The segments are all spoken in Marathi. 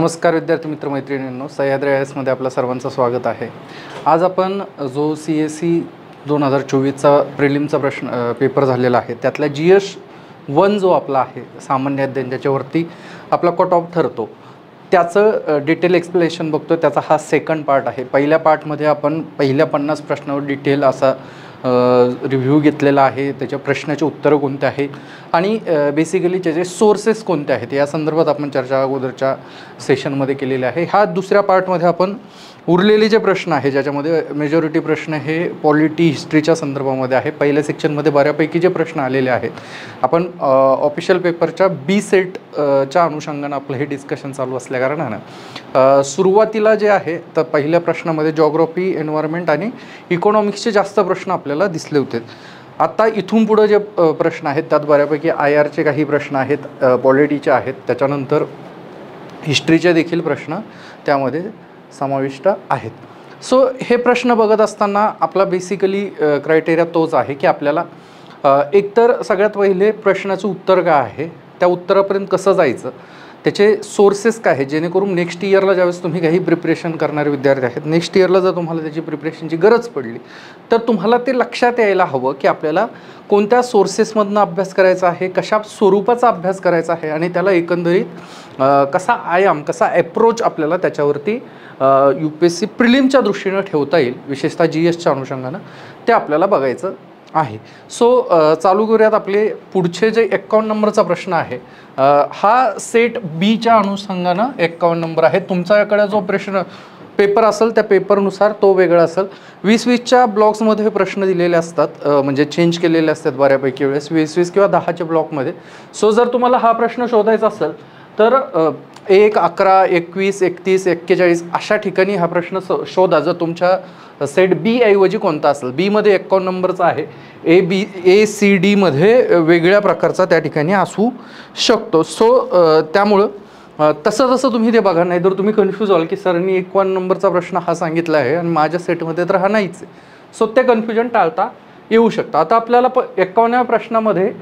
नमस्कार विद्यार्थी मित्र मैत्रिणींनो, सह्याद्री IAS मध्ये आपल्या सर्वांचं स्वागत आहे। आज आपण जो CSE 2024चा प्रिलिमचा पेपर झालेला आहे त्यातला GS1 जो आपला आहे सामान्य अध्ययन ज्याच्यावरती आपला कट ऑफ ठरतो त्याचं डिटेल एक्सप्लेनेशन बघतो। त्याचा हा सेकंड पार्ट आहे। पहिल्या पार्टमध्ये आपण पहिल्या 50 प्रश्नांवर डिटेल असा रिव्ह्यू घेतलेला आहे, त्याच्या प्रश्नाचे उत्तरं कोणते आहेत आणि बेसिकली त्याचे सोर्सेस कोणते आहेत या संदर्भात आपण चर्चा अगोदरच्या सेशनमध्ये केलेली आहे। ह्या दुसऱ्या पार्टमध्ये आपण उरलेले जे प्रश्न आहे ज्याच्यामध्ये मेजॉरिटी प्रश्न हे पॉलिटी हिस्ट्रीच्या संदर्भामध्ये आहे। पहिल्या सेक्शनमध्ये बऱ्यापैकी जे प्रश्न आलेले आहेत आपण ऑफिशियल पेपरच्या बी सेटच्या अनुषंगाने आपलं हे डिस्कशन चालू असल्या कारणानं सुरुवातीला जे आहे तर पहिल्या प्रश्नामध्ये जिओग्राफी, एन्व्हायरमेंट आणि इकॉनॉमिक्सचे जास्त प्रश्न आपल्याला दिसले होते। आता इथून पुढे जे प्रश्न आहेत त्यात बऱ्यापैकी IRचे काही प्रश्न आहेत, पॉलिटीचे आहेत, त्याच्यानंतर हिस्ट्रीचे देखील प्रश्न त्यामध्ये समाविष्ट आहेत। सो हे प्रश्न बघत असताना आपला बेसिकली क्रायटेरिया तोच आहे की आपल्याला एकतर सगळ्यात पहिले प्रश्नाचं उत्तर काय आहे, त्या उत्तरापर्यंत कसं जायचं, त्याचे सोर्सेस काय आहेत, जेणेकरून नेक्स्ट इयरला ज्यावेळेस तुम्ही काही प्रिपरेशन करणारे विद्यार्थी आहेत, नेक्स्ट इयरला जर तुम्हाला त्याची प्रिपरेशनची गरज पडली तर तुम्हाला ते लक्षात यायला हवं की आपल्याला कोणत्या सोर्सेसमधनं अभ्यास करायचा आहे, कशा स्वरूपाचा अभ्यास करायचा आहे आणि त्याला एकंदरीत कसा आयाम, कसा ॲप्रोच आपल्याला त्याच्यावरती UPSC प्रिलिमच्या दृष्टीनं ठेवता येईल, विशेषतः GSच्या अनुषंगानं ते आपल्याला बघायचं आहे। सो चालू करूयात। आपले पुढचे जे 51 नंबरचा प्रश्न आहे हा सेट बीच्या अनुषंगानं 51 नंबर आहे। तुमच्याकडे जो प्रश्न पेपर असेल त्या पेपरनुसार तो वेगळा असेल। 20-20च्या ब्लॉक्समध्ये हे प्रश्न दिलेले असतात, म्हणजे चेंज केलेले असतात बऱ्यापैकी वेळेस 20-20 किंवा 10च्या ब्लॉकमध्ये। सो जर तुम्हाला हा प्रश्न शोधायचा असेल तर 1, 11, 21, 31, 41 अशा ठिकाणी हा प्रश्न शोधा जर तुमच्या सेट बी ऐवजी कोणता असेल। बीमध्ये 51 नंबरचा आहे, ABCD मध्ये वेगळ्या प्रकारचा त्या ठिकाणी असू शकतो। सो त्यामुळं तसं तुम्ही ते बघा, नाही तर तुम्ही कन्फ्यूज व्हाल की सरांनी 51 नंबरचा प्रश्न हा सांगितला आहे आणि माझ्या सेटमध्ये तर हा नाहीच आहे। सो ते कन्फ्युजन टाळता येऊ शकतं। आता आपल्याला 51व्या प्रश्नामध्ये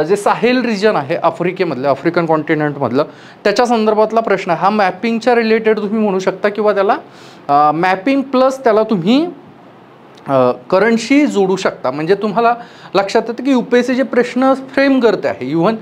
जे साहेल रिजन आहे आफ्रिकेमधलं, आफ्रिकन कॉन्टिनेंटमधलं, त्याच्या संदर्भातला प्रश्न हा मॅपिंगच्या रिलेटेड तुम्ही म्हणू शकता किंवा त्याला मॅपिंग प्लस त्याला तुम्ही करंटशी जोडू शकता। म्हणजे तुम्हाला लक्षात येतं की UPSC जे प्रश्न फ्रेम करते आहे, इव्हन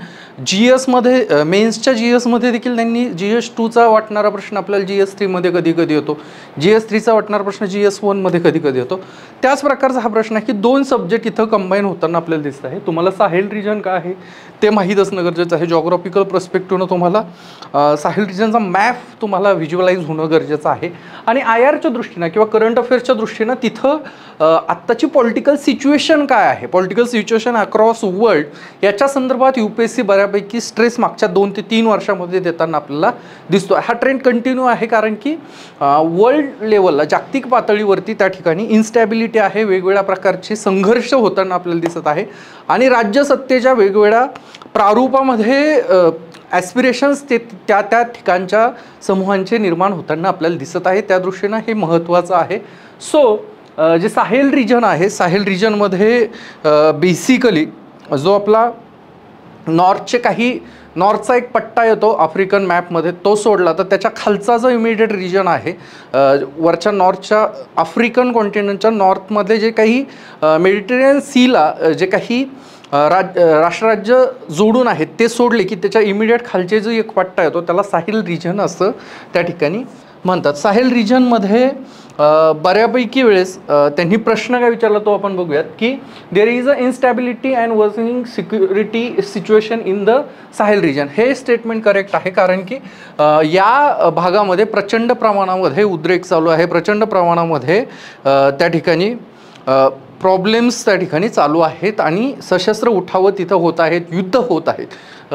GSमध्ये मेन्सच्या GSमध्ये देखील त्यांनी GS2चा वाटणारा प्रश्न आपल्याला GS3मध्ये कधी कधी होतो, GS3चा वाटणारा प्रश्न GS1मध्ये कधी कधी होतो। त्याच प्रकारचा हा प्रश्न आहे की 2 सब्जेक्ट इथं कंबाईन होताना आपल्याला दिसत आहे। तुम्हाला साहेल रिजन काय आहे ते माहीत असणं गरजेचं आहे। जॉग्राफिकल पर्स्पेक्टिव्हनं तुम्हाला साहेल रिजनचा मॅप तुम्हाला व्हिज्युअलाइज होणं गरजेचं आहे आणि IRच्या दृष्टीनं किंवा करंट अफेअर्सच्या दृष्टीनं तिथं आत्ताची पॉलिटिकल सिच्युएशन काय आहे, पॉलिटिकल सिच्युएशन अक्रॉस वर्ल्ड याच्या संदर्भात UPSC बऱ्यापैकी स्ट्रेस मागच्या 2 ते 3 वर्षामध्ये देताना आपल्याला दिसतो। हा ट्रेंड कंटिन्यू आहे कारण की वर्ल्ड लेवलला, जागतिक पातळीवरती त्या ठिकाणी इन्स्टॅबिलिटी आहे, वेगवेगळ्या प्रकारचे संघर्ष होताना आपल्याला दिसत आहे आणि राज्यसत्तेच्या वेगवेगळ्या प्रारूपामध्ये ॲस्पिरेशन्स ते त्या ठिकाणच्या समूहांचे निर्माण होताना आपल्याला दिसत आहे। त्या दृष्टीनं हे महत्त्वाचं आहे। सो जे साहेल रिजन आहे, साहेल रिजनमध्ये बेसिकली जो आपला नॉर्थचा एक पट्टा येतो आफ्रिकन मॅपमध्ये, तो सोडला तर त्याच्या खालचा जो इमिडिएट रिजन आहे वरच्या नॉर्थच्या आफ्रिकन कॉन्टिनेंटच्या नॉर्थमध्ये जे काही मेडिटेरियन सीला जे काही राष्ट्रराज्य जोडून आहेत ते सोडले की त्याच्या इमिडिएट खालचे जो एक पट्टा येतो त्याला साहेल रिजन असं त्या ठिकाणी म्हणतात। साहेल रिजनमध्ये बऱ्यापैकी वेळेस त्यांनी प्रश्न काय विचारला तो आपण बघूयात की there is a instability and worsening security situation in the Sahel region. हे स्टेटमेंट करेक्ट आहे कारण की या भागामध्ये प्रचंड प्रमाणामध्ये उद्रेक चालू आहे, प्रचंड प्रमाणामध्ये त्या ठिकाणी प्रॉब्लेम्स त्या ठिकाणी चालू आहेत आणि सशस्त्र उठावं तिथं होत आहेत, युद्ध होत आहेत,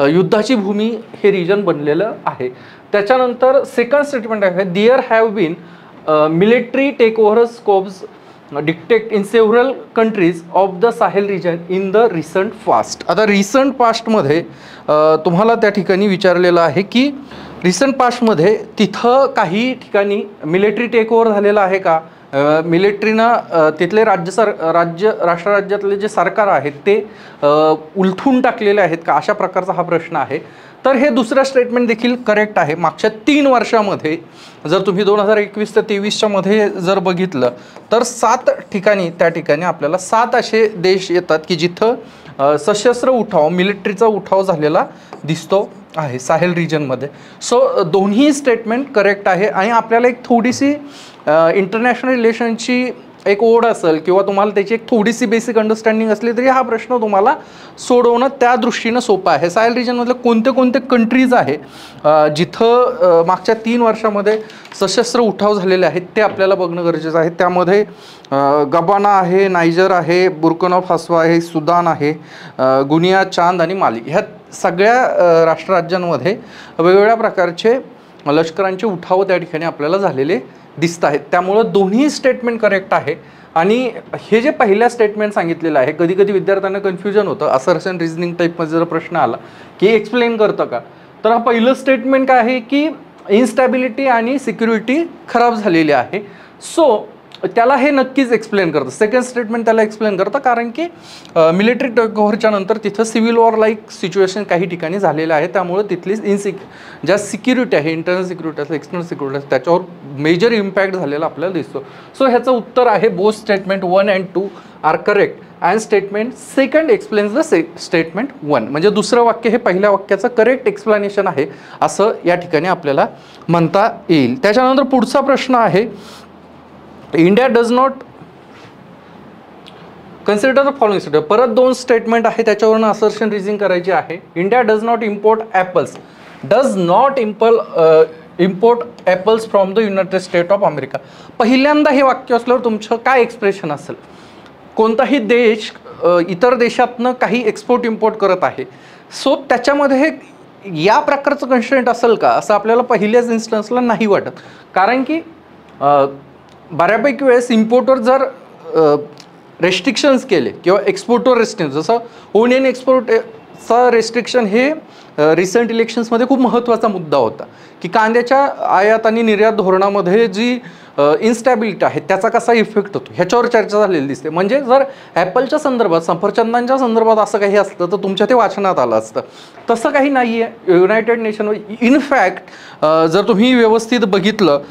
युद्धाची भूमी हे रिजन बनलेलं आहे। त्याच्यानंतर सेकंड स्टेटमेंट आहे there have been military take over coups डिक्टेट in several countries of the Sahel region in the recent past. आता रिसंट पास्टमध्ये तुम्हाला त्या ठिकाणी विचारलेलं आहे की रिसंट पास्टमध्ये तिथं काही ठिकाणी मिलिटरी टेक ओव्हर झालेलं आहे का, मिलिटरीनं तिथले राष्ट्रराज्यातले जे सरकार आहेत ते उलथून टाकलेले आहेत का, अशा प्रकारचा हा प्रश्न आहे। तर हे दुसरं स्टेटमेंट देखील करेक्ट आहे. मागच्या 3 वर्षामध्ये जर तुम्ही 2021 ते 23च्या मध्ये जर बघितलं तर 7 ठिकाणी त्या ठिकाणी आपल्याला 7 असे देश येतात की जिथं सशस्त्र उठाव मिलिटरीचा उठाव झालेला दिसतो आहे साहेल रिजनमध्ये. सो दोन्ही स्टेटमेंट करेक्ट आहे. आणि आपल्याला एक थोडीशी इंटरनॅशनल रिलेशनची एक ओढ असेल किंवा तुम्हाला त्याची एक थोडीशी बेसिक अंडरस्टँडिंग असली तरी हा प्रश्न तुम्हाला सोडवणं त्या दृष्टीनं सोपं आहे. साहेल रिजनमधले कोणते कोणते कंट्रीज आहे जिथं मागच्या 3 वर्षामध्ये सशस्त्र उठाव झालेले आहेत ते आपल्याला बघणं गरजेचं आहे. त्यामध्ये गबाना आहे, नायजर आहे, बुर्किना फासो आहे, सुदान आहे, गुनिया, चांद आणि माली. ह्या सगळ्या राष्ट्रराज्यांमध्ये वेगवेगळ्या प्रकारचे लष्करांचे उठाव त्या ठिकाणी आपल्याला झालेले दिसत आहेत. त्यामुळं दोन्ही स्टेटमेंट करेक्ट आहे. आणि हे जे पहिल्या स्टेटमेंट सांगितलेलं आहे कधी कधी विद्यार्थ्यांना कन्फ्युजन होतं. असर्शन रिझनिंग टाईपमध्ये जर प्रश्न आला की एक्सप्लेन करतं का, तर हा पहिलं स्टेटमेंट काय आहे की इन्स्टॅबिलिटी आणि सिक्युरिटी खराब झालेली आहे. सो त्याला हे नक्कीच एक्सप्लेन करतं. सेकंड स्टेटमेंट त्याला एक्सप्लेन करतं कारण की मिलिटरी टेकओव्हरच्या नंतर तिथं सिव्हिल वॉर लाईक सिच्युएशन काही ठिकाणी झालेलं आहे. त्यामुळे तिथली ज्या सिक्युरिटी आहे, इंटरनल सिक्युरिटी असेल, एक्सटर्नल सिक्युरिटी असेल, त्याच्यावर मेजर इम्पॅक्ट झालेला आपल्याला दिसतो. सो ह्याचं उत्तर आहे both statement 1 and 2 are correct and statement second explains the statement 1. म्हणजे दुसरं वाक्य हे पहिल्या वाक्याचं करेक्ट एक्सप्लेनेशन आहे असं या ठिकाणी आपल्याला म्हणता येईल. त्याच्यानंतर पुढचा प्रश्न आहे India does not consider the following statement. परत 2 स्टेटमेंट आहे त्याच्यावरून असर्शन रिझनिंग करायची आहे. India does not import apples import apples from the united state of America. पहिल्यांदा हे वाक्य असल्यावर तुमचं काय एक्सप्रेशन असेल? कोणताही देश इतर देशातनं काही एक्सपोर्ट इम्पोर्ट करत आहे. सो त्याच्यामध्ये हे या प्रकारचं कन्स्ट्रेंट असेल का असं आपल्याला पहिल्याच इन्स्टन्सला नाही वाटत. कारण की बऱ्यापैकी वेळेस इम्पोर्टवर जर रेस्ट्रिक्शन्स केले किंवा एक्सपोर्टवर रेस्ट्रिक्शन, जसं ओनियन एक्सपोर्टचा रेस्ट्रिक्शन हे रिसेंट इलेक्शन्समध्ये खूप महत्त्वाचा मुद्दा होता की कांद्याच्या आयात आणि निर्यात धोरणामध्ये जी इन्स्टॅबिलिटी आहे त्याचा कसा इफेक्ट होतो ह्याच्यावर चर्चा झालेली दिसते. म्हणजे जर ॲपलच्या संदर्भात, सफरचंदांच्या संदर्भात असं काही असतं तर तुमच्या ते वाचनात आलं असतं. तसं काही नाही आहे युनायटेड नेशन. इनफॅक्ट जर तुम्ही व्यवस्थित बघितलं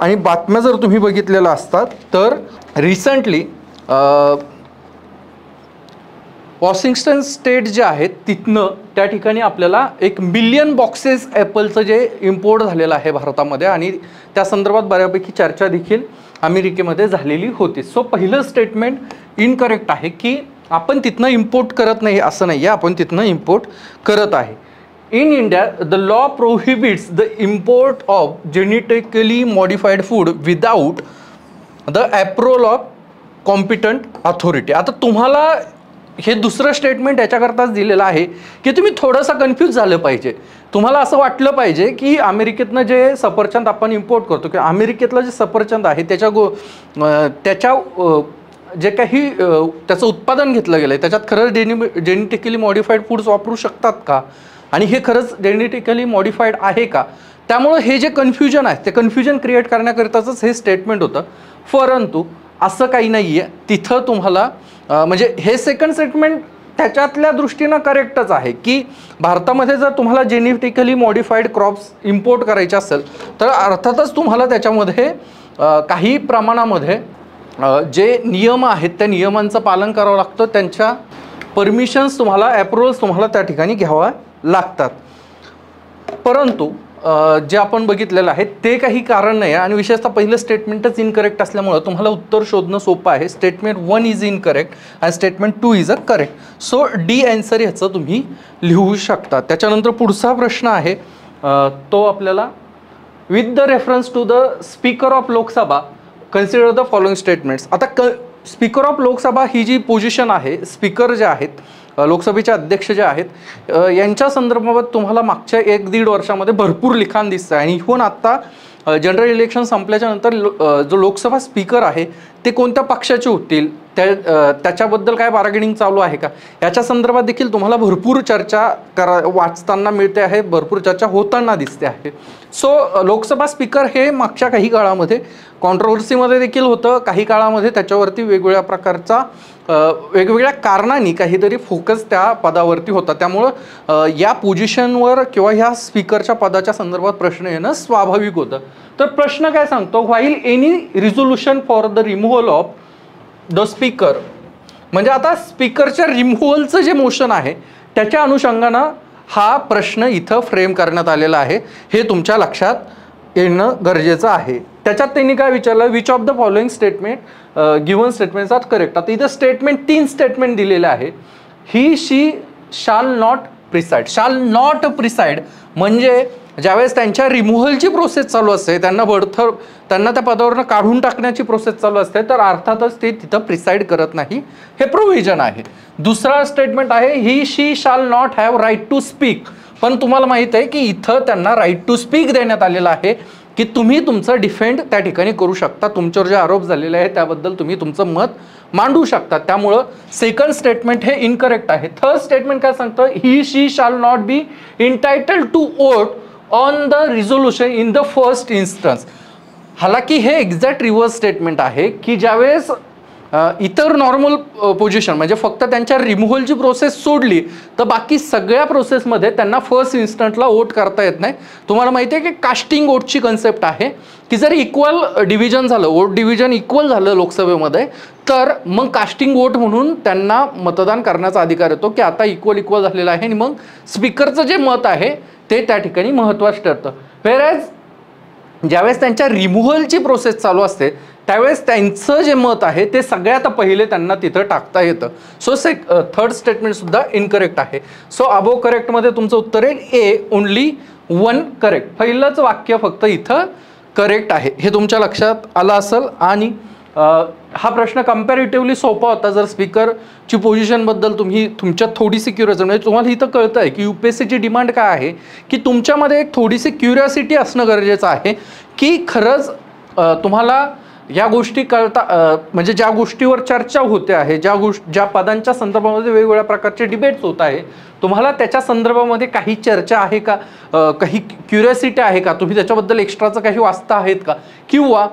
आणि बातम्या जर तुम्ही बघितलेल्या असतात तर रिसेंटली वॉशिंग्टन स्टेट जे आहेत तिथनं त्या ठिकाणी आपल्याला 1 मिलियन बॉक्सेस ॲपलचं जे इम्पोर्ट झालेलं आहे भारतामध्ये आणि त्या संदर्भात बऱ्यापैकी चर्चा देखील अमेरिकेमध्ये झालेली होती. सो पहिलं स्टेटमेंट इनकरेक्ट आहे की आपण तिथनं इम्पोर्ट करत नाही असं नाही आहे, आपण तिथनं इम्पोर्ट करत आहे. In India the law prohibits the import of genetically modified food without the approval of competent authority. आता तुम्हाला हे दुसरं स्टेटमेंट याच्याकरताच दिलेलं आहे की तुम्ही थोडंसं कन्फ्यूज झालं पाहिजे. तुम्हाला असं वाटलं पाहिजे की अमेरिकेतनं जे सफरचंद आपण इम्पोर्ट करतो किंवा अमेरिकेतलं जे सफरचंद आहे त्याच्या जे काही त्याचं उत्पादन घेतलं गेलं आहे त्याच्यात खरंच जेनेटिकली मॉडिफाईड फूड्स वापरू शकतात का आणि हे खरंच जेनेटिकली मॉडिफाईड आहे का. त्यामुळं हे जे कन्फ्युजन आहे ते कन्फ्युजन क्रिएट करण्याकरिताच हे स्टेटमेंट होतं. परंतु असं काही नाही आहे तिथं तुम्हाला म्हणजे हे सेकंड स्टेटमेंट त्याच्यातल्या दृष्टीनं करेक्टच आहे की भारतामध्ये जर तुम्हाला जेनेटिकली मॉडिफाईड क्रॉप्स इम्पोर्ट करायचे असेल तर अर्थातच तुम्हाला त्याच्यामध्ये काही प्रमाणामध्ये जे नियम आहेत त्या नियमांचं पालन करावं लागतं. त्यांच्या परमिशन्स तुम्हाला अप्रुव्हल्स तुम्हाला त्या ठिकाणी घ्यावा लागतात. परंतु जे आपण बघितलेलं आहे ते काही कारण नाही आहे आणि विशेषतः पहिलं स्टेटमेंटच इनकरेक्ट असल्यामुळं तुम्हाला उत्तर शोधणं सोपं आहे. Statement 1 is incorrect and statement 2 is a correct. So D answer ह्याचं तुम्ही लिहू शकता. त्याच्यानंतर पुढचा प्रश्न आहे तो आपल्याला with the reference to the speaker of Lok Sabha consider the following statements. आता स्पीकर ऑफ लोकसभा ही जी पोझिशन आहे, स्पीकर जे आहेत लोकसभेचे अध्यक्ष जे आहेत यांच्या संदर्भात तुम्हाला मागच्या 1-1.5 वर्षामध्ये भरपूर लिखाण दिसतं आहे. आणि इथून आत्ता जनरल इलेक्शन संपल्याच्या नंतर जो लोकसभा स्पीकर आहे ते कोणत्या पक्षाचे होतील त्याच्याबद्दल काय बार्गेनिंग चालू आहे का याच्या संदर्भात देखील तुम्हाला भरपूर चर्चा वाचताना मिळते आहे, भरपूर चर्चा होताना दिसते आहे. सो लोकसभा स्पीकर हे मागच्या काही काळामध्ये कॉन्ट्रोवर्सीमध्ये देखील होतं, काही काळामध्ये त्याच्यावरती वेगवेगळ्या प्रकारचा वेगवेगळ्या कारणांनी काहीतरी फोकस त्या पदावरती होता, त्यामुळं या पोझिशनवर किंवा ह्या स्पीकरच्या पदाच्या संदर्भात प्रश्न येणं स्वाभाविक होतं. तर प्रश्न काय सांगतो, while any resolution for the removal of the speaker, म्हणजे आता स्पीकरच्या रिमूव्हलचं जे मोशन आहे त्याच्या अनुषंगानं हा प्रश्न इथं फ्रेम करण्यात आलेला आहे, हे तुमच्या लक्षात येणं गरजेचं आहे. त्याच्यात त्यांनी काय विचारलं, which of the following statement given statements are correct. आता इथं स्टेटमेंट 3 स्टेटमेंट दिलेले आहे. He she shall not preside. Shall not preside म्हणजे ज्यावेळेस त्यांच्या रिमूव्हलची प्रोसेस चालू असते, त्यांना त्या पदावरनं काढून टाकण्याची प्रोसेस चालू असते, तर अर्थातच ते तिथं प्रिसाइड करत नाही, हे प्रोव्हिजन आहे. दुसरा स्टेटमेंट आहे he she shall not have right to speak. पण तुम्हाला माहित आहे की इथं त्यांना राईट टू स्पीक देण्यात आलेला आहे की तुम्ही तुमचं डिफेंड त्या ठिकाणी करू शकता, तुमच्यावर जे आरोप झालेले आहेत त्याबद्दल तुम्ही तुमचं मत मांडू शकता. त्यामुळं सेकंड स्टेटमेंट हे इनकरेक्ट आहे. थर्ड स्टेटमेंट काय सांगतं, he she shall not be entitled to vote on the resolution in the first instance. हालाकी हे एक्झॅक्ट रिव्हर्स स्टेटमेंट आहे की ज्यावेळेस इतर नॉर्मल पोझिशन म्हणजे फक्त त्यांच्या रिमूव्हलची प्रोसेस सोडली तर बाकी सगळ्या प्रोसेसमध्ये त्यांना फर्स्ट इन्स्टंटला वोट करता येत नाही. तुम्हाला माहिती आहे की कास्टिंग वोटची कन्सेप्ट आहे की जर इक्वल डिव्हिजन झालं, वोट डिव्हिजन इक्वल झालं लोकसभेमध्ये, तर मग कास्टिंग वोट म्हणून त्यांना मतदान करण्याचा अधिकार येतो की आता इक्वल झालेलं आहे आणि मग स्पीकरचं जे मत आहे ते त्या ठिकाणी महत्त्वाचं ठरतं. व्हेअरएज ज्यावेळेस त्यांच्या रिमूव्हलची प्रोसेस चालू असते त्यावेळेस त्यांचं जे मत आहे ते सगळ्यात पहिले त्यांना तिथं टाकता येतं. सो थर्ड स्टेटमेंट सुद्धा इनकरेक्ट आहे. सो अबो करेक्टमध्ये तुमचं उत्तर आहे ए, ओनली 1 करेक्ट. पहिलंच वाक्य फक्त इथं करेक्ट आहे, हे तुमच्या लक्षात आलं असेल. आणि हा प्रश्न कम्पॅरेटिव्हली सोपा होता जर स्पीकरची पोझिशनबद्दल तुम्ही तुमच्यात थोडीशी क्युरियोसिटी, म्हणजे तुम्हाला इथं कळतं आहे की UPSCची डिमांड काय आहे की तुमच्यामध्ये एक थोडीशी क्युरियोसिटी असणं गरजेचं आहे की खरंच तुम्हाला या गोष्टी कळता, म्हणजे ज्या गोष्टीवर चर्चा होते आहे, ज्या पदांच्या संदर्भामध्ये वेगवेगळ्या प्रकारचे डिबेट्स होत आहे, तुम्हाला त्याच्या संदर्भामध्ये काही चर्चा आहे का, काही क्युरियोसिटी आहे का, तुम्ही त्याच्याबद्दल एक्स्ट्राचं काही वाचता आहेत का, किंवा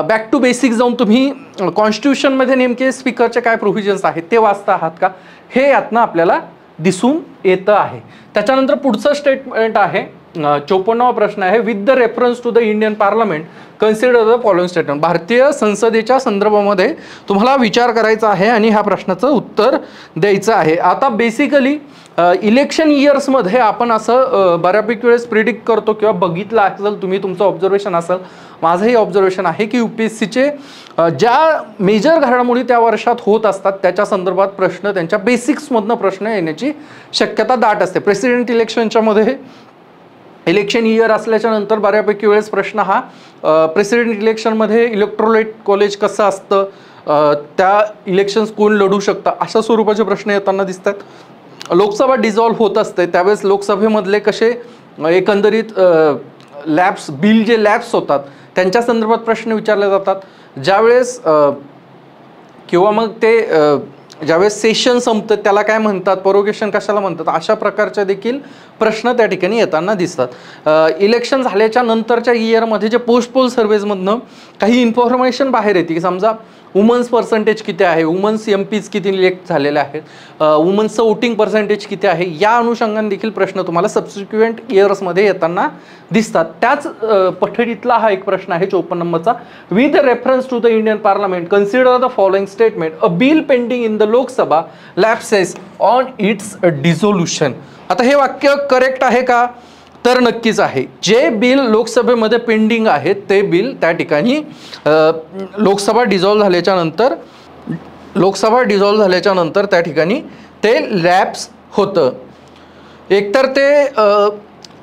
बॅक टू बेसिक जाऊन तुम्ही कॉन्स्टिट्यूशनमध्ये नेमके स्पीकरचे काय प्रोव्हिजन्स आहेत ते वाचता आहात का, हे यातनं आपल्याला दिसून येतं आहे. त्याच्यानंतर पुढचं स्टेटमेंट आहे 54वा प्रश्न आहे, with the reference to the Indian parliament consider the following statement. भारतीय संसदेच्या संदर्भामध्ये तुम्हाला विचार करायचा आहे आणि ह्या प्रश्नाचं उत्तर द्यायचं आहे. आता बेसिकली इलेक्शन इयर्समध्ये आपण असं बऱ्यापैकी वेळेस प्रिडिक्ट करतो किंवा बघितलं असेल, तुम्ही तुमचं ऑब्झर्वेशन असेल, माझंही ऑब्झर्वेशन आहे की UPSCचे ज्या मेजर घडामोडी त्या वर्षात होत असतात त्याच्या संदर्भात प्रश्न, त्यांच्या बेसिक्समधनं प्रश्न येण्याची शक्यता दाट असते. प्रेसिडेंट इलेक्शनच्या मध्ये इलेक्शन इयर असल्याच्या नंतर बऱ्यापैकी वेळेस प्रश्न हा प्रेसिडेंट इलेक्शनमध्ये इलेक्ट्रोलाइट कॉलेज कसं असतं, त्या इलेक्शन्स कोण लढू शकतं, अशा स्वरूपाचे प्रश्न येताना दिसतात. लोकसभा डिझॉल्व्ह होत असते त्यावेळेस लोकसभेमधले कसे एकंदरीत लॅब्स, बिल जे लॅब्स होतात त्यांच्या संदर्भात प्रश्न विचारले जातात. ज्यावेळेस किंवा मग ते ज्यावेळेस सेशन संपतं त्याला काय म्हणतात, प्रोरोगेशन कशाला म्हणतात, अशा प्रकारचे देखील प्रश्न त्या ठिकाणी येताना दिसतात. इलेक्शन झाल्याच्या नंतरच्या इयरमध्ये जे पोस्ट पोल सर्व्हेजमधनं काही इन्फॉर्मेशन बाहेर येते की समजा वुमन्स पर्सेंटेज किती आहे, वुमन्स MPs किती इलेक्ट झालेले आहेत, वुमन्सचं वोटिंग पर्सेंटेज किती आहे, या अनुषंगाने देखील प्रश्न तुम्हाला सबसिक्वेंट इयर्समध्ये येताना दिसतात. त्याच पठडीतला हा एक प्रश्न आहे 54 नंबरचा, with reference to the Indian parliament consider the following statement, a bill pending in the Lok Sabha lapses on its dissolution. आता हे वाक्य करेक्ट आहे का, तर नक्कीच आहे. जे बिल लोकसभेमध्ये पेंडिंग आहे ते बिल त्या ठिकाणी लोकसभा डिझॉल्व्ह झाल्याच्या नंतर त्या ठिकाणी ते लॅप्स होतं. एकतर ते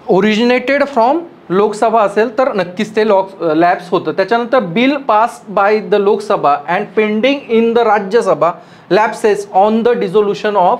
ओरिजिनेटेड फ्रॉम लोकसभा असेल तर नक्कीच ते लॅप्स होतं. त्याच्यानंतर bill pass bye the Lok Sabha and pending in the Rajya Sabha lapses on the dissolution of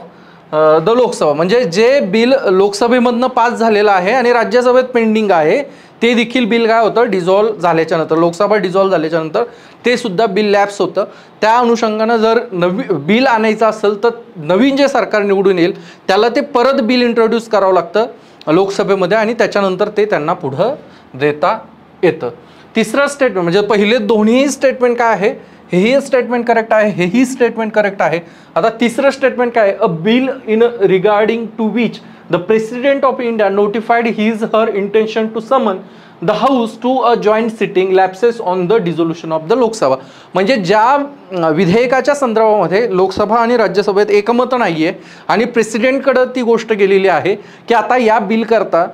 the Lok Sabha, म्हणजे जे बिल लोकसभेमधनं पास झालेलं आहे आणि राज्यसभेत पेंडिंग आहे ते देखील बिल काय होतं, डिझॉल्व्ह झाल्याच्या नंतर, लोकसभा डिझॉल्व्ह झाल्याच्या नंतर ते सुद्धा बिल लॅप्स होतं. त्या अनुषंगानं जर बिल आणायचं असेल तर नवीन जे सरकार निवडून येईल त्याला ते परत बिल इंट्रोड्यूस करावं लागतं लोकसभेमध्ये आणि त्याच्यानंतर ते त्यांना पुढं देता येतं. तिसरं स्टेटमेंट म्हणजे पहिले दोन्ही स्टेटमेंट काय आहे हेही स्टेटमेंट करेक्ट आहे, हेही स्टेटमेंट करेक्ट आहे. आता तिसरं स्टेटमेंट काय आहे, a bill in regarding to which the president of India notified his her intention to summon the house to a joint sitting lapses on the dissolution of the Lok Sabha. म्हणजे ज्या विधेयकाच्या संदर्भामध्ये लोकसभा आणि राज्यसभेत एकमत नाही आहे आणि प्रेसिडेंटकडं ती गोष्ट गेलेली आहे की आता या बिल करता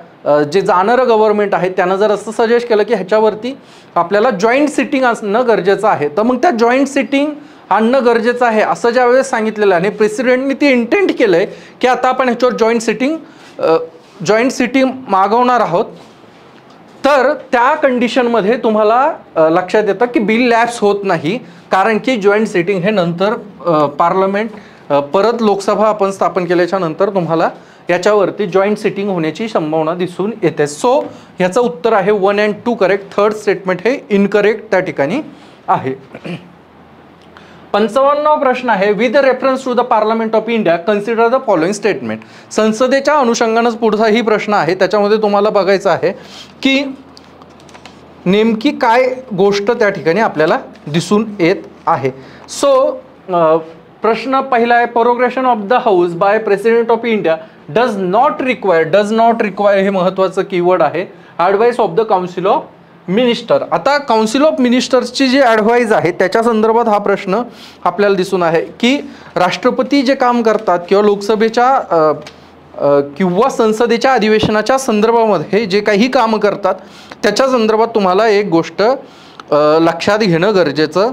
जे जाणारं गव्हर्नमेंट आहे त्यानं जर असं सजेस्ट केलं की ह्याच्यावरती आपल्याला जॉईंट सिटिंग असणं गरजेचं आहे, तर मग त्या जॉईंट सिटिंग आणणं गरजेचं आहे असं ज्यावेळेस सांगितलेलं आहे आणि प्रेसिडेंटने ती इंटेंट केलं आहे की आता आपण ह्याच्यावर जॉईंट सिटिंग मागवणार आहोत, तर त्या कंडिशनमध्ये तुम्हाला लक्षात येतं की बिल लॅप्स होत नाही, कारण की जॉईंट सिटिंग हे नंतर पार्लमेंट परत लोकसभा आपण स्थापन केल्याच्या नंतर तुम्हाला याच्यावरती जॉईंट सिटिंग होण्याची संभावना दिसून येते. सो ह्याचं उत्तर आहे 1 and 2 करेक्ट. थर्ड स्टेटमेंट हे इनकरेक्ट त्या ठिकाणी आहे. 55वा प्रश्न आहे, with reference to the parliament of India consider the following statement. संसदेच्या अनुषंगानेच पुढचाही प्रश्न आहे, त्याच्यामध्ये तुम्हाला बघायचं आहे की नेमकी काय गोष्ट त्या ठिकाणी आपल्याला दिसून येत आहे. सो प्रश्न पहिला आहे, progression of the house by president of India does not require हे महत्त्वाचं कीवर्ड आहे, advice of the council of minister. आता काउन्सिल ऑफ मिनिस्टर्सची जी ॲडवाईज आहे त्याच्या संदर्भात हा प्रश्न आपल्याला दिसून आहे की राष्ट्रपती जे काम करतात किंवा लोकसभेच्या किंवा संसदेच्या अधिवेशनाच्या संदर्भामध्ये जे काही कामं करतात त्याच्या संदर्भात तुम्हाला एक गोष्ट लक्षात घेणं गरजेचं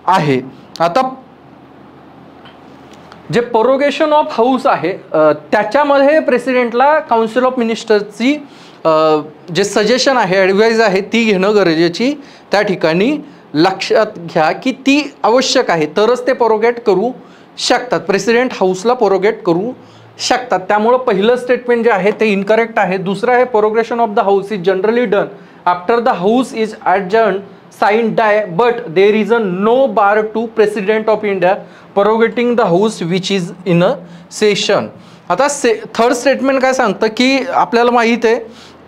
आहे. आता जे प्रोगेशन ऑफ हाऊस आहे त्याच्यामध्ये प्रेसिडेंटला काउन्सिल ऑफ मिनिस्टरची जे सजेशन आहे, ॲडवाईज आहे, ती घेणं गरजेची त्या ठिकाणी लक्षात घ्या की ती आवश्यक आहे, तरच ते प्रोगेट करू शकतात, प्रेसिडेंट हाऊसला प्रोगेट करू शकतात. त्यामुळं पहिलं स्टेटमेंट जे आहे ते इनकरेक्ट आहे. दुसरं आहे, progression of the house is generally done after the house is adjourned signed die, but there is a no bar to President of India prorogating the house which is in a session. आता थर्ड स्टेटमेंट काय सांगतं की आपल्याला माहीत आहे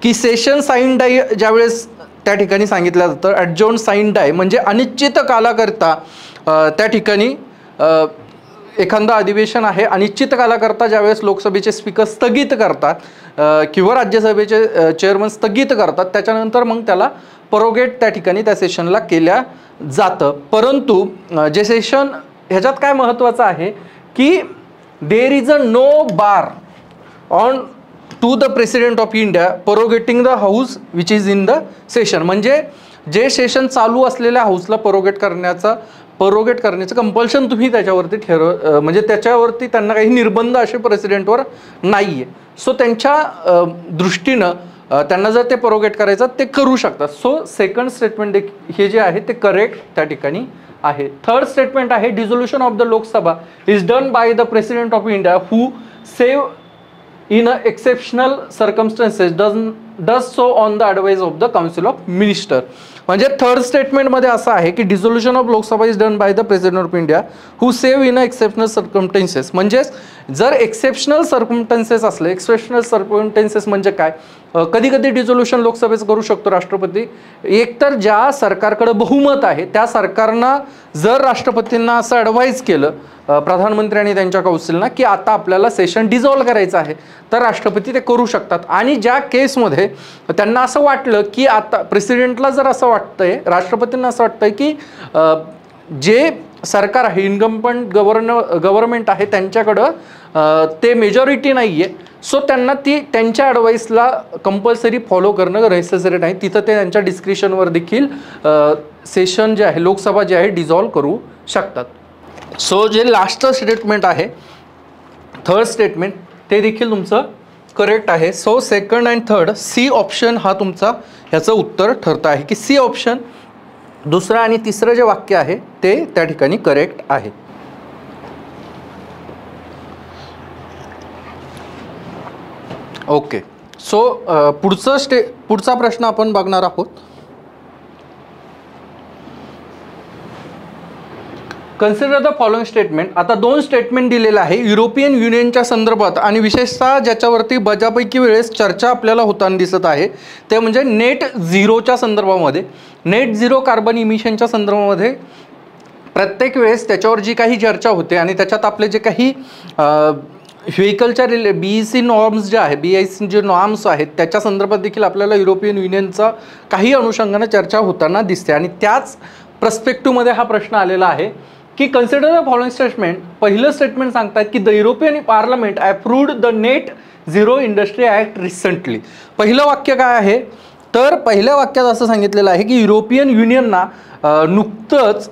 की सेशन साईन डाय ज्यावेळेस त्या ठिकाणी सांगितलं जातं, ॲडजॉर्न साईन डाय म्हणजे अनिश्चित कालाकरता त्या ठिकाणी एखादं अधिवेशन आहे, अनिश्चित कालाकरता ज्यावेळेस लोकसभेचे स्पीकर स्थगित करतात किंवा राज्यसभेचे चेअरमन स्थगित करतात, त्याच्यानंतर मग त्याला प्रोगेट त्या ठिकाणी त्या सेशनला केल्या जातं. परंतु जे सेशन ह्याच्यात काय महत्त्वाचं आहे की there is a no bar on to the president of India prorogating the house which is in the session. म्हणजे जे सेशन चालू असलेल्या हाऊसला प्रोगेट करण्याचं कंपल्शन तुम्ही त्याच्यावरती म्हणजे त्याच्यावरती त्यांना काही निर्बंध असे प्रेसिडेंटवर नाही आहे. सो त्यांच्या दृष्टीनं त्यांना जर ते प्रोगेट करायचं ते करू शकतात. सो सेकंड स्टेटमेंट हे जे आहे ते करेक्ट त्या ठिकाणी आहे. थर्ड स्टेटमेंट आहे, dissolution of the Lok Sabha is done by the president of India who save in a exceptional circumstances does so on the advice of the council of minister. म्हणजे थर्ड स्टेटमेंटमध्ये असं आहे की dissolution of Lok Sabha is done by the president of India who save in a exceptional circumstances. म्हणजेच जर एक्सेप्शनल सर्कमस्टन्सेस असले, एक्सेप्शनल सर्कमस्टन्सेस म्हणजे काय, कधी कधी डिझोल्युशन लोकसभेचं करू शकतो राष्ट्रपती. एकतर ज्या सरकारकडे बहुमत आहे त्या सरकारनं जर राष्ट्रपतींना असं ॲडवाईज केलं प्रधानमंत्र्यांनी त्यांच्या काउन्सिलना की आता आपल्याला सेशन डिझॉल्व करायचं आहे, तर राष्ट्रपती ते करू शकतात. आणि ज्या केसमध्ये त्यांना असं वाटलं की आता प्रेसिडेंटला जर असं वाटतंय, राष्ट्रपतींना असं वाटतंय की जे सरकार आहे, इन्कम्बंट गव्हर्नमेंट आहे, त्यांच्याकडं ते मेजॉरिटी नाही आहे, सो त्यांना ती त्यांच्या ॲडवाईसला कंपल्सरी फॉलो करणं नेसेसरी नाही. तिथं ते त्यांच्या डिस्क्रिशनवर देखील सेशन जे आहे, लोकसभा जे आहे डिझॉल्व करू शकतात. सो जे लास्ट स्टेटमेंट आहे, थर्ड स्टेटमेंट, ते देखील तुमचं करेक्ट आहे. So second and third C option हा तुमचा ह्याचं उत्तर ठरतं आहे की सी ऑप्शन दुसरं आणि तिसरं जे वाक्य आहे ते त्या ठिकाणी करेक्ट आहे. ओके. सो पुढचा प्रश्न आपण बघणार आहोत. Consider the following statement. आता दोन स्टेटमेंट दिलेलं आहे युरोपियन युनियनच्या संदर्भात आणि विशेषतः ज्याच्यावरती बऱ्यापैकी वेळेस चर्चा आपल्याला होताना दिसत आहे ते म्हणजे नेट झिरोच्या संदर्भामध्ये, नेट झिरो कार्बन इमिशनच्या संदर्भामध्ये प्रत्येक वेळेस त्याच्यावर जी काही चर्चा होते आणि त्याच्यात आपले जे काही व्हेकलच्या BEC नॉर्म्स जे आहे, BIC जे नॉर्म्स आहेत त्याच्या संदर्भात देखील आपल्याला युरोपियन युनियनचा काही अनुषंगाने चर्चा होताना दिसते. आणि त्याच पर्स्पेक्टिव्हमध्ये हा प्रश्न आलेला आहे की कन्सिडर द फॉलोइंग स्टेटमेंट. पहिलं स्टेटमेंट सांगतात की the European parliament approved the net zero industry act recently. पहिलं वाक्य काय आहे, तर पहिल्या वाक्यात असं सांगितलेलं आहे की युरोपियन युनियनना नुकतंच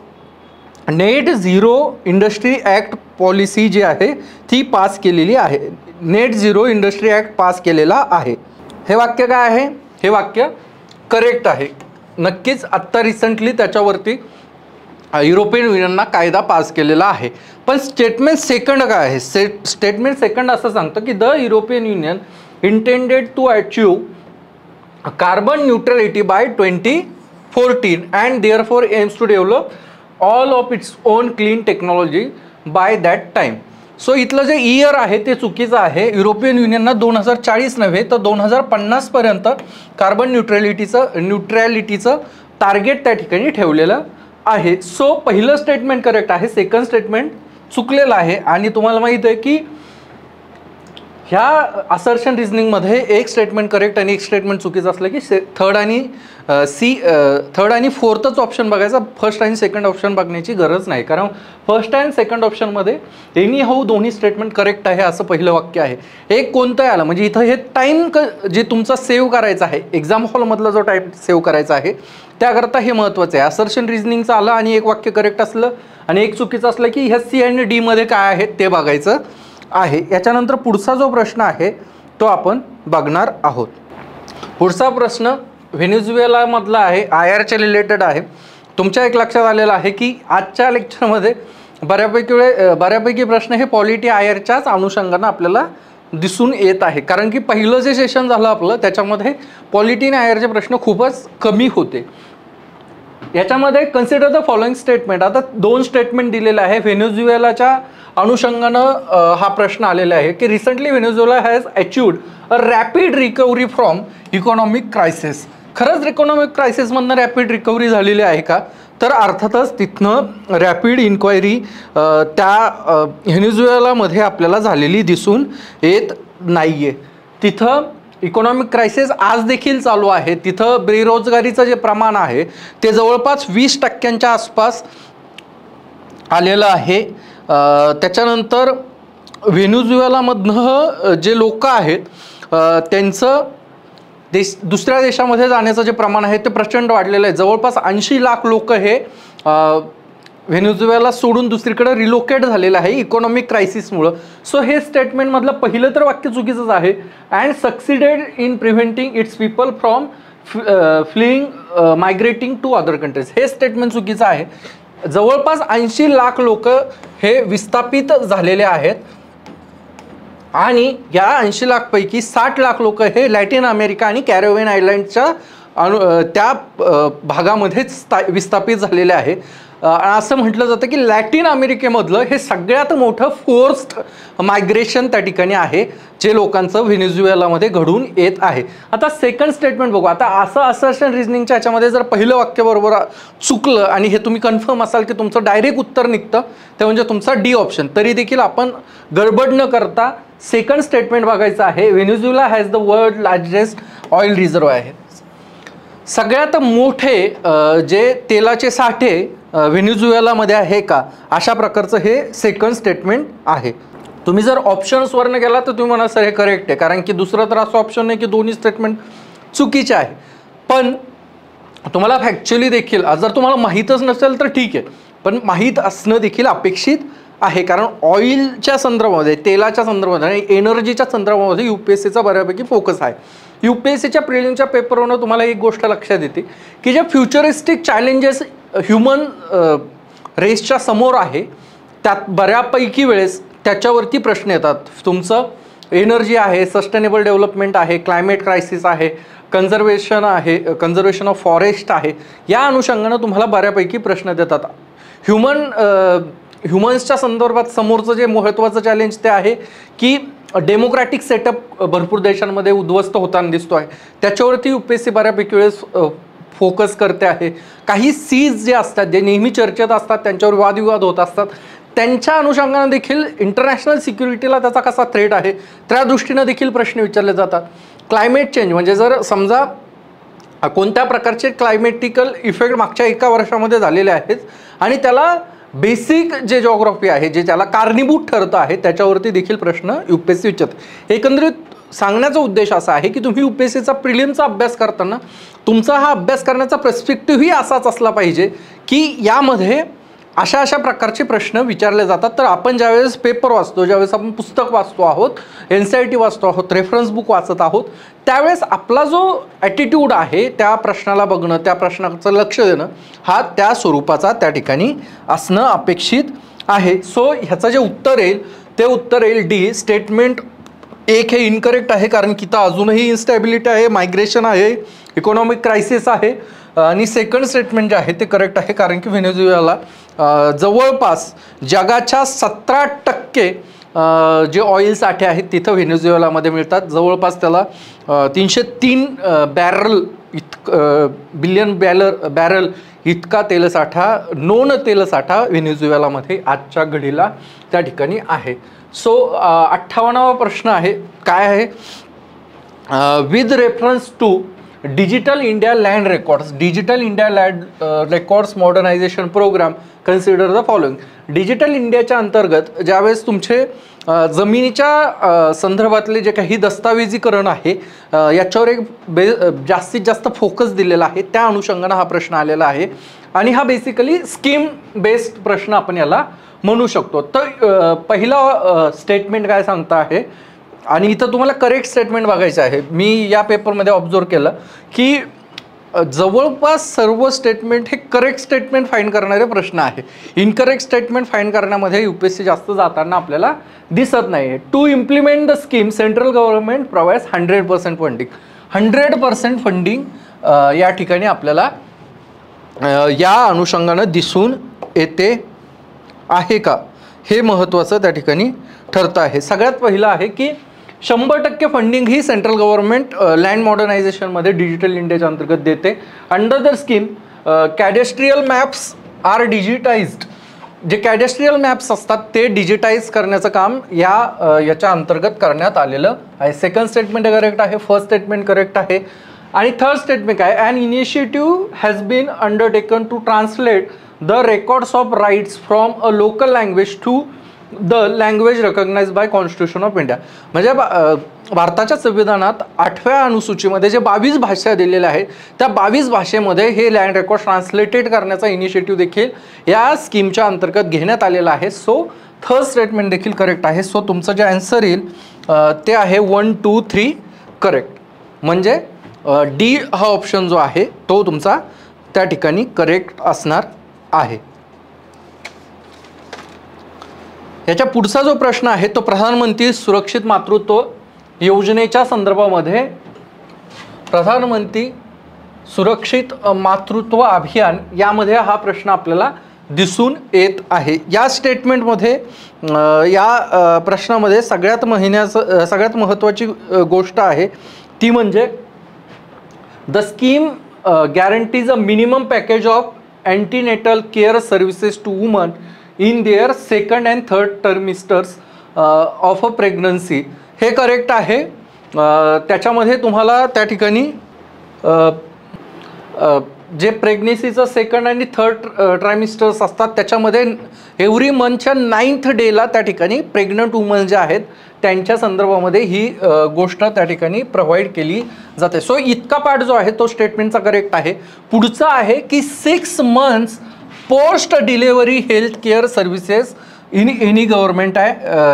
net zero industry act policy जी आहे ती पास केलेली आहे. Net zero industry act pass केलेला आहे. हे वाक्य काय आहे, हे वाक्य करेक्ट आहे. नक्कीच आत्ता रिसेंटली त्याच्यावरती युरोपियन युनियनना कायदा पास केलेला आहे. पण स्टेटमेंट सेकंड काय आहे, स्टेटमेंट सेकंड असं सांगतं की the European Union intended to achieve carbon neutrality by 2014 and therefore aims to develop all of its own clean technology by that time. So इथलं जे इयर आहे ते चुकीचं आहे. युरोपियन युनियनना 2040 नव्हे तर 2050 पर्यंत कार्बन न्यूट्रॅलिटीचं टार्गेट त्या ठिकाणी ठेवलेलं आहे. सो पहिलं स्टेटमेंट करेक्ट आहे, सेकंड स्टेटमेंट चुकलेलं आहे. आणि तुम्हाला माहिती आहे की ह्या असर्शन रिझनिंगमध्ये एक स्टेटमेंट करेक्ट आणि एक स्टेटमेंट चुकीचं असलं की थर्ड आणि फोर्थच ऑप्शन बघायचा, फर्स्ट आणि सेकंड ऑप्शन बघण्याची गरज नाही. कारण फर्स्ट अँड सेकंड ऑप्शनमध्ये एनी हाऊ दोन्ही स्टेटमेंट करेक्ट आहे असं पहिलं वाक्य आहे. एक कोणतं आलं म्हणजे इथं हे टाईम जे तुमचा सेव्ह करायचा आहे, एक्झाम हॉलमधला जो टाईम सेव्ह करायचा आहे त्याकरता हे महत्त्वाचं आहे. असर्शन रिझनिंगचं आलं आणि एक वाक्य करेक्ट असलं आणि एक चुकीचं असलं की ह्या C आणि D मध्ये काय आहे ते बघायचं आहे. याच्यानंतर पुढचा जो प्रश्न आहे तो आपण बघणार आहोत. पुढचा प्रश्न व्हेनेझुएलामधला आहे, IR रिलेटेड आहे. तुमच्या एक लक्षात आलेलं आहे की आजच्या लेक्चरमध्ये बऱ्यापैकी प्रश्न हे पॉलिटी IRच्याच अनुषंगानं आपल्याला दिसून येत आहे. कारण की पहिलं जे सेशन झालं आपलं त्याच्यामध्ये पॉलिटी आणि IRचे प्रश्न खूपच कमी होते. याच्यामध्ये कन्सिडर द फॉलोइंग स्टेटमेंट. आता दोन स्टेटमेंट दिलेले आहे. व्हेनेझुएलाच्या अनुषंगानं हा प्रश्न आलेला आहे की recently Venezuela has achieved a rapid recovery from economic crisis. खरंच इकॉनॉमिक क्रायसिसमधनं रॅपिड रिकव्हरी झालेली आहे का, तर अर्थातच तिथनं रॅपिड इन्क्वायरी त्या व्हेनेझुएलामध्ये आपल्याला झालेली दिसून येत नाही आहे. तिथं इकॉनॉमिक क्रायसिस आज देखील चालू आहे. तिथं बेरोजगारीचं जे प्रमाण आहे ते जवळपास 20% आसपास आलेलं आहे. त्याच्यानंतर व्हेनेझुएलामधनं जे लोक आहेत त्यांचं दुसऱ्या देशामध्ये जाण्याचं जे प्रमाण आहे ते प्रचंड वाढलेलं आहे. जवळपास 80 लाख लोक हे व्हेनेझुएला सोडून दुसरीकडे रिलोकेट झालेलं आहे इकॉनॉमिक क्रायसिसमुळं. सो हे स्टेटमेंटमधलं पहिलं तर वाक्य चुकीचंच आहे. And succeeded in preventing its people from fleeing migrating to other countries. हे स्टेटमेंट चुकीचं आहे. जवळपास 80 लाख लोक हे विस्थापित झालेले आहेत आणि या 80 लाखपैकी 60 लाख लोक हे लॅटिन अमेरिका आणि कॅरिबियन आयलँडच्या त्या भागामध्येच विस्थापित झालेले आहे. असं म्हटलं जातं की लॅटिन अमेरिकेमधलं हे सगळ्यात मोठं फोर्स्ड मायग्रेशन त्या ठिकाणी आहे जे लोकांचं व्हेनेझुएलामध्ये घडून येत आहे. आता सेकंड स्टेटमेंट बघू. आता असं असर्शन रिझनिंगच्या ह्याच्यामध्ये जर पहिलं वाक्य बरोबर चुकलं आणि हे तुम्ही कन्फर्म असाल की तुमचं डायरेक्ट उत्तर निघतं ते म्हणजे तुमचा D ऑप्शन, तरी देखील आपण गडबड न करता सेकंड स्टेटमेंट बघायचं आहे. Venezuela has the world largest oil reserve आहे. सगळ्यात मोठे जे तेलाचे साठे व्हेनेझुएलामध्ये आहे का, अशा प्रकारचं हे सेकंड स्टेटमेंट आहे. तुम्ही जर ऑप्शन्सवरनं गेला तर तुम्ही म्हणा सर हे करेक्ट आहे, कारण की दुसरं तर असं ऑप्शन नाही की दोन्ही स्टेटमेंट चुकीचे आहे. पण तुम्हाला फॅक्च्युअली देखील जर तुम्हाला माहीतच नसेल तर ठीक आहे, पण माहीत असणं देखील अपेक्षित आहे. कारण ऑइलच्या संदर्भामध्ये, तेलाच्या संदर्भामध्ये आणि एनर्जीच्या संदर्भामध्ये UPSCचा बऱ्यापैकी फोकस आहे. UPSCच्या प्रिलिमच्या पेपरवरून तुम्हाला एक गोष्ट लक्षात येते की जे फ्युचरिस्टिक चॅलेंजेस ह्युमन रेसच्या समोर आहे त्यात बऱ्यापैकी वेळेस त्याच्यावरती प्रश्न येतात. तुमचं एनर्जी आहे, सस्टेनेबल डेव्हलपमेंट आहे, क्लायमेट क्रायसिस आहे, कन्झर्वेशन ऑफ फॉरेस्ट आहे. या अनुषंगानं तुम्हाला बऱ्यापैकी प्रश्न देतात. ह्युमन्सच्या संदर्भात समोरचं जे महत्त्वाचं चॅलेंज ते आहे की डेमोक्रॅटिक सेटअप भरपूर देशांमध्ये उद्ध्वस्त होताना दिसतो आहे. त्याच्यावरती UPSC बऱ्यापैकी वेळेस फोकस करते आहे, काही सीज जे असतात जे नेहमी चर्चेत असतात, त्यांच्यावर वादविवाद होत असतात, त्यांच्या अनुषंगाने देखील इंटरनॅशनल सिक्युरिटीला त्याचा कसा थ्रेट आहे त्या दृष्टीनं देखील प्रश्न विचारले जातात. क्लायमेट चेंज म्हणजे जर समजा कोणत्या प्रकारचे क्लायमेटिकल इफेक्ट मागच्या एका वर्षामध्ये झालेले आहेत आणि त्याला बेसिक जे जॉग्राफी आहे जे त्याला कारणीभूत ठरतं आहे त्याच्यावरती देखील प्रश्न UPSC विचारतं. एकंदरीत सांगण्याचा उद्देश असा आहे की तुम्ही UPSCचा प्रिलिमचा अभ्यास करताना तुमचा हा अभ्यास करण्याचा पर्स्पेक्टिव्हही असाच असला पाहिजे की यामध्ये अशा अशा प्रकारचे प्रश्न विचारले जातात. तर आपण ज्यावेळेस पेपर वाचतो, ज्यावेळेस आपण पुस्तक वाचतो आहोत, NCERT वाचतो आहोत, रेफरन्स बुक वाचत आहोत, त्यावेळेस आपला जो ॲटिट्यूड आहे त्या प्रश्नाला बघणं, त्या प्रश्नाचं लक्ष देणं हा त्या स्वरूपाचा त्या ठिकाणी असणं अपेक्षित आहे. सो ह्याचं जे उत्तर येईल ते उत्तर येईल D. स्टेटमेंट 1 हे इनकरेक्ट आहे कारण की तर अजूनही इन्स्टॅबिलिटी आहे, मायग्रेशन आहे, इकॉनॉमिक क्रायसिस आहे. आणि सेकंड स्टेटमेंट जे आहे ते करेक्ट आहे कारण की व्हेनेझुएला जवळपास जगाच्या 17% जे ऑइल साठे आहेत तिथं व्हेनेझुएलामध्ये मिळतात. जवळपास त्याला 303 बिलियन बॅरल इतका तेलसाठा, नोन तेलसाठा व्हेनेझुएलामध्ये आजच्या घडीला त्या ठिकाणी आहे. सो 58वा प्रश्न आहे, काय आहे, with reference to digital India land records, digital India land records modernisation programme consider the following. Digital इंडियाच्या अंतर्गत ज्यावेळेस तुमचे जमिनीच्या संदर्भातले जे काही दस्तावेजीकरण आहे याच्यावर एक जास्तीत जास्त फोकस दिलेला आहे, त्या अनुषंगानं हा प्रश्न आलेला आहे आणि हा बेसिकली स्कीम बेस्ड प्रश्न आपण याला म्हणू शकतो. तर पहिला स्टेटमेंट काय सांगता आहे आणि इथं तुम्हाला करेक्ट स्टेटमेंट बघायचं आहे. मी या पेपरमध्ये ऑब्झर्व केलं की जवळपास सर्व स्टेटमेंट हे करेक्ट स्टेटमेंट फाइंड करणारे प्रश्न आहे. इनकरेक्ट स्टेटमेंट फाइंड करण्यामध्ये UPSC जास्त जाताना आपल्याला दिसत नाही आहे. To implement the scheme central government provides 100% funding. 100% funding या ठिकाणी आपल्याला या अनुषंगानं दिसून येते आहे का, हे महत्त्वाचं त्या ठिकाणी ठरतं आहे. सगळ्यात पहिलं आहे की 100% फंडिंग ही सेंट्रल गव्हर्नमेंट लँड मॉडर्नायझेशनमध्ये डिजिटल इंडियाच्या अंतर्गत देते. Under the scheme cadastral maps are digitized. जे कॅडेस्ट्रियल मॅप्स असतात ते डिजिटाइज करण्याचं काम याच्या अंतर्गत करण्यात आलेलं आहे. सेकंड स्टेटमेंट करेक्ट आहे, फर्स्ट स्टेटमेंट करेक्ट आहे आणि थर्ड स्टेटमेंट काय, an initiative has been undertaken to translate the records of rights from a local language to the language recognize by constitution of India. म्हणजे भारताच्या संविधानात 8व्या अनुसूचीमध्ये जे 22 भाषा दिलेल्या आहेत त्या 22 भाषेमध्ये हे लँड रेकॉर्ड ट्रान्सलेटेड करण्याचा इनिशिएटिव्ह देखील या स्कीमच्या अंतर्गत घेण्यात आलेला आहे. सो थर्ड स्टेटमेंट देखील करेक्ट आहे. सो तुमचं जे आन्सर येईल ते आहे 1, 2, 3 करेक्ट. म्हणजे D हा ऑप्शन जो आहे तो तुमचा त्या ठिकाणी करेक्ट असणार आहे. याच्या पुढचा जो प्रश्न आहे तो प्रधानमंत्री सुरक्षित मातृत्व योजनेच्या संदर्भामध्ये प्रधानमंत्री सुरक्षित मातृत्व अभियान यामध्ये हा प्रश्न आपल्याला दिसून येत आहे. या स्टेटमेंटमध्ये या प्रश्नामध्ये सगळ्यात महत्त्वाची गोष्ट आहे ती म्हणजे the scheme guarantees a minimum package of antenatal care services to women in their second and third trimesters of a pregnancy. हे करेक्ट आहे. त्याच्यामध्ये तुम्हाला त्या ठिकाणी जे प्रेग्नेन्सीचं सेकंड आणि थर्ड ट्रायमिस्टर्स असतात त्याच्यामध्ये एव्हरी मंथच्या 9th डेला त्या ठिकाणी प्रेग्नंट वुमन जे आहेत त्यांच्या संदर्भामध्ये ही गोष्ट त्या ठिकाणी प्रोव्हाइड केली जाते. सो इतका पार्ट जो आहे तो स्टेटमेंटचा करेक्ट आहे. पुढचा आहे की 6 months post delivery health care services in any government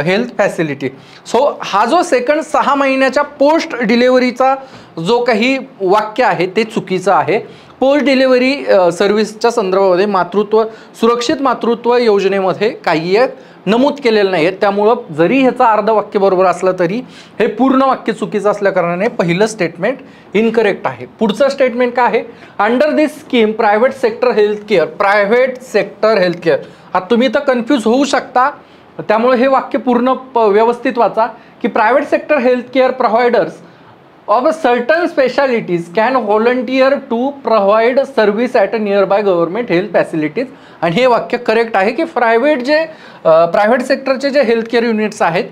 health facility. So हा जो सेकंड 6 महिन्याच्या पोस्ट डिलेव्हरीचा जो काही वाक्य आहे ते चुकीचं आहे. पोस्ट डिलेव्हरी सर्व्हिसच्या संदर्भामध्ये सुरक्षित मातृत्व योजनेमध्ये काही एक नमूद केलेलं नाही आहे. त्यामुळं जरी ह्याचा अर्ध वाक्य बरोबर असलं तरी हे पूर्ण वाक्य चुकीचं असल्या कारणाने पहिलं स्टेटमेंट इनकरेक्ट आहे. पुढचं स्टेटमेंट काय आहे, under this scheme private sector health care. Private sector health care. आता तुम्ही तर कन्फ्यूज होऊ शकता त्यामुळे हे वाक्य पूर्ण व्यवस्थित वाचा की private sector health care providers of certain specialities can volunteer to provide service at a nearby government health facilities. आणि हे वाक्य करेक्ट आहे की प्रायव्हेट सेक्टरचे जे हेल्थकेअर युनिट्स आहेत,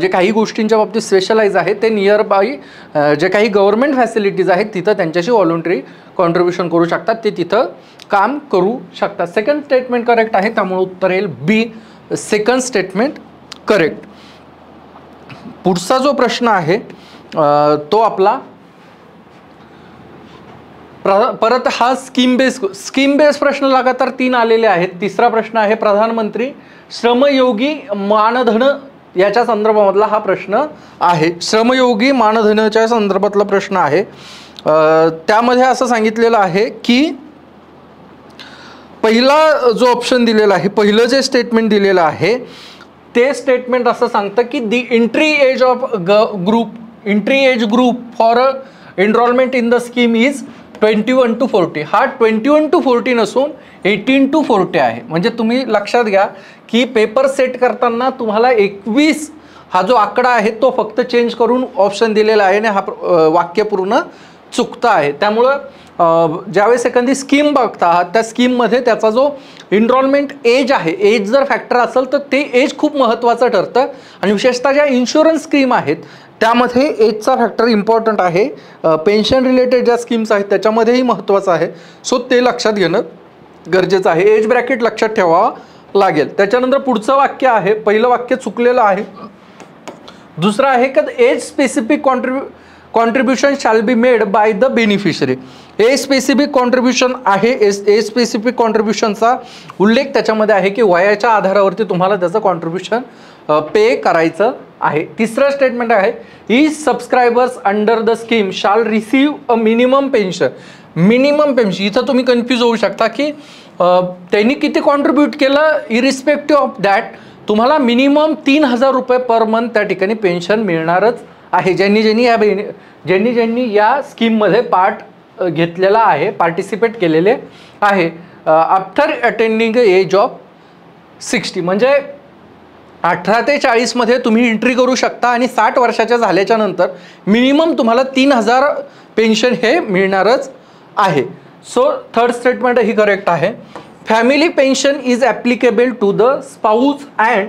जे काही गोष्टींच्या बाबतीत स्पेशलाइज आहेत, ते नियर बाय जे काही गव्हर्नमेंट फॅसिलिटीज आहेत तिथं त्यांच्याशी व्हॉलंटरी कॉन्ट्रीब्युशन करू शकतात, ते तिथं काम करू शकतात. सेकंड स्टेटमेंट करेक्ट आहे, त्यामुळे उत्तर येईल बी, सेकंड स्टेटमेंट करेक्ट. पुढचा जो प्रश्न आहे तो आपला परत हा स्कीम बेस प्रश्न लगातार 3 आलेले आहेत. तिसरा प्रश्न आहे प्रधानमंत्री श्रमयोगी मानधन याच्या संदर्भामधला हा प्रश्न आहे. श्रमयोगी मानधनाच्या संदर्भातला प्रश्न आहे. त्यामध्ये असं सांगितलेलं आहे की पहिला जो ऑप्शन दिलेला आहे, पहिलं जे स्टेटमेंट दिलेलं आहे ते स्टेटमेंट असं सांगतं की the entry age group for enrolment in the scheme is 21 to 40. हा 21 to 40 नसून 18 to 40 आहे. म्हणजे तुम्ही लक्षात घ्या की पेपर सेट करताना तुम्हाला 21 हा जो आकडा आहे तो फक्त चेंज करून ऑप्शन दिलेला आहे आणि हा वाक्य पूर्ण चुकतं आहे. त्यामुळं ज्यावेळेस एखादी स्कीम बघता आहात त्या स्कीममध्ये त्याचा जो एनरोलमेंट एज आहे, एज जर फॅक्टर असेल तर ते एज खूप महत्त्वाचं ठरतं. आणि विशेषतः ज्या इन्शुरन्स स्कीम आहेत त्यामध्ये एजचा फॅक्टर इम्पॉर्टंट आहे. पेन्शन रिलेटेड ज्या स्कीम्स आहेत त्याच्यामध्येही महत्त्वाचं आहे. सो ते लक्षात घेणं गरजेचं आहे. एज ब्रॅकेट लक्षात ठेवावं लागेल. त्याच्यानंतर पुढचं वाक्य आहे, पहिलं वाक्य चुकलेलं आहे. दुसरं आहे की age specific contribution shall be made by the beneficiary. Age specific contribution आहे. एज स्पेसिफिक कॉन्ट्रीब्युशनचा उल्लेख त्याच्यामध्ये आहे की वयाच्या आधारावरती तुम्हाला त्याचं कॉन्ट्रीब्युशन पे करायचं आहे. तिसरं स्टेटमेंट आहे each subscribers under the scheme shall receive a minimum pension. Minimum pension इथं तुम्ही कन्फ्यूज होऊ शकता की त्यांनी किती कॉन्ट्रीब्यूट केलं, इरिस्पेक्टिव्ह ऑफ दॅट तुम्हाला मिनिमम 3,000 रुपये पर मंथ त्या ठिकाणी पेन्शन मिळणारच आहे. ज्यांनी या स्कीममध्ये पार्ट घेतलेला आहे, पार्टिसिपेट केलेले आहे. आफ्टर अटेंडिंग एज ऑफ 60 म्हणजे 18 ते 40 मध्ये तुम्ही एंट्री करू शकता आणि 60 वर्षाच्या झाल्याच्या नंतर मिनिमम तुम्हाला 3,000 पेन्शन हे मिळणारच आहे. सो थर्ड स्टेटमेंट ही करेक्ट आहे. Family pension is applicable to the spouse and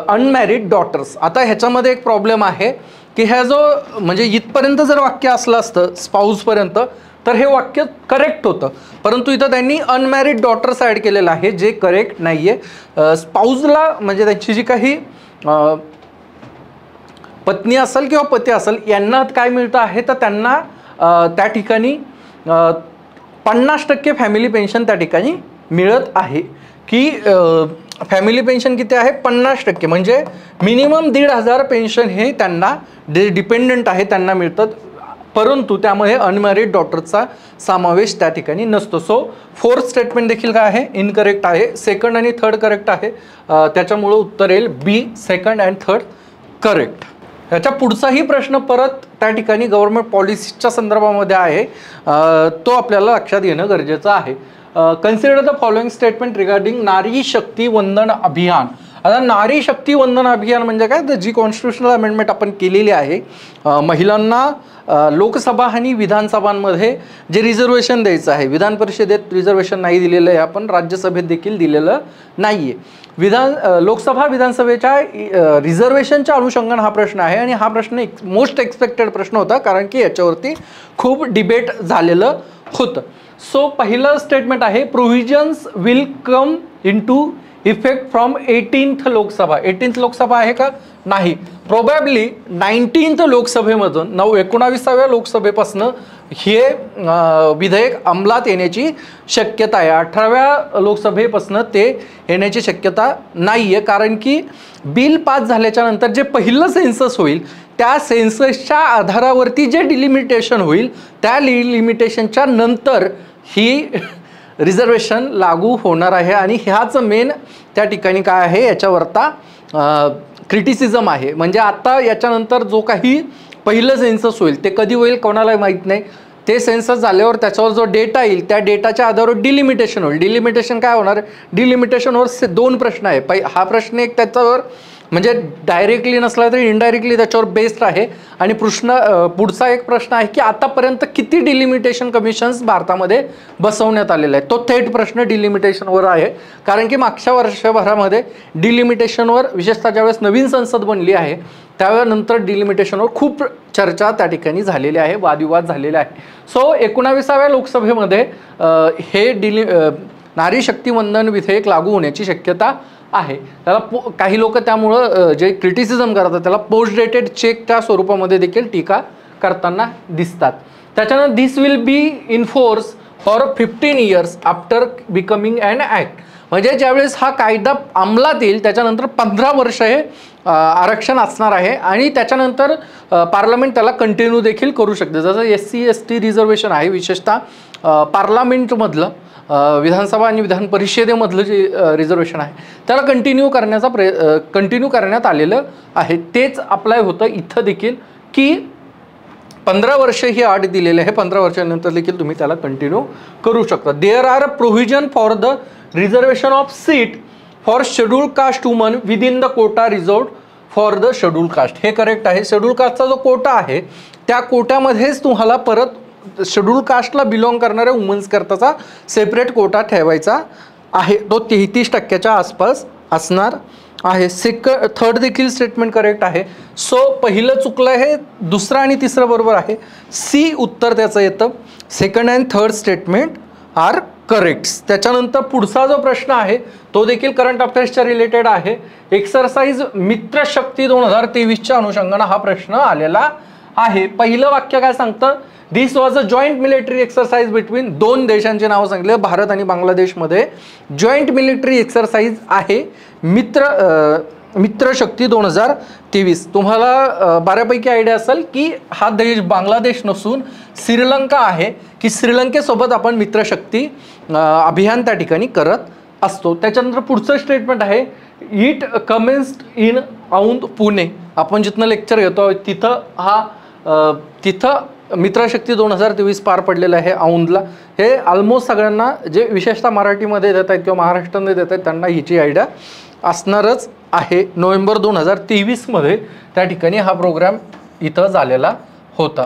unmarried daughters. आता ह्याच्यामध्ये एक प्रॉब्लेम आहे की ह्या जो म्हणजे इथपर्यंत जर वाक्य असलं असतं स्पाऊसपर्यंत तर हे वाक्य करेक्ट होतं, परंतु इथं त्यांनी अनमॅरिड डॉटर्स ॲड केलेलं आहे जे करेक्ट नाही आहे. स्पाऊसला म्हणजे त्यांची जी काही पत्नी असेल किंवा पती असेल यांना काय मिळतं आहे तर त्यांना त्या ठिकाणी 50% फॅमिली पेन्शन त्या ठिकाणी मिळत आहे. की फॅमिली पेन्शन किती आहे 50%, म्हणजे मिनिमम 1,500 पेन्शन हे त्यांना जे डिपेंडंट आहे त्यांना मिळतात, परंतु त्यामध्ये अनमॅरिड डॉटरचा समावेश त्या ठिकाणी नसतो. सो फोर्थ स्टेटमेंट देखील काय आहे इनकरेक्ट आहे. सेकंड आणि थर्ड करेक्ट आहे, त्याच्यामुळं उत्तर येईल बी, सेकंड अँड थर्ड करेक्ट. ह्याच्या पुढचाही प्रश्न परत त्या ठिकाणी गव्हर्नमेंट पॉलिसीच्या संदर्भामध्ये आहे, तो आपल्याला लक्षात घेणं गरजेचं आहे. Consider the following statement regarding नारी शक्ती वंदन अभियान. आता नारी शक्ती वंदन अभियान म्हणजे काय, तर जी कॉन्स्टिट्युशनल अमेंडमेंट आपण केलेली आहे महिलांना लोकसभा आणि विधानसभांमध्ये जे रिझर्वेशन द्यायचं आहे, विधान परिषदेत रिझर्वेशन नाही दिलेलं आहे, आपण राज्यसभेत देखील दिलेलं नाही आहे. लोकसभा विधानसभेच्या रिझर्वेशनच्या अनुषंगाने हा प्रश्न आहे आणि हा प्रश्न मोस्ट एक्सपेक्टेड प्रश्न होता कारण की याच्यावरती खूप डिबेट झालेलं होतं. सो पहिलं स्टेटमेंट आहे provisions will come into effect from 18th Lok Sabha. 18th Lok Sabha आहे का, नाही, प्रोबॅबली 19th लोकसभेमधून 19व्या लोकसभेपासून हे विधेयक अंमलात येण्याची शक्यता आहे. 18व्या लोकसभेपासून ते येण्याची शक्यता नाही आहे, कारण की बिल पास झाल्याच्या नंतर जे पहिलं सेन्सस होईल त्या सेन्ससच्या आधारावरती जे डिलिमिटेशन होईल त्या लिमिटेशनच्या नंतर ही रिझर्वेशन लागू होणार आहे. आणि ह्याच मेन त्या ठिकाणी काय आहे याच्यावरता क्रिटिसिझम आहे. म्हणजे आता याच्यानंतर जो काही पहिलं सेन्सस होईल ते कधी होईल कोणाला माहीत नाही, ते सेन्सस झाल्यावर त्याच्यावर जो डेटा येईल त्या डेटाच्या आधारावर डिलिमिटेशन होईल. डिलिमिटेशन काय होणार? डिलिमिटेशनवर 2 प्रश्न आहे. हा प्रश्न एक त्याच्यावर म्हणजे डायरेक्टली नसला तरी इनडायरेक्टली त्याच्यावर बेस्ड आहे. आणि पुढचा एक प्रश्न आहे की आतापर्यंत किती डिलिमिटेशन कमिशन्स भारतामध्ये बसवण्यात आलेले आहेत. तो थेट प्रश्न डिलिमिटेशनवर आहे. कारण की मागच्या वर्षभरामध्ये डिलिमिटेशनवर विशेषतः ज्यावेळेस नवीन संसद बनली आहे त्यावेळेनंतर डिलिमिटेशनवर खूप चर्चा त्या ठिकाणी झालेली आहे, वादविवाद झालेले आहे. सो 19व्या लोकसभेमध्ये हे नारी शक्ती वंदन विधेयक लागू होण्याची शक्यता आहे. त्याला काही लोक त्यामुळं जे क्रिटिसिझम करतात त्याला पोस्ट डेटेड चेकच्या स्वरूपामध्ये देखील टीका करताना दिसतात. त्याच्यानंतर this will be in force for 15 years after becoming an act. म्हणजे ज्यावेळेस हा कायदा अंमलात येईल त्याच्यानंतर 15 वर्ष हे आरक्षण असणार आहे आणि त्याच्यानंतर पार्लमेंट त्याला कंटिन्यू देखील करू शकते. जसं SC ST रिझर्वेशन आहे विशेषतः पार्लमेंटमधलं विधानसभा आणि विधान परिषदेमधलं जे रिझर्वेशन आहे त्याला कंटिन्यू करण्यात आलेलं आहे. तेच अप्लाय होतं इथं देखील की 15 वर्ष ही अट दिलेली आहे. 15 वर्षानंतर देखील तुम्ही त्याला कंटिन्यू करू शकता. There are provision for the reservation of seat for schedule caste woman within the quota reserved for the schedule caste. हे करेक्ट आहे. शेड्यूल कास्टचा जो कोटा आहे त्या कोट्यामध्येच तुम्हाला परत शेड्यूल कास्टला बिलॉंग करणाऱ्या वुमन्स करताचा सेपरेट कोटा ठेवायचा आहे. तो 33% आसपास असणार आहे. थर्ड देखील स्टेटमेंट करेक्ट आहे. सो पहिलं चुकलं आहे, दुसरं आणि तिसरं बरोबर आहे. सी उत्तर त्याचं येतं. Second and third statement are correct. त्याच्यानंतर पुढचा जो प्रश्न आहे तो देखील करंट अफेअर्सच्या रिलेटेड आहे. एक्सरसाइज मित्रशक्ती 2023च्या अनुषंगानं हा प्रश्न आलेला आहे. पहिलं वाक्य काय सांगतं? This was a joint military exercise between 2 देशांचे नाव सांगितले, भारत आणि बांगलादेशमध्ये जॉईंट मिलिटरी एक्सरसाइज आहे मित्रशक्ती 2023. तुम्हाला बऱ्यापैकी आयडिया असेल की हा देश बांग्लादेश नसून श्रीलंका आहे की श्रीलंकेसोबत आपण मित्रशक्ती अभियान त्या ठिकाणी करत असतो. त्याच्यानंतर पुढचं स्टेटमेंट आहे इट कमेन्स्ड इन औंध पुणे. आपण जिथनं लेक्चर घेतो तिथं मित्रशक्ती 2023 पार पडलेलं आहे औंधला. हे ऑलमोस्ट सगळ्यांना जे विशेषतः मराठीमध्ये देत आहेत किंवा महाराष्ट्रामध्ये देत आहेत त्यांना हिची आयडिया असणारच आहे. नोव्हेंबर 2023मध्ये त्या ठिकाणी हा प्रोग्राम इथं झालेला होता.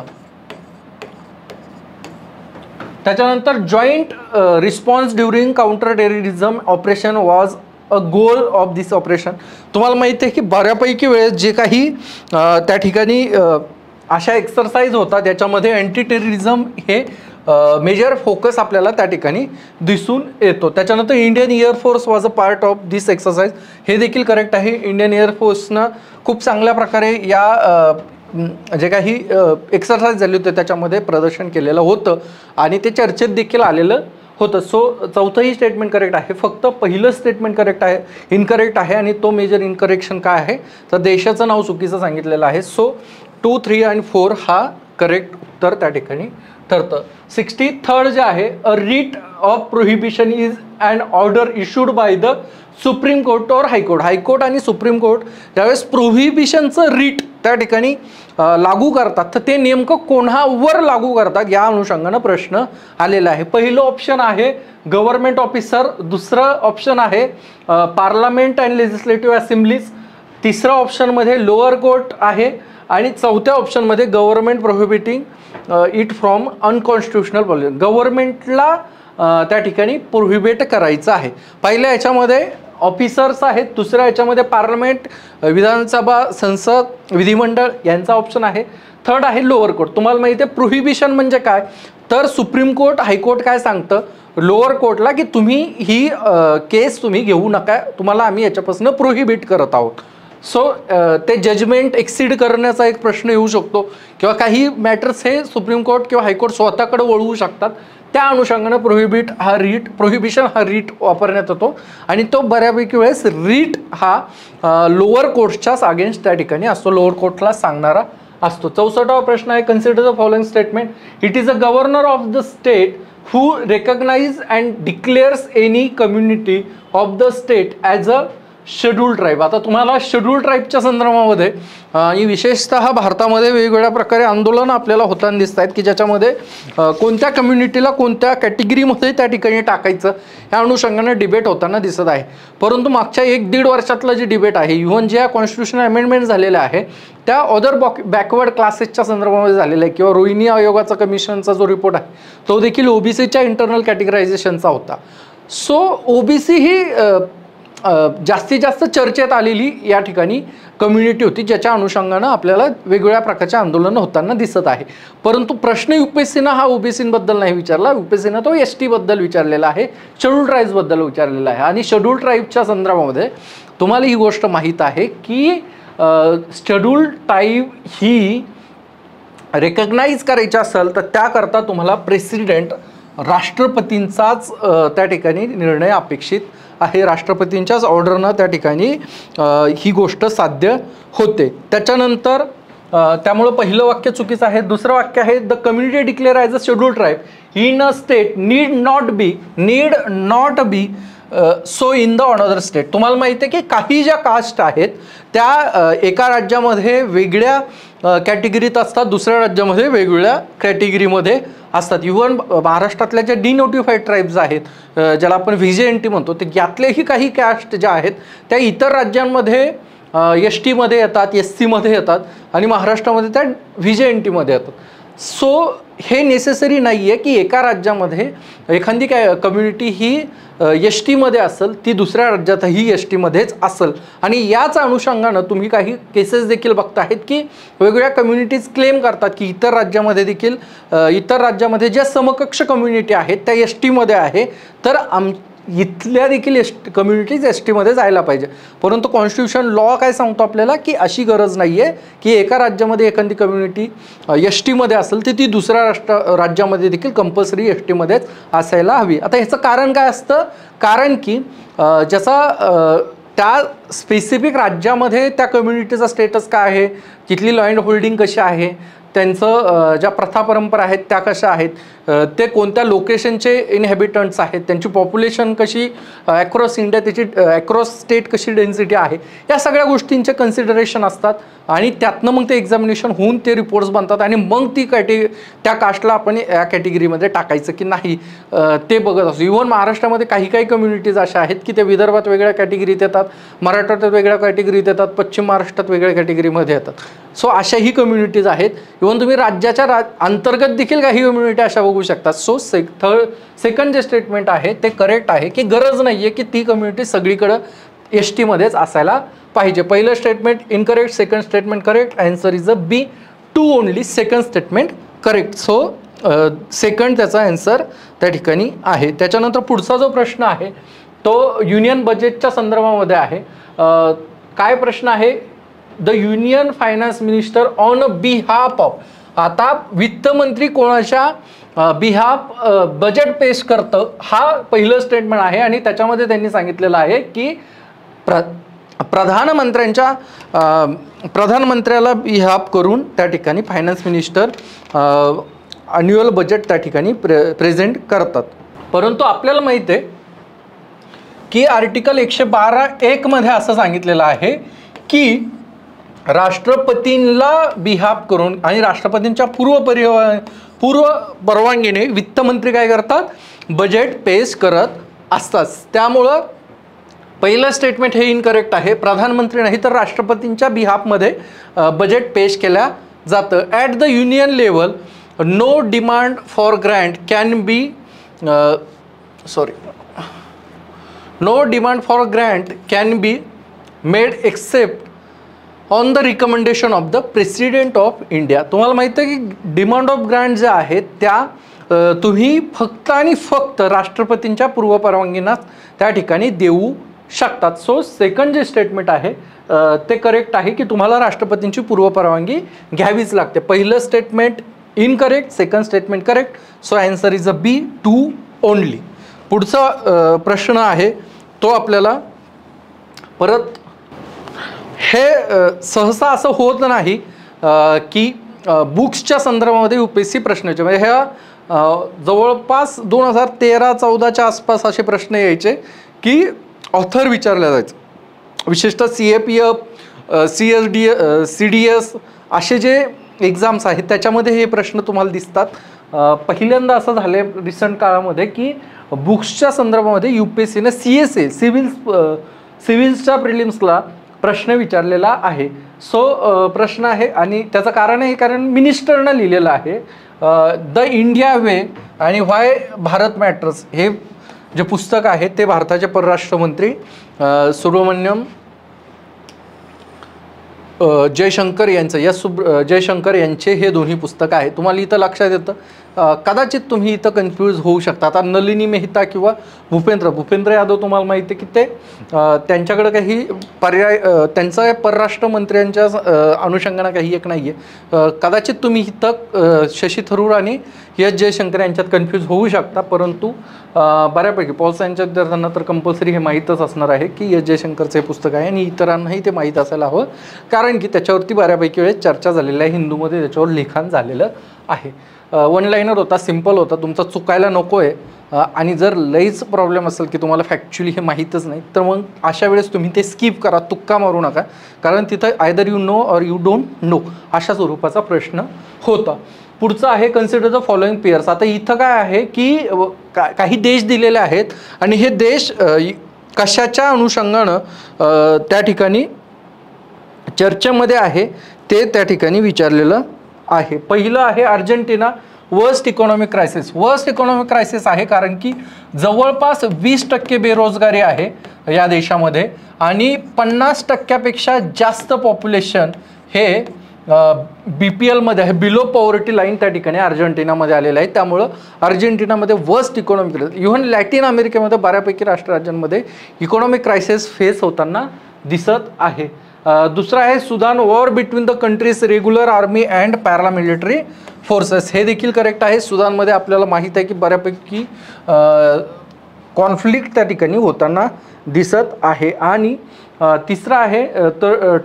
त्याच्यानंतर joint response during counter terrorism operation was a goal of this operation. तुम्हाला माहिती आहे की बऱ्यापैकी वेळेस जे काही त्या ठिकाणी अशा एक्सरसाइज होतात त्याच्यामध्ये अँटी टेररिझम हे मेजर फोकस आपल्याला त्या ठिकाणी दिसून येतो. त्याच्यानंतर Indian air force was a part of this exercise. हे देखील करेक्ट आहे. इंडियन एअरफोर्सनं खूप चांगल्या प्रकारे या जे काही एक्सरसाइज झाली होती त्याच्यामध्ये प्रदर्शन केलेलं होतं आणि ते चर्चेत देखील आलेलं होतं. सो चौथंही स्टेटमेंट करेक्ट आहे. फक्त पहिलं स्टेटमेंट करेक्ट आहे, इनकरेक्ट आहे. आणि तो मेजर इनकरेक्शन काय आहे तर देशाचं नाव चुकीचं सांगितलेलं आहे. सो 2, 3 आणि 4 हा करेक्ट उत्तर त्या ठिकाणी ठरतं. 63rd जे आहे a writ of prohibition is and order issued by the supreme court और हायकोर्ट. हायकोर्ट आणि सुप्रीम कोर्ट ज्यावेळेस प्रोहिबिशनचं रिट त्या ठिकाणी लागू करतात तर ते नेमकं कोणावर लागू करतात या अनुषंगानं प्रश्न आलेला आहे. पहिलं ऑप्शन आहे गव्हर्नमेंट ऑफिसर, दुसरं ऑप्शन आहे पार्लमेंट अँड लेजिस्लेटिव्ह असेंब्लीज, तिसरं ऑप्शनमध्ये लोअर कोर्ट आहे आणि चौथ्या ऑप्शनमध्ये government prohibiting it from unconstitutional policy. गव्हर्नमेंटला त्या ठिकाणी प्रोहिबिट करायचं आहे. पहिल्या याच्यामध्ये ऑफिसर्स आहेत, दुसऱ्या याच्यामध्ये पार्लमेंट, विधानसभा, संसद, विधिमंडळ यांचा ऑप्शन आहे. थर्ड आहे लोअर कोर्ट. तुम्हाला माहिती आहे प्रोहिबिशन म्हणजे काय तर सुप्रीम कोर्ट, हायकोर्ट काय सांगतं लोअर कोर्टला की तुम्ही ही केस तुम्ही घेऊ नका, तुम्हाला आम्ही याच्यापासून प्रोहिबिट करत आहोत. सो ते जजमेंट एक्सीड करण्याचा एक प्रश्न येऊ शकतो किंवा काही मॅटर्स हे सुप्रीम कोर्ट किंवा हायकोर्ट स्वतःकडे वळवू शकतात. त्या अनुषंगानं प्रोहिबिशन हा रीट वापरण्यात येतो आणि तो बऱ्यापैकी वेळेस रीट हा लोअर कोर्टच्याच अगेन्स्ट त्या ठिकाणी असतो, लोअर कोर्टला सांगणारा असतो. 64वा प्रश्न आहे consider the following statement. It is a governor of the state who recognize and declares any community of the state as a schedule tribe. आता तुम्हाला शेड्यूल ट्राईबच्या संदर्भामध्ये आणि विशेषतः भारतामध्ये वेगवेगळ्या प्रकारे आंदोलन आपल्याला होताना दिसत आहेत की ज्याच्यामध्ये कोणत्या कम्युनिटीला कोणत्या कॅटेगरीमध्ये त्या ठिकाणी टाकायचं ह्या अनुषंगाने डिबेट होताना दिसत आहे. परंतु मागच्या 1-1.5 वर्षातलं जे डिबेट आहे, इव्हन ज्या कॉन्स्टिट्यूशनल अमेंडमेंट झालेल्या आहे त्या अदर बॅकवर्ड क्लासेसच्या संदर्भामध्ये झालेला आहे किंवा रोहिणी आयोगाचा कमिशनचा जो रिपोर्ट आहे तो देखील ओबीसीच्या इंटरनल कॅटेगरायझेशनचा होता. सो ओबीसी ही जास्तीत जास्त चर्चेत आलेली या ठिकाणी कम्युनिटी होती ज्याच्या अनुषंगानं आपल्याला वेगवेगळ्या प्रकारचे आंदोलनं होताना दिसत आहे. परंतु प्रश्न यूपीएससीनं हा ओबीसीबद्दल नाही विचारला, यूपीएससीनं तो एसटी बद्दल विचारलेला आहे, शेड्यूल ट्राईब्सबद्दल विचारलेला आहे. आणि शेड्यूल ट्राईबच्या संदर्भामध्ये तुम्हाला ही गोष्ट माहीत आहे की शेड्यूल ट्राईब ही रेकग्नाइज करायची असेल तर त्याकरता तुम्हाला प्रेसिडेंट राष्ट्रपतींचाच त्या ठिकाणी निर्णय अपेक्षित आहे. राष्ट्रपतींच्याच ऑर्डरनं त्या ठिकाणी ही गोष्ट साध्य होते. त्याच्यानंतर त्यामुळं पहिलं वाक्य चुकीचं आहे. दुसरं वाक्य आहे the community declare as a schedule tribe in a state need not be so in the another state. तुम्हाला माहिती आहे की काही ज्या कास्ट आहेत त्या एका राज्यामध्ये वेगळ्या कॅटेगरीत असतात, दुसऱ्या राज्यामध्ये वेगवेगळ्या कॅटेगरीमध्ये असतात. इव्हन महाराष्ट्रातल्या ज्या डिनोटिफाईड ट्राईब्स आहेत ज्याला आपण व्हीजेएनटी म्हणतो, ते यातलेही काही कॅस्ट ज्या आहेत त्या इतर राज्यांमध्ये एस टीमध्ये येतात, एस सीमध्ये येतात आणि महाराष्ट्रामध्ये त्या व्हीजेएनटीमध्ये येतात. सो हे नेसेसरी नाही आहे की एका राज्यामध्ये एखादी कम्युनिटी ही एस टीमध्ये असेल ती दुसऱ्या राज्यातही एस टीमध्येच असेल. आणि याच अनुषंगानं तुम्ही काही केसेस देखील बघता आहेत की वेगवेगळ्या कम्युनिटीज क्लेम करतात की इतर राज्यामध्ये ज्या समकक्ष कम्युनिटी आहेत त्या एस टीमध्ये आहे तर इथल्या देखील कम्युनिटीज एस टीमध्ये जायला पाहिजे. परंतु कॉन्स्टिट्यूशन लॉ काय सांगतो आपल्याला की अशी गरज नाही आहे की एका राज्यामध्ये एखादी कम्युनिटी एस टीमध्ये असेल तर ती दुसऱ्या राज्यामध्ये देखील कंपल्सरी एस टीमध्येच असायला हवी. आता ह्याचं कारण काय असतं? कारण की ज्याचा त्या स्पेसिफिक राज्यामध्ये त्या कम्युनिटीचा स्टेटस काय आहे, तिथली लँड होल्डिंग कशी आहे, त्यांचं ज्या प्रथा परंपरा आहेत त्या कशा आहेत, ते कोणत्या लोकेशनचे इनहॅबिटंट्स आहेत, त्यांची पॉप्युलेशन कशी ॲक्रॉस इंडिया, त्याची ॲक्रॉस स्टेट कशी डेन्सिटी आहे, या सगळ्या गोष्टींचे कन्सिडरेशन असतात. आणि त्यातनं मग ते एक्झामिनेशन होऊन ते रिपोर्ट्स बनतात आणि मग ती त्या कास्टला आपण या कॅटेगरीमध्ये टाकायचं की नाही ते बघत असतो. इव्हन महाराष्ट्रामध्ये काही कम्युनिटीज अशा आहेत की ते विदर्भात वेगळ्या कॅटेगरीत येतात, मराठवाड्यात वेगळ्या कॅटेगरीत येतात, पश्चिम महाराष्ट्रात वेगळ्या कॅटेगरीमध्ये येतात. सो अशाही कम्युनिटीज आहेत. इव्हन तुम्ही राज्याच्या अंतर्गत देखील काही कम्युनिटी अशा बघू शकतात. सो सेकंड जे स्टेटमेंट आहे ते करेक्ट आहे की गरज नाही आहे की ती कम्युनिटी सगळीकडं एस टीमध्येच असायला पाहिजे. पहिलं statement incorrect, second statement correct. Answer is a B, 2 only. Second statement correct. So second त्याचा आन्सर त्या ठिकाणी आहे. त्याच्यानंतर पुढचा जो प्रश्न आहे तो युनियन बजेटच्या संदर्भामध्ये आहे. काय प्रश्न आहे? The union finance minister on behalf of. आता वित्तमंत्री कोणाच्या बिहाफ बजेट पेश करतं हा पहिलं स्टेटमेंट आहे आणि त्याच्यामध्ये त्यांनी सांगितलेलं आहे की प्रधानमंत्र्याला बिहाफ करून त्या ठिकाणी फायनान्स मिनिस्टर ॲन्युअल बजेट त्या ठिकाणी प्रेझेंट करतात. परंतु आपल्याला माहिती आहे की आर्टिकल 112(1) मध्ये असं सांगितलेलं आहे की राष्ट्रपतींना बिहाफ करून आणि राष्ट्रपतींच्या पूर्व परवानगीने वित्तमंत्री काय करतात? बजेट पेश करत असतात. त्यामुळं पहिलं स्टेटमेंट हे इनकरेक्ट आहे. प्रधानमंत्री नाही तर राष्ट्रपतींच्या बिहाफमध्ये बजेट पेश केल्या जातं. At the union level no demand for grant can be made except on the recommendation of the president of India. तुम्हाला माहिती आहे की डिमांड ऑफ ग्रँट ज्या आहेत त्या तुम्ही फक्त आणि फक्त राष्ट्रपतींच्या पूर्वपरवानगीना त्या ठिकाणी देऊ शकतात. सो सेकंड जे स्टेटमेंट आहे ते करेक्ट आहे की तुम्हाला राष्ट्रपतींची पूर्वपरवानगी घ्यावीच लागते. पहिलं statement incorrect, second statement correct. So answer is a B, 2 only. पुढचा प्रश्न आहे तो आपल्याला परत हे सहसा असं होत नाही की बुक्सच्या संदर्भामध्ये UPSC प्रश्न यायचे. म्हणजे ह्या जवळपास 2013-14च्या आसपास असे प्रश्न यायचे की ऑथर विचारला जायचं. विशेषतः CAPF, CDS असे जे एक्झाम्स आहेत त्याच्यामध्ये हे प्रश्न तुम्हाला दिसतात. पहिल्यांदा असं झालं आहे रिसंट काळामध्ये की बुक्सच्या संदर्भामध्ये UPSCने CSA सिव्हिल्सच्या प्रिलिम्सला प्रश्न विचारलेला आहे. सो प्रश्न आहे आणि त्याचं कारण आहे कारण मिनिस्टरनं लिहिलेलं आहे द इंडिया वे आणि व्हाय भारत मॅटर्स हे जे पुस्तक आहे ते भारताचे परराष्ट्रमंत्री सुब्रमण्यम जयशंकर यांचं जयशंकर यांचे हे दोन्ही पुस्तक आहे. तुम्हाला इथं लक्षात येतं कदाचित तुम्ही इथं कन्फ्यूज होऊ शकता. आता नलिनी मेहता किंवा भूपेंद्र यादव तुम्हाला माहिती आहे की ते त्यांच्याकडे काही पर्याय त्यांचं परराष्ट्र मंत्र्यांच्या अनुषंगानं काही एक नाही आहे. कदाचित तुम्ही इथं शशी थरूर आणि जयशंकर यांच्यात कन्फ्यूज होऊ शकता. परंतु बऱ्यापैकी पॉल सायन्सच्या विद्यार्थ्यांना तर कंपल्सरी हे माहीतच असणार आहे की जयशंकरचं हे पुस्तक आहे आणि इतरांनाही ते माहीत असायला हवं कारण की त्याच्यावरती बऱ्यापैकी वेळेस चर्चा झालेली आहे. हिंदूमध्ये त्याच्यावर लिखाण झालेलं आहे. वन लाईनर होता, सिम्पल होता, तुमचा चुकायला नको आहे आणि जर लईच प्रॉब्लेम असेल की तुम्हाला फॅक्च्युअली हे माहीतच नाही तर मग अशा वेळेस तुम्ही ते स्किप करा, तुक्का मारू नका कारण तिथं either you know or you don't know अशा स्वरूपाचा प्रश्न होता. पुढचं आहे कन्सिडर द फॉलोइंग पेअर्स. आता इथं काय आहे की काही देश दिलेले आहेत आणि हे देश कशाच्या अनुषंगानं त्या ठिकाणी चर्चेमध्ये आहे ते त्या ठिकाणी विचारलेलं आहे. पहिलं आहे Argentina, worst economic crisis. Worst economic crisis आहे कारण की जवळपास 20% बेरोजगारी आहे या देशामध्ये आणि 50%पेक्षा जास्त पॉप्युलेशन हे BPLमध्ये आहे, बिलो पॉवर्टी लाईन त्या ठिकाणी अर्जेंटिनामध्ये आलेलं आहे. त्यामुळं अर्जेंटिनामध्ये worst economic crisis. Even Latin अमेरिकेमध्ये बऱ्यापैकी राज्यांमध्ये इकॉनॉमिक क्रायसिस फेस होताना दिसत आहे. दुसरा आहे Sudan, war between the countries regular army and paramilitary forces. हे देखील करेक्ट आहे. सुदानमध्ये आपल्याला माहीत आहे की बऱ्यापैकी कॉन्फ्लिक्ट त्या ठिकाणी होताना दिसत आहे. आणि तिसरा आहे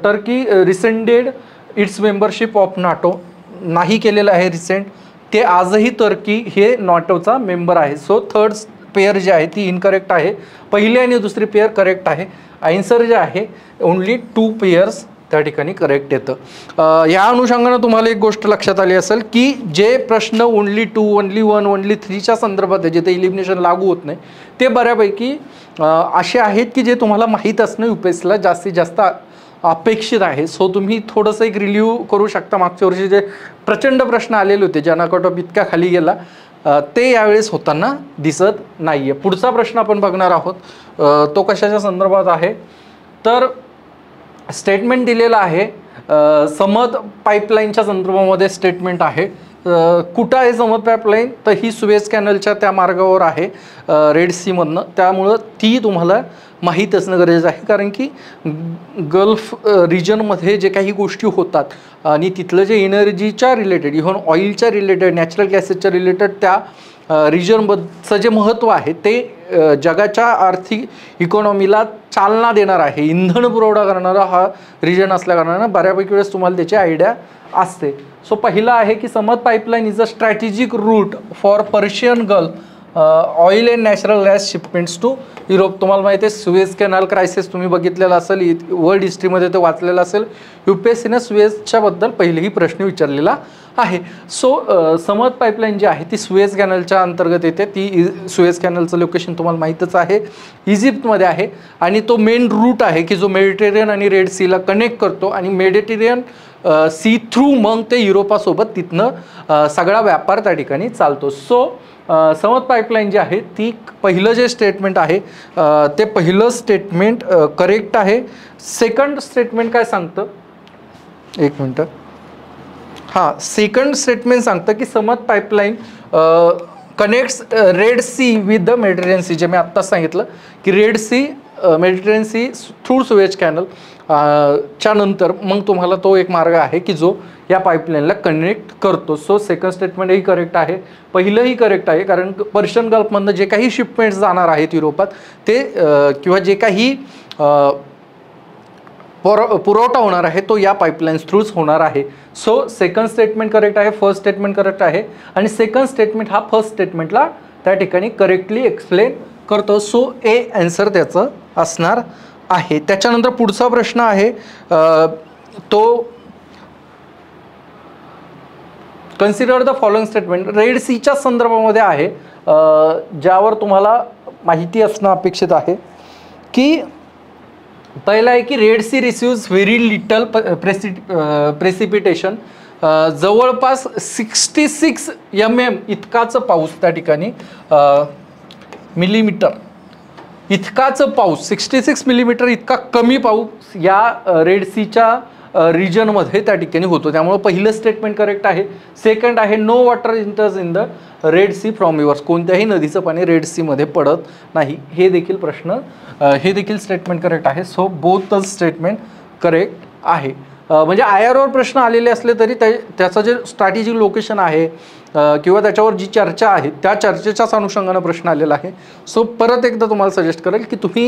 Turkey rescinded its membership of NATO. नाही केलेलं आहे रिसेंट, ते आजही टर्की हे नाटोचा मेंबर आहे. सो थर्ड पेअर जी आहे ती इनकरेक्ट आहे. पहिली आणि दुसरी पेअर करेक्ट आहे. आन्सर जे आहे ओन्ली 2 पेअर्स त्या ठिकाणी करेक्ट येतं. या अनुषंगानं तुम्हाला एक गोष्ट लक्षात आली असेल की जे प्रश्न ओन्ली 2, ओन्ली 1, ओन्ली 3च्या संदर्भात आहे जिथे इलिमिनेशन लागू होत नाही ते बऱ्यापैकी असे आहेत की जे तुम्हाला माहीत असणं UPSCला जास्तीत जास्त अपेक्षित आहे. सो तुम्ही थोडंसं एक रिव्ह्यू करू शकता. मागच्या वर्षी जे प्रचंड प्रश्न आलेले होते ज्यांना कट ऑफ इतका खाली गेला ते यावेळेस होताना दिसत नाही आहे. पुढचा प्रश्न आपण बघणार आहोत तो कशाच्या संदर्भात आहे तर स्टेटमेंट दिलेलं आहे समद पाईपलाईनच्या संदर्भामध्ये स्टेटमेंट आहे. कुठं आहे समद पाईपलाईन तर ही सुएझ कॅनलच्या त्या मार्गावर आहे रेड सीमधनं. त्यामुळं ती तुम्हाला माहीत असणं गरजेचं आहे कारण की गल्फ रिजनमध्ये जे काही गोष्टी होतात आणि तिथलं जे एनर्जीच्या रिलेटेड इव्हन ऑइलच्या रिलेटेड नॅचरल गॅसेसच्या रिलेटेड त्या रिजनबद्दलचं जे महत्त्व आहे ते जगाच्या आर्थिक इकॉनॉमीला चालना देणार आहे. इंधन पुरवठा करणारा हा रिजन असल्याकारणानं बऱ्यापैकी वेळेस तुम्हाला त्याची आयडिया असते. सो पहिला आहे की Sumed pipeline is a strategic route for Persian Gulf oil and natural gas shipments to Europe. तुम्हाला माहिती आहे सुएझ कॅनल क्रायसिस तुम्ही बघितलेला असेल, वर्ल्ड हिस्ट्रीमध्ये ते वाचलेलं असेल. UPSCने सुएझच्याबद्दल पहिलेही प्रश्न विचारलेला आहे. सो समद पाईपलाईन जी आहे ती सुएझ कॅनलच्या अंतर्गत येते. ती सुएझ कॅनलचं लोकेशन तुम्हाला माहीतच आहे, इजिप्तमध्ये आहे आणि तो मेन रूट आहे की जो मेडिटेरियन आणि रेड सीला कनेक्ट करतो आणि मेडिटेरियन सी थ्रू मग ते युरोपासोबत तिथनं सगळा व्यापार त्या ठिकाणी चालतो. सो समद पाईपलाईन जी आहे ती पहिलं जे स्टेटमेंट आहे ते पहिलं स्टेटमेंट करेक्ट आहे. सेकंड स्टेटमेंट काय सांगतं, एक मिनटं, हां सेकंड स्टेटमेंट सांगतं की Sumed pipeline connects Red Sea with the Mediterranean Sea. जे मी आत्ताच सांगितलं की Red Sea Mediterranean Sea through Suez canal च्या नंतर मग तुम्हाला तो एक मार्ग आहे की जो या पाईपलाईनला कनेक्ट करतो. सो सेकंड स्टेटमेंटही करेक्ट आहे. पहिलंही करेक्ट आहे कारण पर्शियन गल्फमधनं जे काही शिपमेंट्स जाणार आहेत युरोपात ते किंवा जे काही पुरवठा होणार आहे तो या पाईपलाईन्स थ्रूच होणार आहे. सो सेकंड स्टेटमेंट करेक्ट आहे, फर्स्ट स्टेटमेंट करेक्ट आहे आणि सेकंड स्टेटमेंट हा फर्स्ट स्टेटमेंटला त्या ठिकाणी करेक्टली एक्सप्लेन करतो. सो ए आन्सर त्याचं असणार आहे. त्याच्यानंतर पुढचा प्रश्न आहे तो consider the following statement red सीच्या संदर्भामध्ये आहे, ज्यावर तुम्हाला माहिती असणं अपेक्षित आहे की पहिला आहे की Red Sea receives very little precipitation, जवळपास 66 mm इतकाच पाऊस त्या ठिकाणी, मिलीमीटर इतकाच पाऊस, 66 मिलीमीटर इतका कमी पाऊस या रेड सीच्या रिजनमध्ये त्या ठिकाणी होतो. त्यामुळे पहिलं स्टेटमेंट करेक्ट आहे. सेकंड आहे no water enters in the Red Sea from rivers, कोणत्याही नदीचं पाणी रेड सीमध्ये पडत नाही. हे देखील स्टेटमेंट करेक्ट आहे. So both the statement correct आहे. म्हणजे IR वर प्रश्न आलेले असले तरी त्याचं जे स्ट्रॅटेजिक लोकेशन आहे किंवा त्याच्यावर जी चर्चा आहे त्या चर्चेच्याच अनुषंगानं प्रश्न आलेला आहे. सो परत एकदा तुम्हाला सजेस्ट करेल की तुम्ही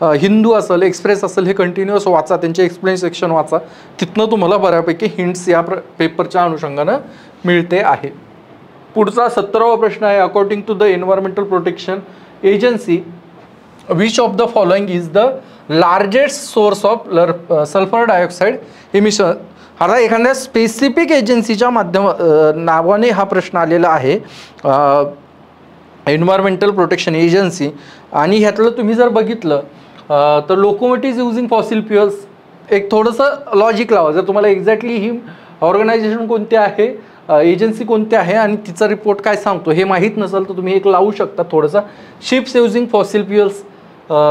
हिंदू असेल, एक्सप्रेस असेल, हे कंटिन्युअस वाचा, त्यांचे एक्सप्लेन सेक्शन वाचा, तिथनं तुम्हाला बऱ्यापैकी हिंट्स या पेपरच्या अनुषंगानं मिळते आहे. पुढचा 17वा प्रश्न आहे according to the Environmental Protection Agency which of the following is the largest source of sulphur dioxide emission. आता एखाद्या स्पेसिफिक एजन्सीच्या नावाने हा प्रश्न आलेला आहे, एन्व्हायरमेंटल प्रोटेक्शन एजन्सी, आणि ह्यातलं तुम्ही जर बघितलं तर लोकोमोटिव्ह युझिंग फॉसिल फ्युअल्स, एक थोडंसं लॉजिक लावा. जर तुम्हाला एक्झॅक्टली ही ऑर्गनायझेशन कोणती आहे, एजन्सी कोणती आहे आणि तिचा रिपोर्ट काय सांगतो हे माहीत नसेल तर तुम्ही एक लावू शकता थोडंसं. Ships using fossil fuels,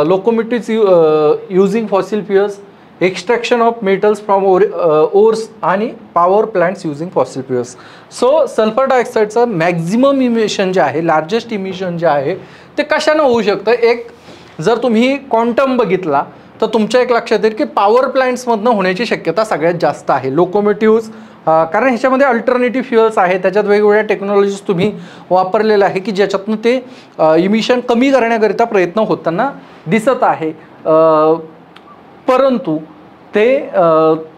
locomotive using fossil fuels, extraction of metals from ores आणि power plants using fossil fuels. So sulphur डायऑक्साईडचं मॅक्झिमम इमिशन जे आहे, लार्जेस्ट इमिशन जे आहे ते कशानं होऊ शकतं. एक जर तुम्ही क्वांटम बघितला तर तुमच्या एक लक्षात येईल की पॉवर प्लांट्समधनं होण्याची शक्यता सगळ्यात जास्त आहे. लोकोमोटिव्हज, कारण ह्याच्यामध्ये अल्टरनेटिव्ह फ्युअल्स आहेत, त्याच्यात वेगवेगळ्या टेक्नॉलॉजीज तुम्ही वापरलेलं आहे की ज्याच्यातनं ते इमिशन कमी करण्याकरिता प्रयत्न होताना दिसत आहे. परंतु ते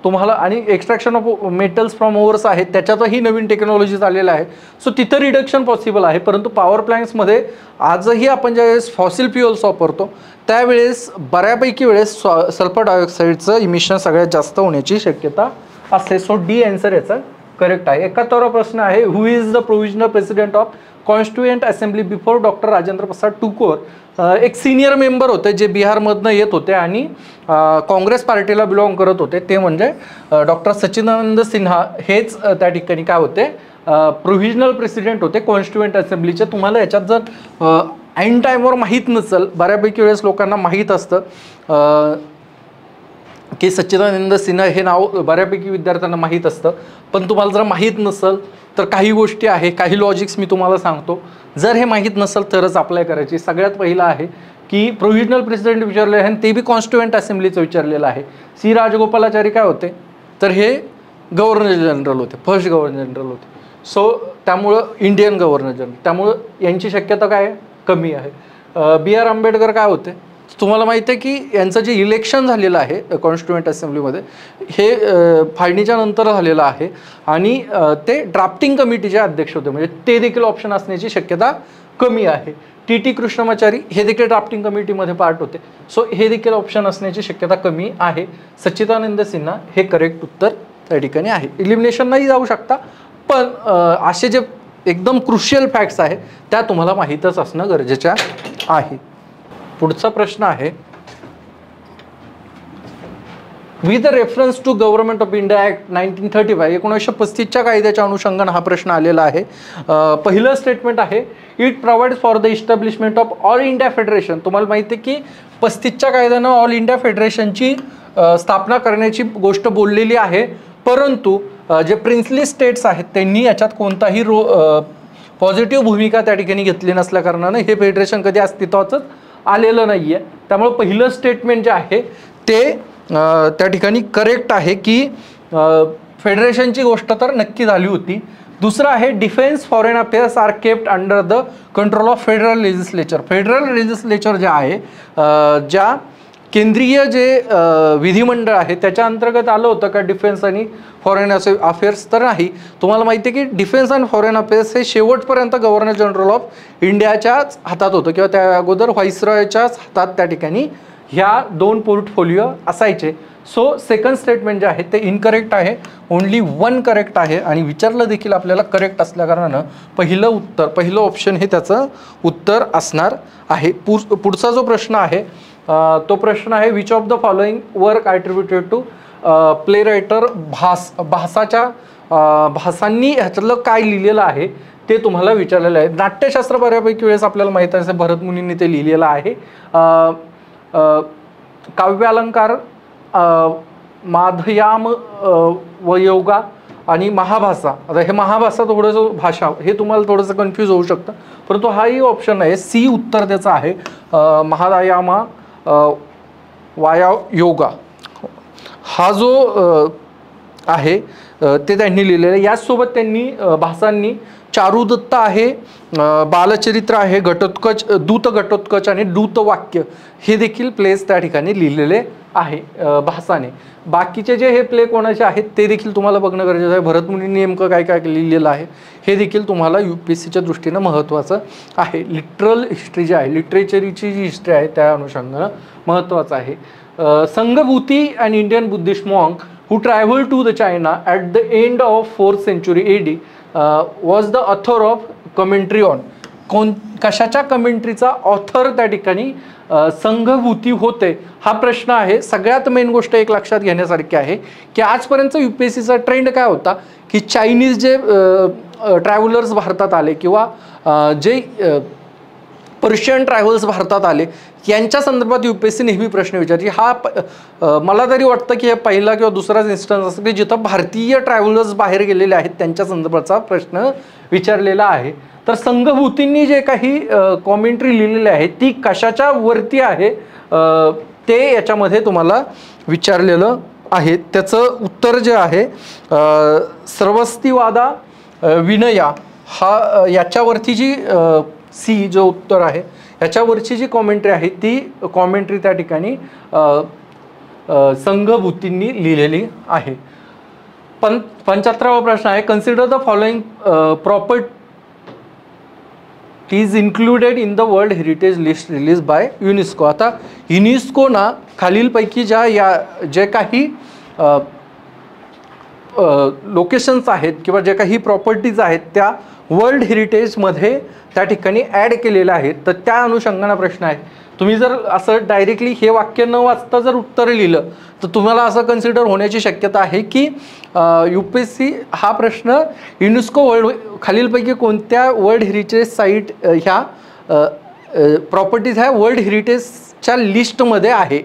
तुम्हाला आणि extraction of metals from ores आहेत त्याच्यातही नवीन टेक्नॉलॉजीज आलेल्या आहे. सो तिथं रिडक्शन पॉसिबल आहे. परंतु पॉवर प्लांट्समध्ये आजही आपण ज्यावेळेस फॉसिल फ्युअल्स वापरतो त्यावेळेस बऱ्यापैकी वेळेस सल्फर डायऑक्साईडचं इमिशन सगळ्यात जास्त होण्याची शक्यता असते. सो डी आन्सर याचा करेक्ट आहे. 71वा प्रश्न आहे who is the provisional president of constituent assembly before doctor Rajendra Prasad took over. एक सिनियर मेंबर होते जे बिहारमधनं येत होते आणि काँग्रेस पार्टीला बिलॉंग करत होते, ते म्हणजे डॉक्टर सच्चिदानंद सिन्हा हेच त्या ठिकाणी काय होते, प्रोव्हिजनल प्रेसिडेंट होते कॉन्स्टिट्युएंट असेंब्लीचे. तुम्हाला याच्यात जर ऐन टाईमवर माहीत नसेल, बऱ्यापैकी वेळेस लोकांना माहीत असतं की सच्चिदानंद सिन्हा हे नाव बऱ्यापैकी विद्यार्थ्यांना माहीत असतं, पण तुम्हाला जर माहीत नसेल तर काही गोष्टी आहे, काही लॉजिक्स मी तुम्हाला सांगतो. जर हे माहीत नसेल तरच अप्लाय करायची. सगळ्यात पहिलं आहे की प्रोव्हिजनल प्रेसिडेंट विचारले आहे आणि ते बी कॉन्स्टिट्युएंट असेंब्लीचं विचारलेलं आहे. सी राजगोपालाचारी काय होते तर हे गव्हर्नर जनरल होते, फर्स्ट गव्हर्नर जनरल होते. सो त्यामुळं इंडियन गव्हर्नर जनरल, त्यामुळं यांची शक्यता काय कमी आहे. BR आंबेडकर काय होते, तुम्हाला माहिती आहे की यांचं जे इलेक्शन झालेलं आहे कॉन्स्टिट्युएंट असेंब्लीमध्ये हे फाळणीच्या नंतर झालेलं आहे आणि ते ड्राफ्टिंग कमिटीचे अध्यक्ष होते, म्हणजे ते देखील ऑप्शन असण्याची शक्यता कमी आहे. TT कृष्णमाचारी हे देखील ड्राफ्टिंग कमिटीमध्ये पार्ट होते. सो हे देखील ऑप्शन असण्याची शक्यता कमी आहे. सच्चिदानंद सिन्हा हे करेक्ट उत्तर त्या ठिकाणी आहे. इलिमिनेशन नाही जाऊ शकता, पण असे जे एकदम क्रुशियल फॅक्ट्स आहेत त्या तुम्हाला माहीतच असणं गरजेचं आहे. पुढचा प्रश्न आहे with reference to government of India act 1935, 1935च्या कायद्याच्या अनुषंगाने हा प्रश्न आलेला आहे. पहिलं स्टेटमेंट आहे it provides for the establishment of all India federation. तुम्हाला माहिती आहे की 35च्या कायद्यानं ऑल इंडिया फेडरेशनची स्थापना करण्याची गोष्ट बोललेली आहे, परंतु जे प्रिन्सली स्टेट्स आहेत त्यांनी याच्यात कोणताही पॉझिटिव्ह भूमिका त्या ठिकाणी घेतली नसल्या कारणानं हे फेडरेशन कधी अस्तित्वातच आलेलं नाही आहे. त्यामुळे पहिलं स्टेटमेंट जे आहे ते त्या ठिकाणी करेक्ट आहे की फेडरेशनची गोष्ट तर नक्की झाली होती. दुसरं आहे defence foreign affairs are kept under the control of federal legislature. Federal legislature जे आहे, ज्या केंद्रीय जे विधिमंडळ आहे त्याच्या अंतर्गत आलं होतं का डिफेन्स आणि फॉरेन अफेअर्स, तर नाही. तुम्हाला माहिती आहे की डिफेन्स आणि फॉरेन अफेअर्स हे शेवटपर्यंत गव्हर्नर जनरल ऑफ इंडियाच्याच हातात होतं किंवा त्या अगोदर व्हाईसरॉयच्याच हातात त्या ठिकाणी ह्या 2 पोर्टफोलिओ असायचे. सो सेकंड स्टेटमेंट जे आहे ते इनकरेक्ट आहे. ओनली 1 करेक्ट आहे आणि विचारलं देखील आपल्याला करेक्ट असल्याकारणानं पहिलं ऑप्शन हे त्याचं उत्तर असणार आहे. पुढचा जो प्रश्न आहे तो प्रश्न आहे which of the following work attributed to play writer भासांनी ह्याच्यातलं काय लिहिलेलं आहे ते तुम्हाला विचारलेलं आहे. नाट्यशास्त्र बऱ्यापैकी वेळेस आपल्याला माहीत आहे, भरत मुनींनी ते लिहिलेलं आहे. काव्यालंकार, माधयाम वयोगा आणि महाभाषा. आता हे महाभाषा थोडंसं भाषा हे तुम्हाला थोडंसं कन्फ्यूज होऊ शकतं, परंतु हाही ऑप्शन आहे. सी उत्तर त्याचं आहे. महादायामा वाया योगा हा जो आहे ते त्यांनी लिहिलेलं आहे. याचसोबत त्यांनी भासांनी चारुदत्त आहे, बालचरित्र आहे, दूतघटोत्कच आणि दूतवाक्य हे देखील प्लेस त्या ठिकाणी लिहिलेले आहे भासाने. बाकीचे जे हे प्ले कोणाचे आहेत ते देखील तुम्हाला बघणं गरजेचं आहे. भरत मुनींनी नेमकं काय काय लिहिलेलं आहे हे देखील तुम्हाला UPSCच्या दृष्टीनं महत्त्वाचं आहे. लिटरल हिस्ट्री जी आहे, लिटरेचरची जी हिस्ट्री आहे त्या अनुषंगानं महत्त्वाचं आहे. Sanghabhuti and Indian Buddhist monk who traveled to the China at the end of 4th century AD was the author of commentary on. कशाच्या कमेंट्रीचा ऑथर त्या ठिकाणी संघभूती होते हा प्रश्न आहे. सगळ्यात मेन गोष्ट एक लक्षात घेण्यासारखी आहे की आजपर्यंत UPSCचा ट्रेंड काय होता की चायनीज जे ट्रॅव्हलर्स भारतात आले किंवा जे पर्शियन ट्रॅव्हल्स भारतात आले यांच्या संदर्भात UPSC नेहमी प्रश्न विचारते. हा मला तरी वाटतं की हे पहिला किंवा दुसराच इन्स्टन्स असं की जिथं भारतीय ट्रॅव्हलर्स बाहेर गेलेले आहेत त्यांच्या संदर्भाचा प्रश्न विचारलेला आहे. तर संघभूतींनी जे काही कॉमेंट्री लिहिलेली आहे ती कशाच्या वरती आहे ते याच्यामध्ये तुम्हाला विचारलेलं आहे. त्याचं उत्तर जे आहे सर्वस्तिवादा विनया हा याच्यावरती जी सी जो उत्तर आहे याच्यावरची जी कॉमेंट्री आहे ती कॉमेंट्री त्या ठिकाणी संघभूतींनी लिहिलेली आहे. 75वा प्रश्न आहे consider the following properties included in the world heritage list release by UNESCO. आता युनेस्कोना खालीलपैकी जे काही लोकेशन्स आहेत किंवा जे काही प्रॉपर्टीज आहेत त्या वर्ल्ड हेरिटेजमध्ये त्या ठिकाणी ॲड केलेलं आहे. तर त्या अनुषंगाने प्रश्न आहे. तुम्ही जर असं डायरेक्टली हे वाक्य न वाचता जर उत्तर लिहिलं तर तुम्हाला असं कन्सिडर होण्याची शक्यता आहे की UPSC हा प्रश्न युनेस्को वर्ल्ड खालीलपैकी कोणत्या वर्ल्ड हेरिटेज साईट ह्या प्रॉपर्टीज ह्या वर्ल्ड हेरिटेजच्या लिस्टमध्ये आहे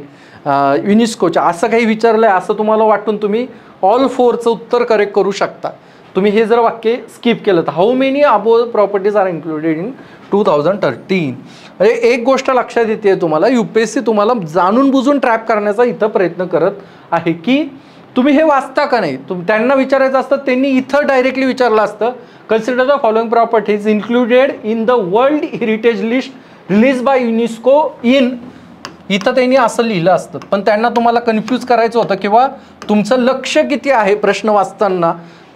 युनेस्कोच्या असं काही विचारलं आहे असं तुम्हाला वाटून तुम्ही ऑल 4चं उत्तर करेक्ट करू शकता. तुम्ही हे जर वाक्य स्किप केलं तर how many above properties are included in 2013. म्हणजे एक गोष्ट लक्षात येते तुम्हाला UPSC तुम्हाला जाणून बुजून ट्रॅप करण्याचा इथं प्रयत्न करत आहे की तुम्ही हे वाचता का नाही. त्यांना विचारायचं असतं त्यांनी इथं डायरेक्टली विचारलं असतं consider the following properties included in the world heritage list release by UNESCO in. इथं त्यांनी असं लिहिलं असतं पण त्यांना तुम्हाला कन्फ्यूज करायचं होतं किंवा तुमचं लक्ष किती आहे प्रश्न वाचताना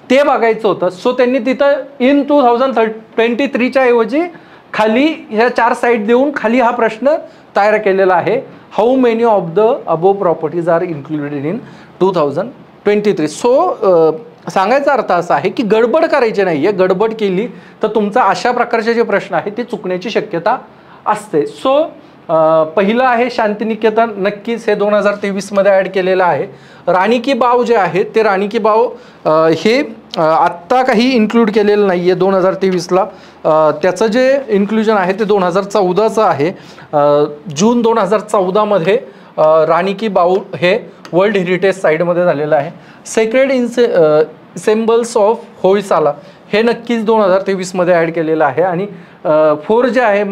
ते बघायचं होतं. सो त्यांनी तिथं इन 2023च्या ऐवजी खाली ह्या 4 साईड देऊन खाली हा प्रश्न तयार केलेला आहे. How many of the above properties are included in 2023. सो सांगायचा अर्थ असा आहे की गडबड करायची नाही आहे. गडबड केली तर तुमचा अशा प्रकारचे जे प्रश्न आहेत ते चुकण्याची शक्यता असते. सो पहिलं आहे शांतिनिकेतन, नक्कीच हे 2023मध्ये ॲड केलेलं आहे. राणी की बाव जे आहे ते राणी की बाव हे आत्ता काही इन्क्लूड केलेलं नाही आहे 2023ला. त्याचं जे इन्क्लुजन आहे ते 2014चं आहे. जून 2014मध्ये राणी की बाव हे वर्ल्ड हेरिटेज साईटमध्ये झालेलं आहे. सेक्रेड सिम्बल्स ऑफ होयसाला हे नक्कीच 2023मध्ये ॲड केलेलं आहे. आणि 4 जे आहे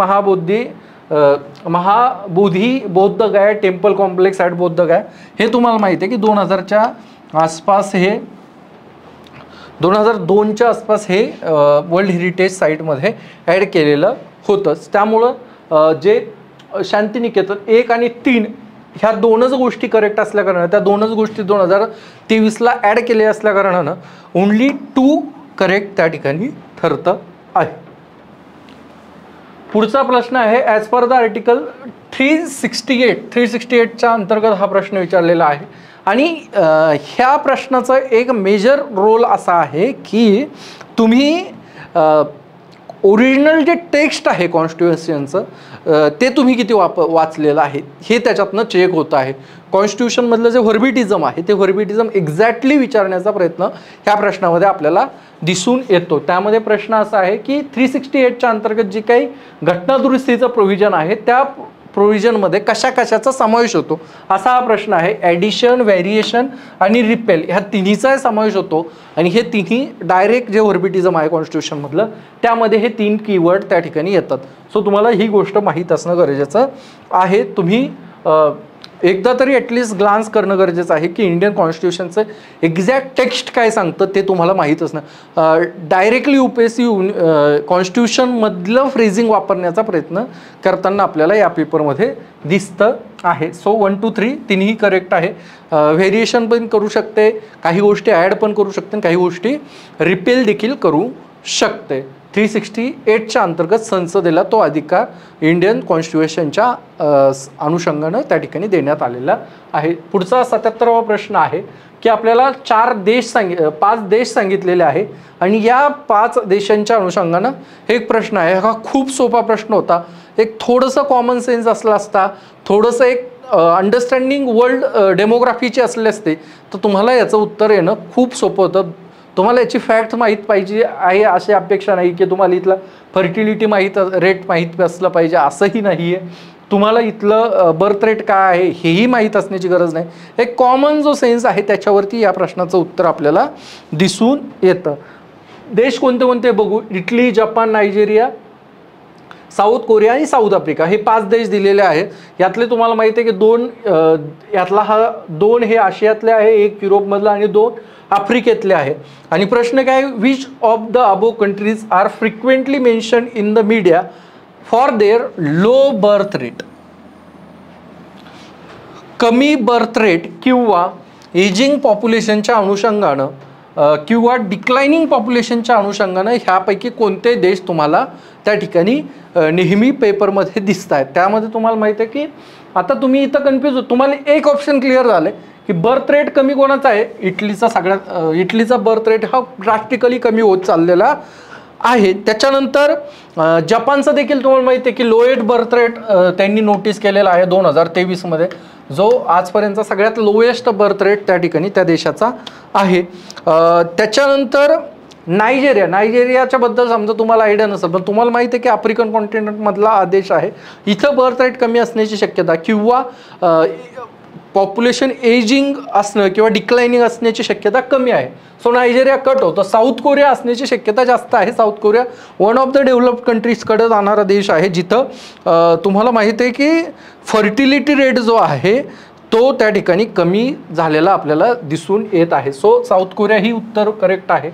Mahabodhi Bodh Gaya temple complex at Bodh Gaya हे तुम्हाला माहिती आहे की 2000च्या आसपास हे 2002च्या आसपास हे वर्ल्ड हेरिटेज साईटमध्ये ॲड केलेलं होतंच. त्यामुळं जे शांतिनिकेतन 1 आणि 3 ह्या 2च गोष्टी करेक्ट असल्याकारणानं त्या 2च गोष्टी 2023ला ॲड केल्या असल्याकारणानं ओन्ली 2 करेक्ट त्या ठिकाणी ठरतं आहे. पुढचा प्रश्न आहे ॲज पर द आर्टिकल 368च्या अंतर्गत हा प्रश्न विचारलेला आहे आणि ह्या प्रश्नाचा एक मेजर रोल असा आहे की तुम्ही ओरिजिनल जे टेक्स्ट आहे कॉन्स्टिट्युशनचं ते तुम्ही किती वाचलेलं आहे हे त्याच्यातनं चेक होतं आहे. कॉन्स्टिट्यूशनमधलं जे व्हर्बिटिझम आहे ते व्हर्बिटिझम एक्झॅक्टली विचारण्याचा प्रयत्न ह्या प्रश्नामध्ये आपल्याला दिसून येतो. त्यामध्ये प्रश्न असा आहे की 368च्या अंतर्गत जी काही घटनादुरुस्तीचं प्रोव्हिजन आहे त्या प्रोव्हिजनमध्ये कशा कशाचा समावेश होतो असा हा प्रश्न आहे. ॲडिशन, व्हेरिएशन आणि रिपेल ह्या तिन्हीचा समावेश होतो आणि हे तिन्ही डायरेक्ट जे व्हर्बिटिझम आहे कॉन्स्टिट्यूशनमधलं त्यामध्ये हे 3 कीवर्ड त्या ठिकाणी येतात. सो तुम्हाला ही गोष्ट माहीत असणं गरजेचं आहे. तुम्ही एकदा तरी ॲटलिस्ट ग्लान्स करणं गरजेचं आहे की इंडियन कॉन्स्टिट्यूशनचं एक्झॅक्ट टेक्स्ट काय सांगतं ते तुम्हाला माहीत असणं. डायरेक्टली UPSC कॉन्स्टिट्यूशनमधलं फ्रेझिंग वापरण्याचा प्रयत्न करताना आपल्याला या पेपरमध्ये दिसतं आहे. सो 1 2 3 तिन्ही करेक्ट आहे. व्हेरिएशन पण करू शकते, काही गोष्टी ॲड पण करू शकते, काही गोष्टी रिपेल देखील करू शकते. 368च्या अंतर्गत संसदेला तो अधिकार इंडियन कॉन्स्टिट्यूशनच्या अनुषंगानं त्या ठिकाणी देण्यात आलेला आहे. पुढचा 77वा प्रश्न आहे की आपल्याला 5 देश सांगितलेले आहे आणि या 5 देशांच्या अनुषंगानं एक प्रश्न आहे. हा खूप सोपा प्रश्न होता. एक थोडंसं कॉमन सेन्स असला असता, थोडंसं एक अंडरस्टँडिंग वर्ल्ड डेमोग्राफीची असले असते तर तुम्हाला याचं उत्तर येणं खूप सोपं होतं. तुम्हाला याची फॅक्ट माहीत पाहिजे आहे अशी अपेक्षा नाही की तुम्हाला इथलं फर्टिलिटी रेट माहीत असलं पाहिजे असंही नाही आहे. तुम्हाला इथलं बर्थ रेट काय आहे हेही माहीत असण्याची गरज नाही. एक कॉमन जो सेन्स आहे त्याच्यावरती या प्रश्नाचं उत्तर आपल्याला दिसून येतं. देश कोणते कोणते बघू. Italy, Japan, Nigeria, south Korea आणि साऊथ आफ्रिका हे 5 देश दिलेले आहेत. यातले तुम्हाला माहिती आहे की 2 हे आशियातले आहे, 1 युरोपमधलं आणि 2 आफ्रिकेतले आहे. आणि प्रश्न काय, which of the above countries are frequently mention in the media for their low birth rate. कमी बर्थ रेट किंवा एजिंग पॉप्युलेशनच्या अनुषंगानं किंवा डिक्लाइनिंग पॉप्युलेशनच्या अनुषंगानं ह्यापैकी कोणते देश तुम्हाला त्या ठिकाणी नेहमी पेपरमध्ये दिसत आहेत. त्यामध्ये तुम्हाला माहिती आहे की आता तुम्ही इथं कन्फ्यूज तुम्हाला एक ऑप्शन क्लिअर झालं आहे की बर्थ रेट कमी कोणाचा आहे, इटलीचा बर्थ रेट हा ड्रास्टिकली कमी होत चाललेला आहे. त्याच्यानंतर जपानचं देखील तुम्हाला माहिती आहे की लोएस्ट बर्थ रेट त्यांनी नोटीस केलेला आहे 2023मध्ये, जो आजपर्यंतचा सगळ्यात लोएस्ट बर्थ रेट त्या ठिकाणी त्या देशाचा आहे. त्याच्यानंतर नायजेरियाच्या बद्दल समजा तुम्हाला आयडिया नसेल पण तुम्हाला माहिती आहे की आफ्रिकन कॉन्टिनेंटमधला हा देश आहे. इथं बर्थ रेट कमी असण्याची शक्यता किंवा पॉप्युलेशन एजिंग असणं किंवा डिक्लाइनिंग असण्याची शक्यता कमी आहे. सो नायजेरिया कट होतं. साऊथ कोरिया असण्याची शक्यता जास्त आहे. South Korea one of the developed कंट्रीजकडे जाणारा देश आहे जिथं तुम्हाला माहिती आहे की फर्टिलिटी रेट जो आहे तो त्या ठिकाणी कमी झालेला आपल्याला दिसून येत आहे. सो साऊथ कोरिया ही उत्तर करेक्ट आहे.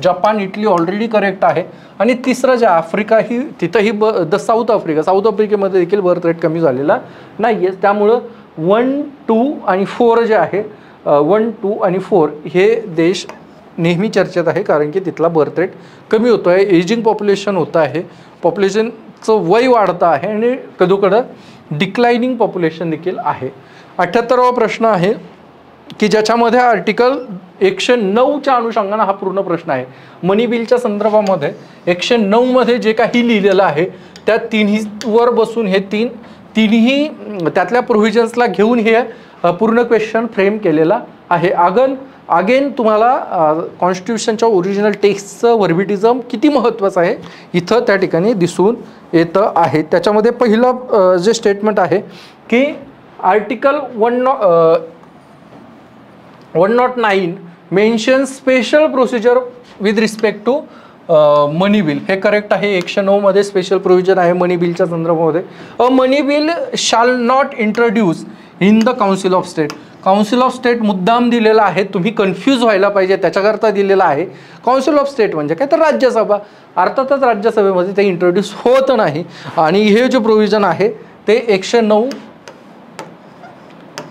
जपान, इटली ऑलरेडी करेक्ट आहे. आणि तिसरं जे आफ्रिका ही तिथंही साऊथ आफ्रिकेमध्ये देखील बर्थ रेट कमी झालेला नाही आहे. त्यामुळं 1, 2 आणि 4 जे आहे 1, 2 आणि 4 हे देश नेहमी चर्चेत आहे कारण की तिथला बर्थ रेट कमी होतो आहे, एजिंग पॉप्युलेशन होतं आहे, पॉप्युलेशनचं वय वाढतं आहे आणि कधोकडं डिक्लाइनिंग पॉप्युलेशन देखील आहे. 78वा प्रश्न आहे की ज्याच्यामध्ये आर्टिकल 109च्या अनुषंगानं हा पूर्ण प्रश्न आहे. मनी बिलच्या संदर्भामध्ये 109मध्ये जे काही लिहिलेलं आहे त्या तिन्हीवर बसून हे तिन्ही त्यातल्या प्रोव्हिजन्सला घेऊन हे पूर्ण क्वेश्चन फ्रेम केलेला आहे. अगेन तुम्हाला कॉन्स्टिट्यूशनच्या ओरिजिनल टेक्स्टचं व्हर्बिटिझम किती महत्त्वाचं आहे इथं त्या ठिकाणी दिसून येतं आहे. त्याच्यामध्ये पहिलं जे स्टेटमेंट आहे की article 109 mention special procedure with respect to money bill. हे करेक्ट आहे. 109मध्ये स्पेशल प्रोव्हिजन आहे मनी बिलच्या संदर्भामध्ये. A money bill shall not introduce in the council of state. Council of state मुद्दाम दिलेला आहे, तुम्ही कन्फ्यूज व्हायला पाहिजे त्याच्याकरता दिलेला आहे. काउन्सिल ऑफ स्टेट म्हणजे काय तर राज्यसभा, अर्थातच राज्यसभेमध्ये ते इंट्रोड्यूस होत नाही. आणि हे जे प्रोव्हिजन आहे ते 109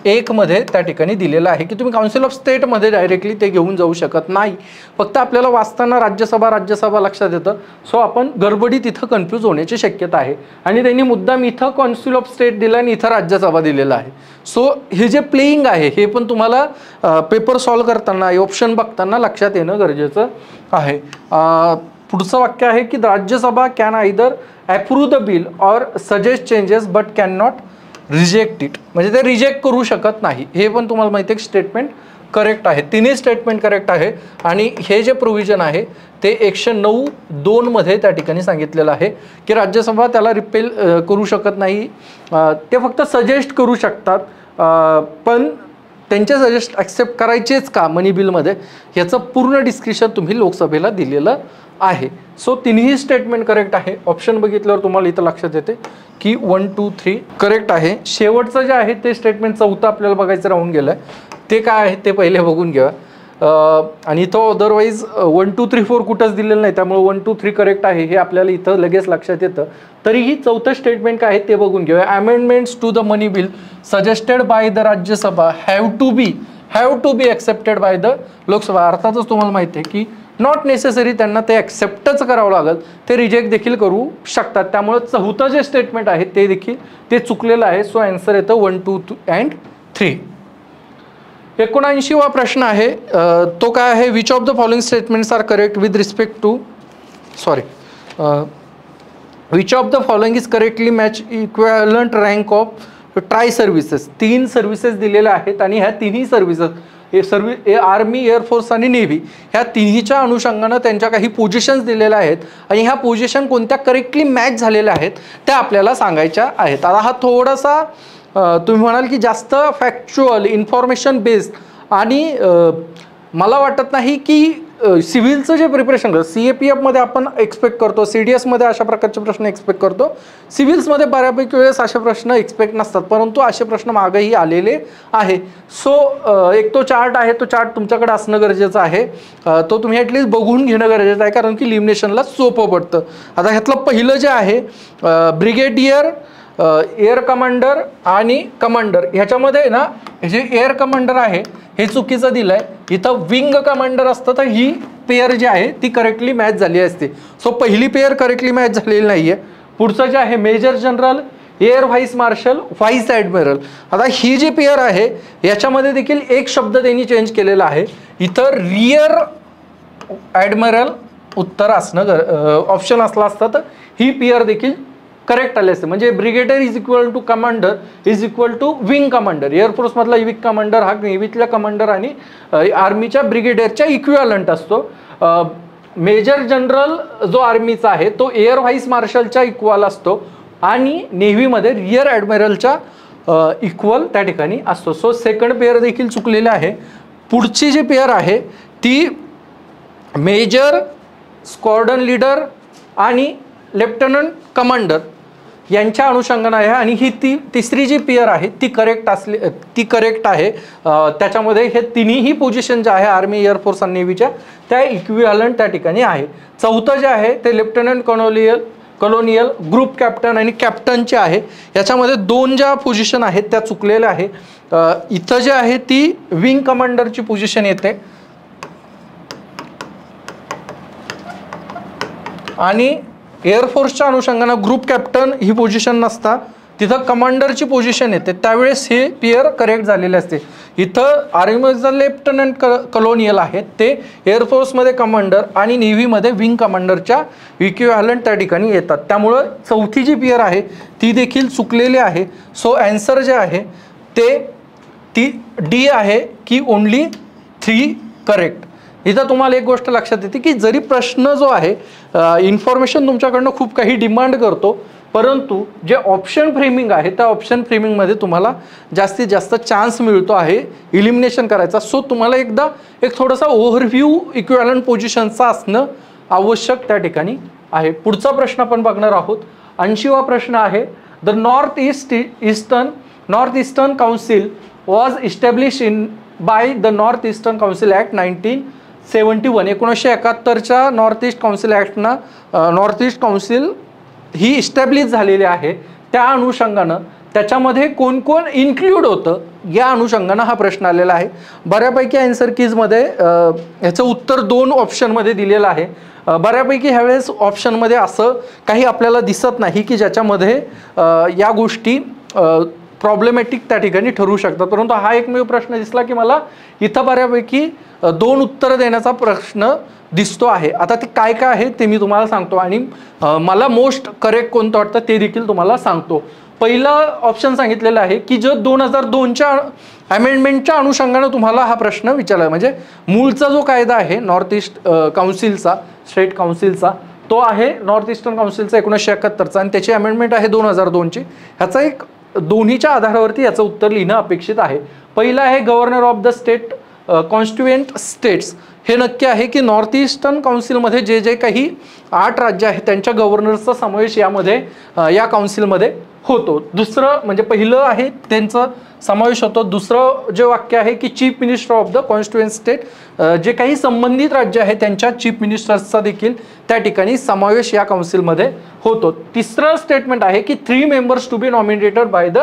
1 मध्ये त्या ठिकाणी दिलेलं आहे की तुम्ही काउन्सिल ऑफ स्टेटमध्ये डायरेक्टली ते घेऊन जाऊ शकत नाही. फक्त आपल्याला वाचताना राज्यसभा लक्षात येतं. सो आपण गडबडीत इथं कन्फ्यूज होण्याची शक्यता आहे आणि त्यांनी मुद्दाम इथं काउन्सिल ऑफ स्टेट दिला आणि इथं राज्यसभा दिलेला आहे. सो हे जे प्लेइंग आहे हे पण तुम्हाला पेपर सॉल्व करताना ऑप्शन बघताना लक्षात येणं गरजेचं आहे. पुढचं वाक्य आहे की Rajya Sabha can either approve the bill or suggest changes but can not reject it. म्हणजे ते रिजेक्ट करू शकत नाही. हे पण तुम्हाला माहिती आहे स्टेटमेंट करेक्ट आहे. तिन्ही स्टेटमेंट करेक्ट आहे आणि हे जे प्रोव्हिजन आहे ते 109(2) मध्ये त्या ठिकाणी सांगितलेलं आहे की राज्यसभा त्याला रिपेल करू शकत नाही. ते फक्त सजेस्ट करू शकतात, पण त्यांचे सजेस्ट ॲक्सेप्ट करायचेच का मनी बिलमध्ये याचं पूर्ण डिस्क्रिप्शन तुम्ही लोकसभेला दिलेलं आहे. सो तिन्ही स्टेटमेंट करेक्ट आहे. ऑप्शन बघितल्यावर तुम्हाला इथं लक्षात येते की 1, 2, 3 करेक्ट आहे. शेवटचं जे आहे ते स्टेटमेंट 4 आपल्याला बघायचं राहून गेलं आहे. ते काय आहे ते पहिले बघून घ्या. आणि इथं अदरवाईज 1, 2, 3, 4 कुठंच दिलेलं नाही, त्यामुळे 1, 2, 3 करेक्ट आहे हे आपल्याला इथं लगेच लक्षात येतं. तरीही 4थं स्टेटमेंट काय आहे ते बघून घेऊया. Amendments to the money bill suggested by the Rajya Sabha have to be accepted by the Lok Sabha. अर्थातच तुम्हाला माहिती आहे की नॉट नेसेसरी त्यांना ते ॲक्सेप्टच करावं लागेल, ते रिजेक्ट देखील करू शकतात. त्यामुळे 4थं जे स्टेटमेंट आहे ते देखील ते चुकलेलं आहे. सो आन्सर येतं 1, 2 and 3. 79वा प्रश्न आहे तो काय आहे, which of the following statements are correct with respect to which of the following is correctly match equivalent rank of tri services. 3 services दिलेल्या आहेत आणि ह्या तिन्ही सर्व्हिस आर्मी, एअरफोर्स आणि नेव्ही ह्या तिन्हीच्या अनुषंगानं त्यांच्या काही पोझिशन्स दिलेल्या आहेत आणि ह्या पोझिशन कोणत्या करेक्टली मॅच झालेल्या आहेत त्या आपल्याला सांगायच्या आहेत. आता हा थोडासा तुम्ही म्हणाल की जास्त फॅक्च्युअल इन्फॉर्मेशन बेस्ड आणि मला वाटत नाही की सिव्हिलचं जे प्रिपरेशन करतो CAPFमध्ये आपण एक्सपेक्ट करतो, CDSमध्ये अशा प्रकारचे प्रश्न एक्सपेक्ट करतो. सिव्हिल्समध्ये बऱ्यापैकी वेळेस असे प्रश्न एक्सपेक्ट नसतात, परंतु असे प्रश्न मागेही आलेले आहे. सो एक तो चार्ट आहे, तो चार्ट तुमच्याकडे असणं गरजेचं आहे. तो तुम्ही ॲटलिस्ट बघून घेणं गरजेचं आहे कारण की लिमिनेशनला सोपं पडतं. आता ह्यातलं पहिलं जे आहे ब्रिगेडियर, एअर कमांडर आणि कमांडर, ह्याच्यामध्ये ना जे एअर कमांडर आहे हे चुकीचं दिलं आहे. इथं विंग कमांडर असतं तर ही पेअर जी आहे ती करेक्टली मॅच झाली असते. सो पहिली पेअर करेक्टली मॅच झालेली नाही आहे. पुढचं जे आहे major general, air vice marshal, vice admiral. आता ही जी पेअर आहे याच्यामध्ये देखील एक शब्द त्यांनी चेंज केलेला आहे. इथं रिअर ॲडमिरल उत्तर असणं ऑप्शन असला असतं तर ही पेअर देखील करेक्ट आले असते. म्हणजे brigadier is equal to commander is equal to wing commander. एअरफोर्समधला विंग कमांडर हा नेव्हीतल्या कमांडर आणि आर्मीच्या ब्रिगेडियरच्या इक्विव्हॅलंट असतो. मेजर जनरल जो आर्मीचा आहे तो एअर व्हाईस मार्शलच्या इक्वल असतो आणि नेव्हीमध्ये रिअर ॲडमिरलच्या इक्वल त्या ठिकाणी असतो. सो सेकंड पेअर देखील चुकलेले आहे. पुढची जी पेअर आहे ती मेजर, स्क्वॉड्रन लीडर आणि लेफ्टनंट कमांडर यांच्या अनुषंगाने आहे आणि ही तिसरी जी पेअर आहे ती करेक्ट आहे. त्याच्यामध्ये हे तिन्ही पोझिशन जे आहे आर्मी, एअरफोर्स आणि नेव्हीच्या त्या इक्विव्हॅलंट त्या ठिकाणी आहे. 4थं जे आहे ते लेफ्टनंट कॉलोनियल, ग्रुप कॅप्टन आणि कॅप्टनचे आहे. याच्यामध्ये 2 ज्या पोझिशन आहेत त्या चुकलेल्या आहे. इथं जे आहे ती विंग कमांडरची पोझिशन येते आणि एअरफोर्सच्या अनुषंगानं ग्रुप कॅप्टन ही पोझिशन नसता, तिथं कमांडरची पोझिशन येते. त्यावेळेस हे पेअर करेक्ट झालेले असते. इथं आर्मीमध्ये लेफ्टनंट कॉलोनियल आहेत ते एअरफोर्समध्ये कमांडर आणि नेव्हीमध्ये विंग कमांडरच्या इक्विव्हॅलंट त्या ठिकाणी येतात. त्यामुळं 4थी जी पेअर आहे ती देखील चुकलेली आहे. सो ॲन्सर जे आहे ती डी आहे की ओनली 3 करेक्ट. इथं तुम्हाला एक गोष्ट लक्षात येते की जरी प्रश्न जो आहे इन्फॉर्मेशन तुमच्याकडनं खूप काही डिमांड करतो, परंतु जे ऑप्शन फ्रेमिंग आहे त्या ऑप्शन फ्रेमिंगमध्ये तुम्हाला जास्तीत जास्त चान्स मिळतो आहे इलिमिनेशन करायचा. सो तुम्हाला एकदा एक थोडासा ओव्हरव्ह्यू इक्विव्हॅलंट पोझिशनचा असणं आवश्यक त्या ठिकाणी आहे. पुढचा प्रश्न आपण बघणार आहोत. 80वा प्रश्न आहे, the North Eastern Council was establish by the North Eastern Council act 1971. 1971च्या नॉर्थ ईस्ट काउन्सिल ॲक्टनं नॉर्थ ईस्ट काउन्सिल ही इस्टॅब्लिश झालेली आहे. त्या अनुषंगानं त्याच्यामध्ये कोण कोण इन्क्ल्यूड होतं या अनुषंगानं हा प्रश्न आलेला आहे. बऱ्यापैकी आन्सर कीजमध्ये ह्याचं उत्तर 2 ऑप्शनमध्ये दिलेलं आहे. बऱ्यापैकी ह्यावेळेस ऑप्शनमध्ये असं काही आपल्याला दिसत नाही की ज्याच्यामध्ये या गोष्टी प्रॉब्लेमॅटिक त्या ठिकाणी ठरू शकतात, परंतु हा एकमेव प्रश्न दिसला की मला इथं बऱ्यापैकी 2 उत्तरं देण्याचा प्रश्न दिसतो आहे. आता ते काय काय आहे ते मी तुम्हाला सांगतो आणि मला मोस्ट करेक्ट कोणतं वाटतं ते देखील तुम्हाला सांगतो. पहिलं ऑप्शन सांगितलेलं आहे की जो 2002च्या अमेंडमेंटच्या अनुषंगानं तुम्हाला हा प्रश्न विचारला, म्हणजे मूळचा जो कायदा आहे नॉर्थ ईस्ट काउन्सिलचा, स्टेट काउन्सिलचा, तो आहे नॉर्थ ईस्टर्न काउन्सिलचा 1971चा आणि त्याची अमेंडमेंट आहे 2002ची. ह्याचा एक दोन्हीच्या आधारावरती याचं उत्तर लिहिणं अपेक्षित आहे. पहिलं आहे governor of the state constituent states. हे नक्की आहे की नॉर्थ ईस्टर्न काउन्सिलमध्ये जे जे काही 8 राज्य आहेत त्यांच्या गव्हर्नर्सचा समावेश यामध्ये या काउन्सिलमध्ये होतो. दुसरं म्हणजे पहिलं आहे त्यांचा समावेश होतो. दुसरं जे वाक्य आहे की chief minister of the constituent state, जे काही संबंधित राज्य आहे त्यांच्या चीफ मिनिस्टर्सचा देखील त्या ठिकाणी समावेश या काउन्सिलमध्ये होतो. तिसरं स्टेटमेंट आहे की 3 members to be nominated by the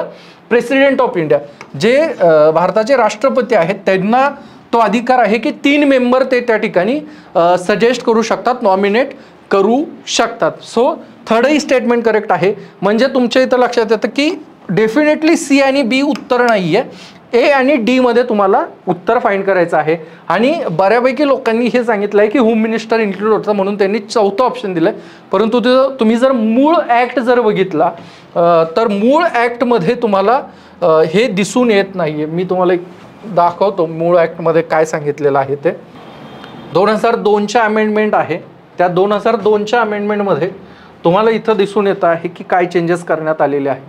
president of India. जे भारताचे राष्ट्रपती आहेत त्यांना तो अधिकार आहे की 3 मेंबर ते त्या ठिकाणी सजेस्ट करू शकतात, नॉमिनेट करू शकतात. सो थर्डही स्टेटमेंट करेक्ट आहे. म्हणजे तुमच्या इथं लक्षात येतं की डेफिनेटली सी आणि बी उत्तर नाही आहे, ए आणि डी मध्ये तुम्हाला उत्तर फाइंड करायचं आहे. आणि बऱ्यापैकी लोकांनी हे सांगितलं आहे की होम मिनिस्टर इन्क्लूड होतं म्हणून त्यांनी 4थं ऑप्शन दिलं आहे, परंतु तुम्ही जर मूळ ॲक्ट जर बघितला तर मूळ ॲक्टमध्ये तुम्हाला हे दिसून येत नाही आहे. मी तुम्हाला एक दाखवतो मूळ ॲक्टमध्ये काय सांगितलेलं आहे ते. 2002च्या अमेंडमेंट आहे, त्या 2002च्या अमेंडमेंटमध्ये तुम्हाला इथं दिसून येत आहे की काय चेंजेस करण्यात आलेले आहे.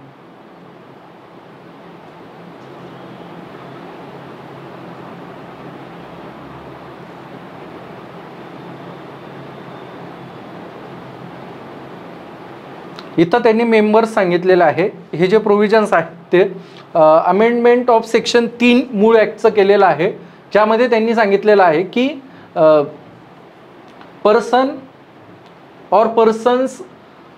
इथं त्यांनी मेंबर्स सांगितलेलं आहे. हे जे प्रोव्हिजन्स आहेत ते अमेंडमेंट ऑफ सेक्शन 3 मूळ ॲक्टचं केलेलं आहे, ज्यामध्ये त्यांनी सांगितलेलं आहे की person or persons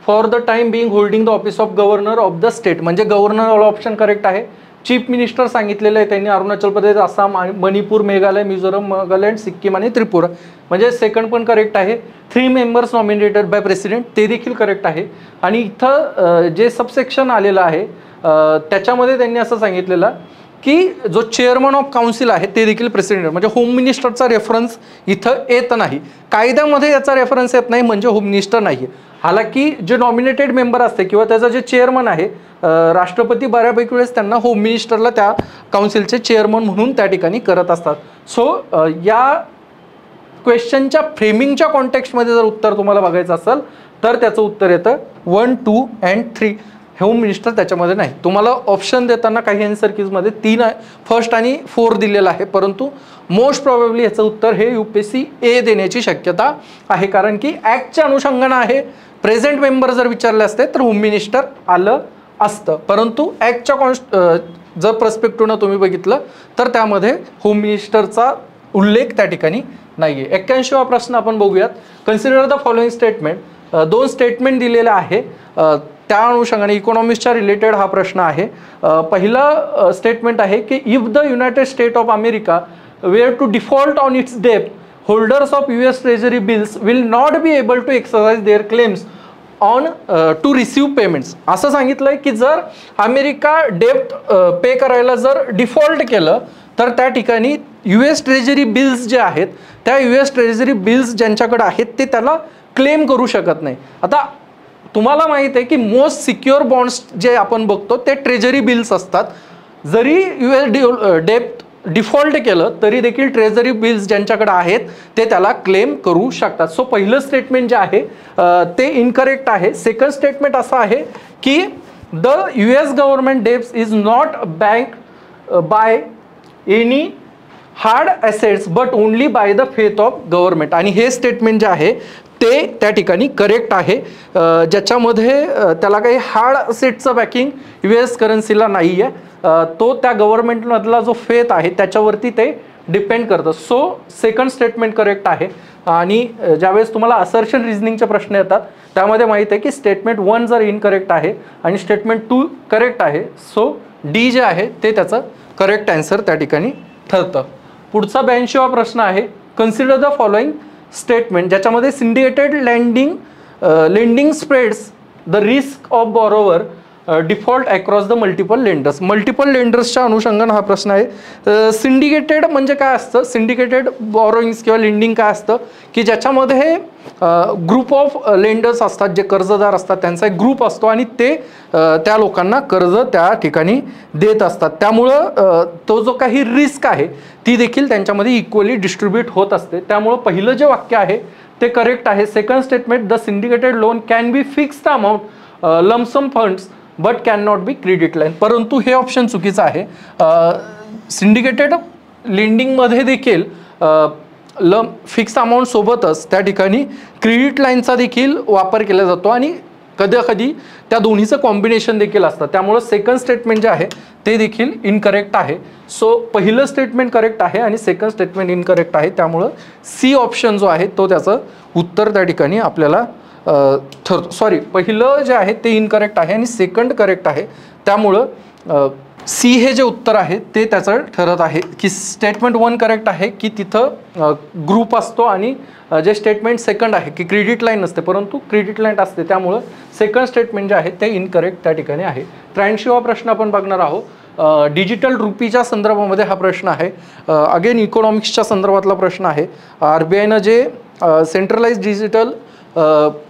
for the time being holding the office of governor of the state. म्हणजे गव्हर्नर ऑप्शन करेक्ट आहे. चीफ मिनिस्टर सांगितलेलं आहे त्यांनी अरुणाचल प्रदेश, आसाम, मणिपूर, मेघालय, मिझोरम, नागालँड, सिक्कीम आणि त्रिपुरा. म्हणजे सेकंड पण करेक्ट आहे. 3 मेंबर्स नॉमिनेटेड बाय प्रेसिडेंट ते देखील करेक्ट आहे. आणि इथं जे सबसेक्शन आलेलं आहे त्याच्यामध्ये त्यांनी असं सांगितलेलं की जो चेअरमन ऑफ काउन्सिल आहे ते देखील प्रेसिडेंट, म्हणजे होम मिनिस्टरचा रेफरन्स इथं येत नाही. कायद्यामध्ये याचा रेफरन्स येत नाही म्हणजे होम मिनिस्टर नाही. हालाकी जे नॉमिनेटेड मेंबर असते किंवा त्याचा जे चेअरमन आहे राष्ट्रपती बऱ्यापैकी वेळेस त्यांना होम मिनिस्टरला त्या काउन्सिलचे चेअरमन म्हणून त्या ठिकाणी करत असतात. सो या क्वेश्चनच्या फ्रेमिंगच्या कॉन्टेक्स्टमध्ये जर उत्तर तुम्हाला बघायचं असेल तर त्याचं उत्तर येतं 1, 2 and 3. होम मिनिस्टर त्याच्यामध्ये नाही. तुम्हाला ऑप्शन देताना काही आन्सर कीजमध्ये 3 फर्स्ट आणि 4 दिलेलं आहे, परंतु मोस्ट प्रॉबेबली याचं उत्तर हे UPSC ए देण्याची शक्यता आहे, कारण की ॲक्टच्या अनुषंगानं आहे. प्रेझेंट मेंबर जर विचारले असते तर होम मिनिस्टर आलं असतं, परंतु ॲक्टच्या जर पर्स्पेक्टिव्हनं तुम्ही बघितलं तर त्यामध्ये होम मिनिस्टरचा उल्लेख त्या ठिकाणी नाही आहे. 81वा प्रश्न आपण बघूयात. Consider the following statement. 2 statement दिलेले आहे, त्या अनुषंगाने इकॉनॉमिक्सच्या रिलेटेड हा प्रश्न आहे. पहिलं स्टेटमेंट आहे की if the united state of America were to default on its डेप्ट, holders of US treasury bills will not be able to exercise their claims on to receive payments. असं सांगितलं आहे की जर अमेरिका डेप्ट पे करायला जर डिफॉल्ट केलं तर त्या ठिकाणी US ट्रेजरी बिल्स जे आहेत त्या US ट्रेजरी बिल्स ज्यांच्याकडे आहेत ते त्याला क्लेम करू शकत नाही. आता तुम्हाला माहिती आहे की मोस्ट सिक्युअर बॉन्ड्स जे आपण बघतो ते ट्रेजरी बिल्स असतात. जरी US डेप्ट डिफॉल्ट केलं तरी देखील ट्रेजरी बिल्स ज्यांच्याकडे आहेत ते त्याला क्लेम करू शकतात. सो पहिलं स्टेटमेंट जे आहे ते इनकरेक्ट आहे. सेकंड स्टेटमेंट असं आहे की the US government debts is not bank by any hard assets but only by the faith of government. आणि हे स्टेटमेंट जे आहे ते त्या ठिकाणी करेक्ट आहे, ज्याच्यामध्ये त्याला काही हार्ड असेटचं बॅकिंग US करन्सीला नाही आहे. तो त्या गव्हर्नमेंटमधला जो फेथ आहे त्याच्यावरती ते डिपेंड करतं. सो सेकंड स्टेटमेंट करेक्ट आहे. आणि ज्यावेळेस तुम्हाला असर्शन रिझनिंगचे प्रश्न येतात त्यामध्ये माहीत आहे की स्टेटमेंट 1 जर इनकरेक्ट आहे आणि स्टेटमेंट 2 करेक्ट आहे, सो डी जे आहे ते त्याचं करेक्ट आन्सर त्या ठिकाणी ठरतं. पुढचा 82वा प्रश्न आहे, कन्सिडर द फॉलोइंग स्टेटमेंट, ज्याच्यामध्ये syndicated lending spreads the risk of borrower default across the multiple lenders. Multiple लेंडर्सच्या अनुषंगाने हा प्रश्न आहे. सिंडिकेटेड म्हणजे काय असतं, सिंडिकेटेड बॉरोइंग्स किंवा लेंडिंग काय असतं की ज्याच्यामध्ये ग्रुप ऑफ लेंडर्स असतात, जे कर्जदार असतात त्यांचा एक ग्रुप असतो आणि ते त्या लोकांना कर्ज त्या ठिकाणी देत असतात. त्यामुळं तो जो काही रिस्क आहे ती देखील त्यांच्यामध्ये इक्वली डिस्ट्रीब्यूट होत असते. त्यामुळं पहिलं जे वाक्य आहे ते करेक्ट आहे. Second statement, the syndicated loan can be fixed amount lump sum funds but can not be credit line, परंतु हे ऑप्शन चुकीचं आहे. सिंडिकेटेड लेंडिंगमध्ये देखील फिक्स अमाऊंट सोबतच त्या ठिकाणी क्रेडिट लाईनचा देखील वापर केला जातो आणि कधी त्या दोन्हीचं कॉम्बिनेशन देखील असतं. त्यामुळं सेकंड स्टेटमेंट जे आहे ते देखील इनकरेक्ट आहे. सो पहिलं स्टेटमेंट करेक्ट आहे आणि सेकंड स्टेटमेंट इनकरेक्ट आहे. त्यामुळं सी ऑप्शन जो आहे तो त्याचं उत्तर त्या ठिकाणी आपल्याला ठरतो. सॉरी, पहिलं जे आहे ते इनकरेक्ट आहे आणि सेकंड करेक्ट आहे. त्यामुळं सी हे जे उत्तर आहे ते त्याचं ठरत आहे की स्टेटमेंट 1 करेक्ट आहे की तिथं ग्रुप असतो आणि जे स्टेटमेंट सेकंड आहे की क्रेडिट लाईन नसते परंतु क्रेडिट लाईन असते. त्यामुळं सेकंड स्टेटमेंट जे आहे ते इनकरेक्ट त्या ठिकाणी आहे. 83वा प्रश्न आपण बघणार आहोत. डिजिटल रुपीच्या संदर्भामध्ये हा प्रश्न आहे. अगेन इकॉनॉमिक्सच्या संदर्भातला प्रश्न आहे. RBIनं जे सेंट्रलाइज डिजिटल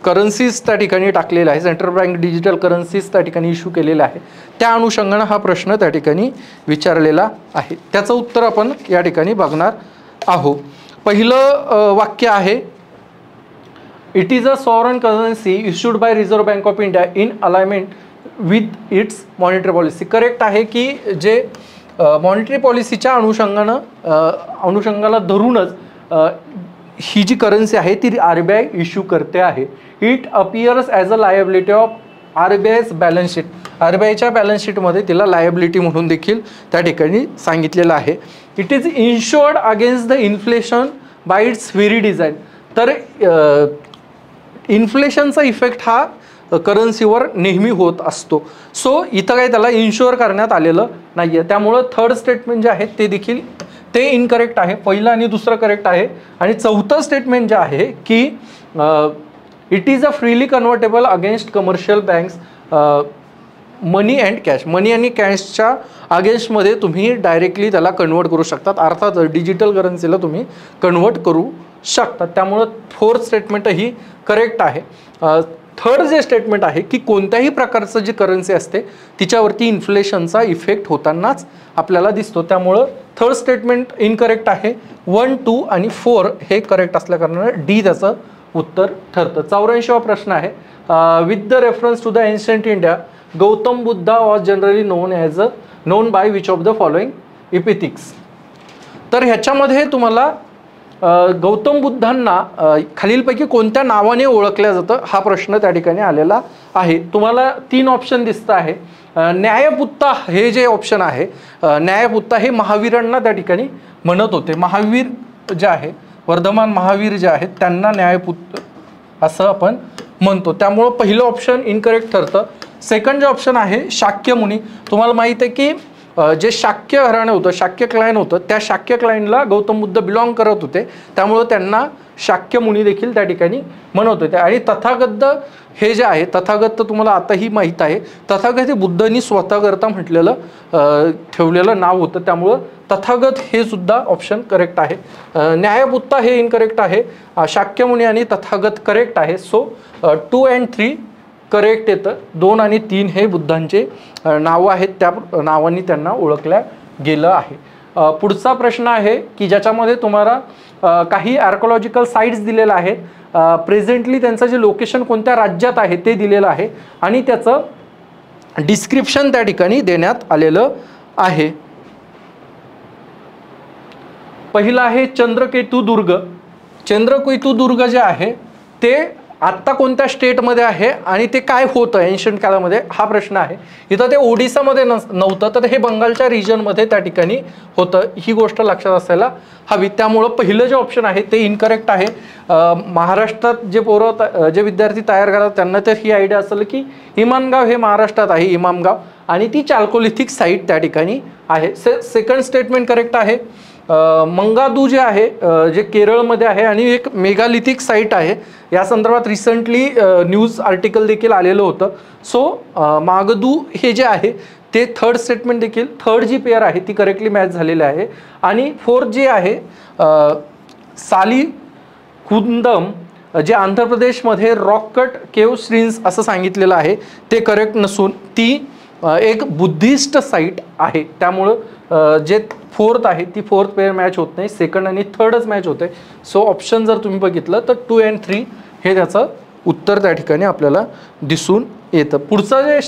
करन्सीज त्या ठिकाणी टाकलेलं आहे, सेंट्रल बँक डिजिटल करन्सीज त्या ठिकाणी इश्यू केलेले आहे, त्या अनुषंगानं हा प्रश्न त्या ठिकाणी विचारलेला आहे. त्याचं उत्तर आपण या ठिकाणी बघणार आहोत. पहिलं वाक्य आहे, it is a sovereign currency issued by reserve bank of India in alignment with its monetary policy. Correct आहे की जे मॉनिटरी पॉलिसीच्या अनुषंगाला धरूनच ही जी करन्सी आहे ती RBI इश्यू करते आहे. It appears as a liability of RBI's balance sheet. RBIच्या बॅलन्स शीटमध्ये तिला लायबिलिटी म्हणून देखील त्या ठिकाणी सांगितलेलं आहे. It is insured against the inflation by its very design. तर इन्फ्लेशनचा इफेक्ट हा करन्सीवर नेहमी होत असतो. सो इथं काही त्याला इन्शुअर करण्यात आलेलं नाही आहे. त्यामुळं थर्ड स्टेटमेंट जे आहे ते देखील ते इनकरेक्ट आहे. पहिलं आणि दुसरं करेक्ट आहे. आणि चौथं स्टेटमेंट जे आहे की it is a freely convertible against commercial banks money and cash. Money आणि कॅशच्या अगेन्स्टमध्ये तुम्ही डायरेक्टली त्याला कन्वर्ट करू शकतात. अर्थात डिजिटल करन्सीला तुम्ही कन्वर्ट करू शकतात. त्यामुळं फोर्थ स्टेटमेंट ही करेक्ट आहे. थर्ड जे स्टेटमेंट आहे की कोणत्याही प्रकारचं जी करन्सी असते तिच्यावरती इन्फ्लेशनचा इफेक्ट होतानाच आपल्याला दिसतो. त्यामुळं थर्ड स्टेटमेंट इनकरेक्ट आहे. 1, 2 आणि 4 हे करेक्ट असल्याकारणानं डी त्याचं उत्तर ठरतं. 84वा प्रश्न आहे, with the reference to the ancient India Gautam Buddha was generally known by which of the following epithets. तर ह्याच्यामध्ये तुम्हाला गौतम बुद्धांना खालीलपैकी कोणत्या नावाने ओळखल्या जातं हा प्रश्न त्या ठिकाणी आलेला आहे. तुम्हाला 3 ऑप्शन दिसत आहे. न्यायपुत्ता हे जे ऑप्शन आहे, न्यायपुत्ता हे महावीरांना त्या ठिकाणी म्हणत होते. महावीर जे आहे, वर्धमान महावीर जे आहेत त्यांना न्यायपुत्र असं आपण म्हणतो. त्यामुळं पहिलं ऑप्शन इनकरेक्ट ठरतं. सेकंड जे ऑप्शन आहे शाक्यमुनी. तुम्हाला माहीत आहे की जे शाक्य घराणं होतं, शाक्य क्लायन होतं, त्या शाक्य क्लायनला गौतम बुद्ध बिलॉंग करत होते. त्यामुळं त्यांना शाक्यमुनी देखील त्या ठिकाणी म्हणत होते. आणि तथागत हे जे आहे, तथागत तुम्हाला आताही माहीत आहे, तथागत हे बुद्धांनी स्वतः करता म्हटलेलं ठेवलेलं नाव होतं. त्यामुळं तथागत हे सुद्धा ऑप्शन करेक्ट आहे. न्यायपुत्ता हे इनकरेक्ट आहे. शाक्यमुनी आणि तथागत करेक्ट आहे. सो 2 and 3 करेक्ट येतं. 2 आणि 3 हे बुद्धांचे नावं आहेत, त्या नावांनी त्यांना ओळखल्या गेलं आहे. पुढचा प्रश्न आहे की ज्याच्यामध्ये तुम्हाला काही आर्कोलॉजिकल साईट्स दिलेल्या आहेत. प्रेझेंटली त्यांचं जे लोकेशन कोणत्या राज्यात आहे ते दिलेलं आहे आणि त्याचं डिस्क्रिप्शन त्या ठिकाणी देण्यात आलेलं आहे. पहिलं आहे चंद्रकेतू दुर्ग. चंद्रकेतू दुर्ग जे आहे ते आत्ता कोणत्या स्टेटमध्ये आहे आणि ते काय होतं एन्शंट काळामध्ये हा प्रश्न आहे. इथं ते ओडिसामध्ये नव्हतं तर हे बंगालच्या रिजनमध्ये त्या ठिकाणी होतं. ही गोष्ट लक्षात असायला हवी. त्यामुळं पहिलं जे ऑप्शन आहे ते इनकरेक्ट आहे. महाराष्ट्रात जे विद्यार्थी तयार करतात त्यांना तर ही आयडिया असेल की इमामगाव हे महाराष्ट्रात आहे, इमामगाव, आणि ती चाल्कोलिथिक साईट त्या ठिकाणी आहे. सेकंड स्टेटमेंट करेक्ट आहे. मंगादू जे आहे जे केरळमध्ये आहे आणि एक मेगालिथिक साईट आहे, या संदर्भात रिसेंटली न्यूज आर्टिकल देखील आलेलं होतं. सो मागदू हे जे आहे ते थर्ड स्टेटमेंट देखील, थर्ड जी पेअर आहे ती करेक्टली मॅच झालेली आहे. आणि फोर्थ जे आहे साली कुंदम जे आंध्र प्रदेशमध्ये रॉक कट केव श्रीन्स असं सांगितलेलं आहे ते करेक्ट नसून ती एक बुद्धिस्ट साईट आहे. त्यामुळं जे फोर्थ आहे ती फोर्थ पेअर मॅच होत नाही, सेकंड आणि थर्डच मॅच होते. सो ऑप्शन जर तुम्ही बघितलं तर 2 and 3 हे त्याचं उत्तर त्या ठिकाणी आपल्याला दिसून येतं. पुढचा जे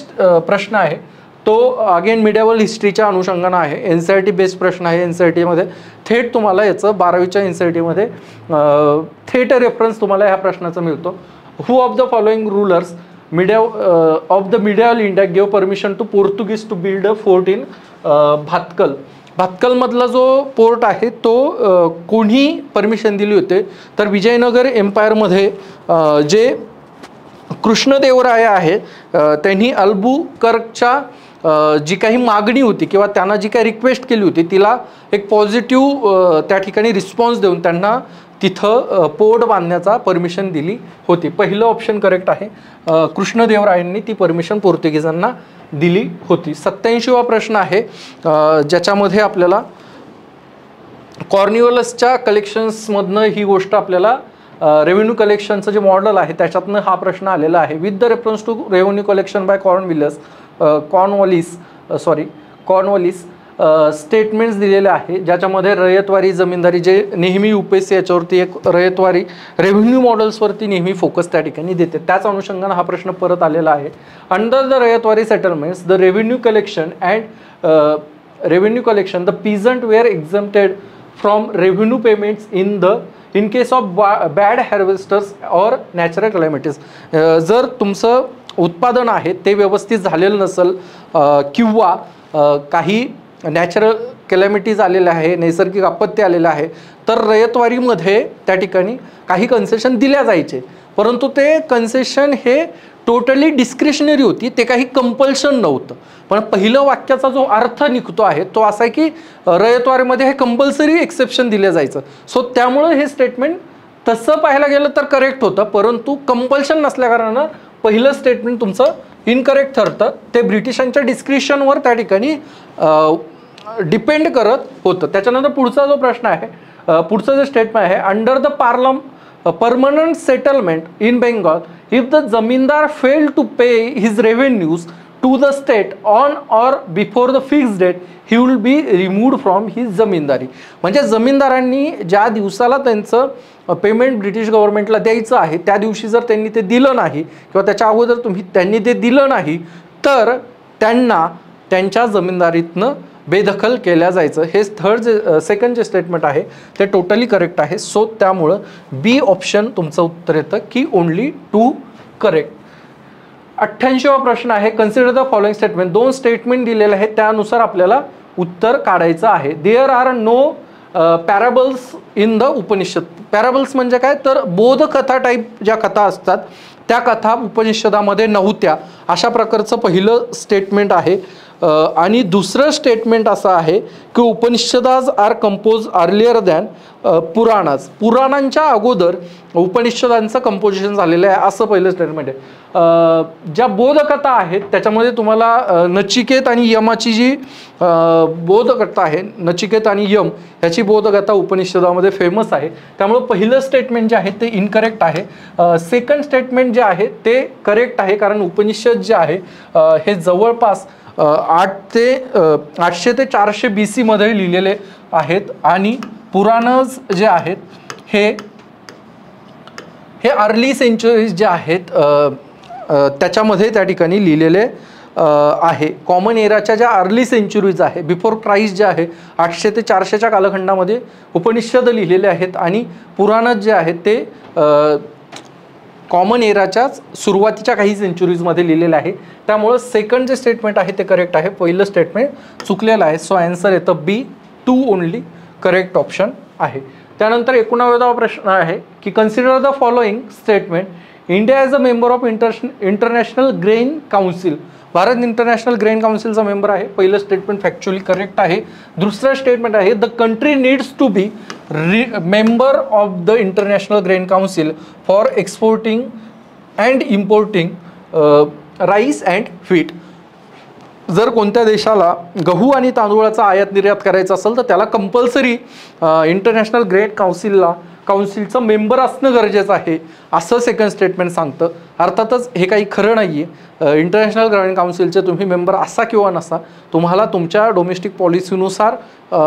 प्रश्न आहे तो अगेन मिडियावल हिस्ट्रीच्या अनुषंगानं आहे. NCERT बेस्ड प्रश्न आहे. NCERTमध्ये थेट तुम्हाला याचं 12वीच्या NCERTमध्ये थेट रेफरन्स तुम्हाला ह्या प्रश्नाचा मिळतो. Who of the following rulers of the medieval India gave permission to Portuguese to build a fort in Bhatkal. भातकलमधला जो पोर्ट आहे तो कोणी परमिशन दिली होते तर विजयनगर एम्पायरमध्ये जे कृष्णदेवराय आहे त्यांनी अल्बुकर्कच्या जी काही मागणी होती किंवा त्यांना जी काही रिक्वेस्ट केली होती तिला एक पॉझिटिव्ह त्या ठिकाणी रिस्पॉन्स देऊन त्यांना तिथं पोर्ट बांधण्याचा परमिशन दिली होती. पहिलं ऑप्शन करेक्ट आहे. कृष्णदेवरायांनी ती परमिशन पोर्तुगीजांना दिली होती. 87वा प्रश्न आहे ज्याच्यामध्ये आपल्याला कॉर्निवलसच्या कलेक्शन्समधनं ही गोष्ट आपल्याला रेव्हेन्यू कलेक्शनचं जे मॉडेल आहे त्याच्यातनं हा प्रश्न आलेला आहे. With the reference to revenue collection by Cornwallis statements दिलेले आहे ज्याच्यामध्ये रयतवारी जमीनदारी जे नेहमी UPSC याच्यावरती एक रयतवारी रेव्हेन्यू मॉडेल्सवरती नेहमी फोकस त्या ठिकाणी देते, त्याच अनुषंगानं हा प्रश्न परत आलेला आहे. Under the ryotwari settlements the revenue collection the peasant were exempted from revenue payments in case of bad harvesters or natural calamities. जर तुमचं उत्पादन आहे ते व्यवस्थित झालेलं नसेल किंवा काही नॅचरल कॅलॅमिटीज आलेल्या आहे, नैसर्गिक आपत्ती आलेलं आहे तर रयतवारीमध्ये त्या ठिकाणी काही कन्सेशन दिल्या जायचे, परंतु ते कन्सेशन हे टोटली डिस्क्रिशनरी होती, ते काही कंपल्शन नव्हतं. पण पहिलं वाक्याचा जो अर्थ निघतो आहे तो असा आहे की रयतवारीमध्ये हे कंपल्सरी एक्सेप्शन दिलं जायचं. सो त्यामुळं हे स्टेटमेंट तसं पाहायला गेलं तर करेक्ट होतं, परंतु कंपल्शन नसल्याकारणानं पहिलं स्टेटमेंट तुमचं इनकरेक्ट ठरतं. ते ब्रिटिशांच्या डिस्क्रिशनवर त्या ठिकाणी डिपेंड करत होतं. त्याच्यानंतर पुढचा जो प्रश्न आहे, पुढचं जे स्टेटमेंट आहे, under the permanent settlement in Bengal if the zamindar fail to pay his revenues to the state on or before the fixed date he will be removed from his zamindari. म्हणजे जमीनदारांनी ज्या दिवसाला त्यांचं पेमेंट ब्रिटिश गव्हर्नमेंटला द्यायचं आहे त्या दिवशी जर त्यांनी ते दिलं नाही किंवा त्याच्या अगोदर त्यांनी ते दिलं नाही तर त्यांना त्यांच्या जमीनदारीतनं बेदखल केल्या जायचं. हे सेकंड जे स्टेटमेंट आहे ते टोटली करेक्ट आहे. सो त्यामुळं बी ऑप्शन तुमचं उत्तर येतं की ओनली 2 करेक्ट. 88वा प्रश्न आहे, consider the following statement. 2 statement दिलेले आहेत त्यानुसार आपल्याला उत्तर काढायचं आहे. There are no parables in the Upanishad. Parables म्हणजे काय तर बोधकथा टाईप ज्या कथा असतात त्या कथा उपनिषदामध्ये नव्हत्या, अशा प्रकारचं पहिलं स्टेटमेंट आहे. आणि दुसरं स्टेटमेंट असं आहे की उपनिषदाज R compose earlier than Puranas. पुराणांच्या अगोदर उपनिषदांचं कंपोजिशन झालेलं आहे असं पहिलं स्टेटमेंट आहे. ज्या बोधकथा आहेत त्याच्यामध्ये तुम्हाला नचिकेत आणि यमाची जी बोधकथा आहे, नचिकेत आणि यम ह्याची बोधकथा उपनिषदामध्ये फेमस आहे. त्यामुळे पहिलं स्टेटमेंट जे आहे ते इनकरेक्ट आहे. सेकंड स्टेटमेंट जे आहे ते करेक्ट आहे, कारण उपनिषद जे आहे हे जवळपास 800 ते 400 BC मध्ये लिहिलेले आहेत आणि पुराणज जे आहेत हे अर्ली सेंचुरीज जे आहेत त्याच्यामध्ये त्या ठिकाणी लिहिलेले आहे. कॉमन एराच्या ज्या अर्ली सेंचुरीज आहे बिफोर क्राइस्ट जे आहे 800 ते 400च्या कालखंडामध्ये उपनिषद लिहिलेले आहेत आणि पुराणज जे आहेत ते कॉमन एराच्याच सुरुवातीच्या काही सेंचुरीजमध्ये लिहिलेलं आहे. त्यामुळं सेकंड जे स्टेटमेंट आहे ते करेक्ट आहे, पहिलं स्टेटमेंट चुकलेलं आहे. सो आन्सर येतं बी 2 ओनली करेक्ट ऑप्शन आहे. त्यानंतर 19वा प्रश्न आहे की consider the following statement. India as a member of international grain council Bharat international grain काउन्सिलचा मेंबर आहे. पहिलं स्टेटमेंट फॅक्च्युअली करेक्ट आहे. दुसरं स्टेटमेंट आहे the country needs to be member of the international grain council for exporting and importing rice and wheat. जर कोणत्या देशाला गहू आणि तांदूळाचा आयात निर्यात करायचा असेल तर त्याला कंपल्सरी इंटरनॅशनल ग्रेन काउन्सिलचं मेंबर असणं गरजेचं आहे असं सेकंड स्टेटमेंट सांगतं. अर्थातच हे काही खरं नाही आहे. इंटरनॅशनल ग्रेन काउन्सिलचे तुम्ही मेंबर असा किंवा नसा, तुम्हाला तुमच्या डोमेस्टिक पॉलिसीनुसार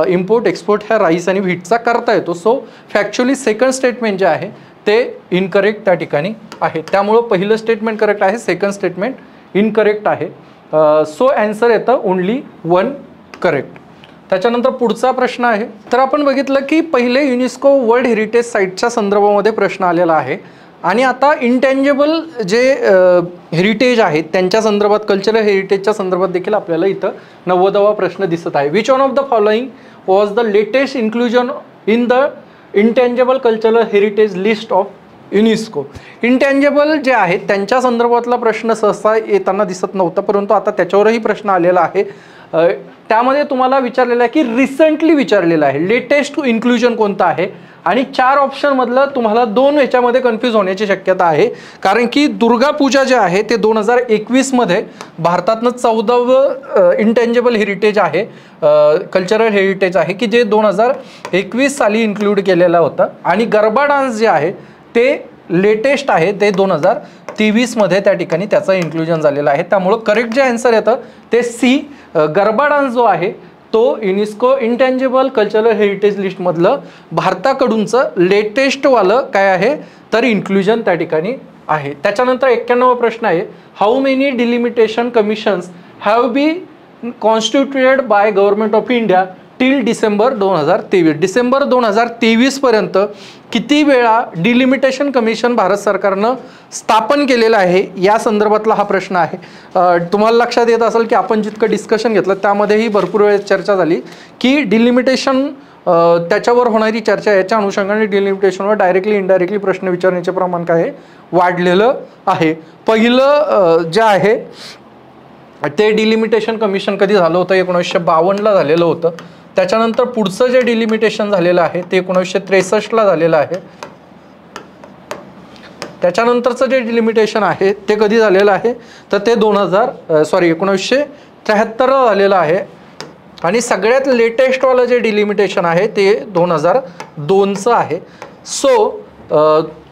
इम्पोर्ट एक्सपोर्ट ह्या राईस आणि व्हीटचा करता येतो. सो फॅक्च्युअली सेकंड स्टेटमेंट जे आहे ते इनकरेक्ट त्या ठिकाणी आहे. त्यामुळं पहिलं स्टेटमेंट करेक्ट आहे, सेकंड स्टेटमेंट इनकरेक्ट आहे. सो ॲन्सर येतं ओनली 1 करेक्ट. त्याच्यानंतर पुढचा प्रश्न आहे. तर आपण बघितलं की पहिले युनेस्को वर्ल्ड हेरिटेज साईटच्या संदर्भामध्ये प्रश्न आलेला आहे आणि आता इंटँजेबल जे हेरिटेज आहेत त्यांच्या संदर्भात, कल्चरल हेरिटेजच्या संदर्भात देखील आपल्याला इथं 90वा प्रश्न दिसत आहे. Which one of the following was the latest inclusion in the intangible cultural heritage list of UNESCO. Intangible जे आहेत त्यांच्या संदर्भातला प्रश्न सहसा येताना दिसत नव्हता, परंतु आता त्याच्यावरही प्रश्न आलेला आहे. त्यामध्ये तुम्हाला विचारलेलं आहे की रिसेंटली विचारलेलं आहे, लेटेस्ट इन्क्लुजन कोणतं आहे आणि 4 ऑप्शनमधलं तुम्हाला 2 याच्यामध्ये कन्फ्यूज होण्याची शक्यता आहे. कारण की दुर्गा पूजा जे आहे ते 2021मध्ये भारतातनं 14वं इंटँजेबल हेरिटेज आहे, कल्चरल हेरिटेज आहे की जे 2021 साली इन्क्लूड केलेलं होतं. आणि गरबा डान्स जे आहे ते लेटेस्ट आहे, ते 2023मध्ये त्या ठिकाणी त्याचं इन्क्लुजन झालेलं आहे. त्यामुळं करेक्ट जे आन्सर येतं ते सी, गरबा डान्स जो आहे तो युनेस्को इंटँजेबल कल्चरल हेरिटेज लिस्टमधलं भारताकडूनचं लेटेस्टवालं काय आहे तर इन्क्लुजन त्या ठिकाणी आहे. त्याच्यानंतर 91वा प्रश्न आहे, how many delimitation commissions have be constituted by government of India till December 2023. December 2023 पर्यंत किती वेळा डिलिमिटेशन कमिशन भारत सरकारनं स्थापन केलेलं आहे या संदर्भातला हा प्रश्न आहे. तुम्हाला लक्षात येत असेल की आपण जितकं डिस्कशन घेतलं त्यामध्येही भरपूर वेळेस चर्चा झाली की डिलिमिटेशन, त्याच्यावर होणारी चर्चा, याच्या अनुषंगाने डिलिमिटेशनवर डायरेक्टली इनडायरेक्टली प्रश्न विचारण्याचे प्रमाण काय आहे वाढलेलं आहे. पहिलं जे आहे ते डिलिमिटेशन कमिशन कधी झालं होतं, 1952ला झालेलं होतं. त्याच्यानंतर पुढचं जे डिलिमिटेशन झालेलं आहे ते 1963ला झालेलं आहे. त्याच्यानंतरचं जे डिलिमिटेशन आहे ते कधी झालेलं आहे तर ते 1973ला झालेलं आहे. आणि सगळ्यात लेटेस्टवालं जे डिलिमिटेशन आहे ते 2002चं आहे. सो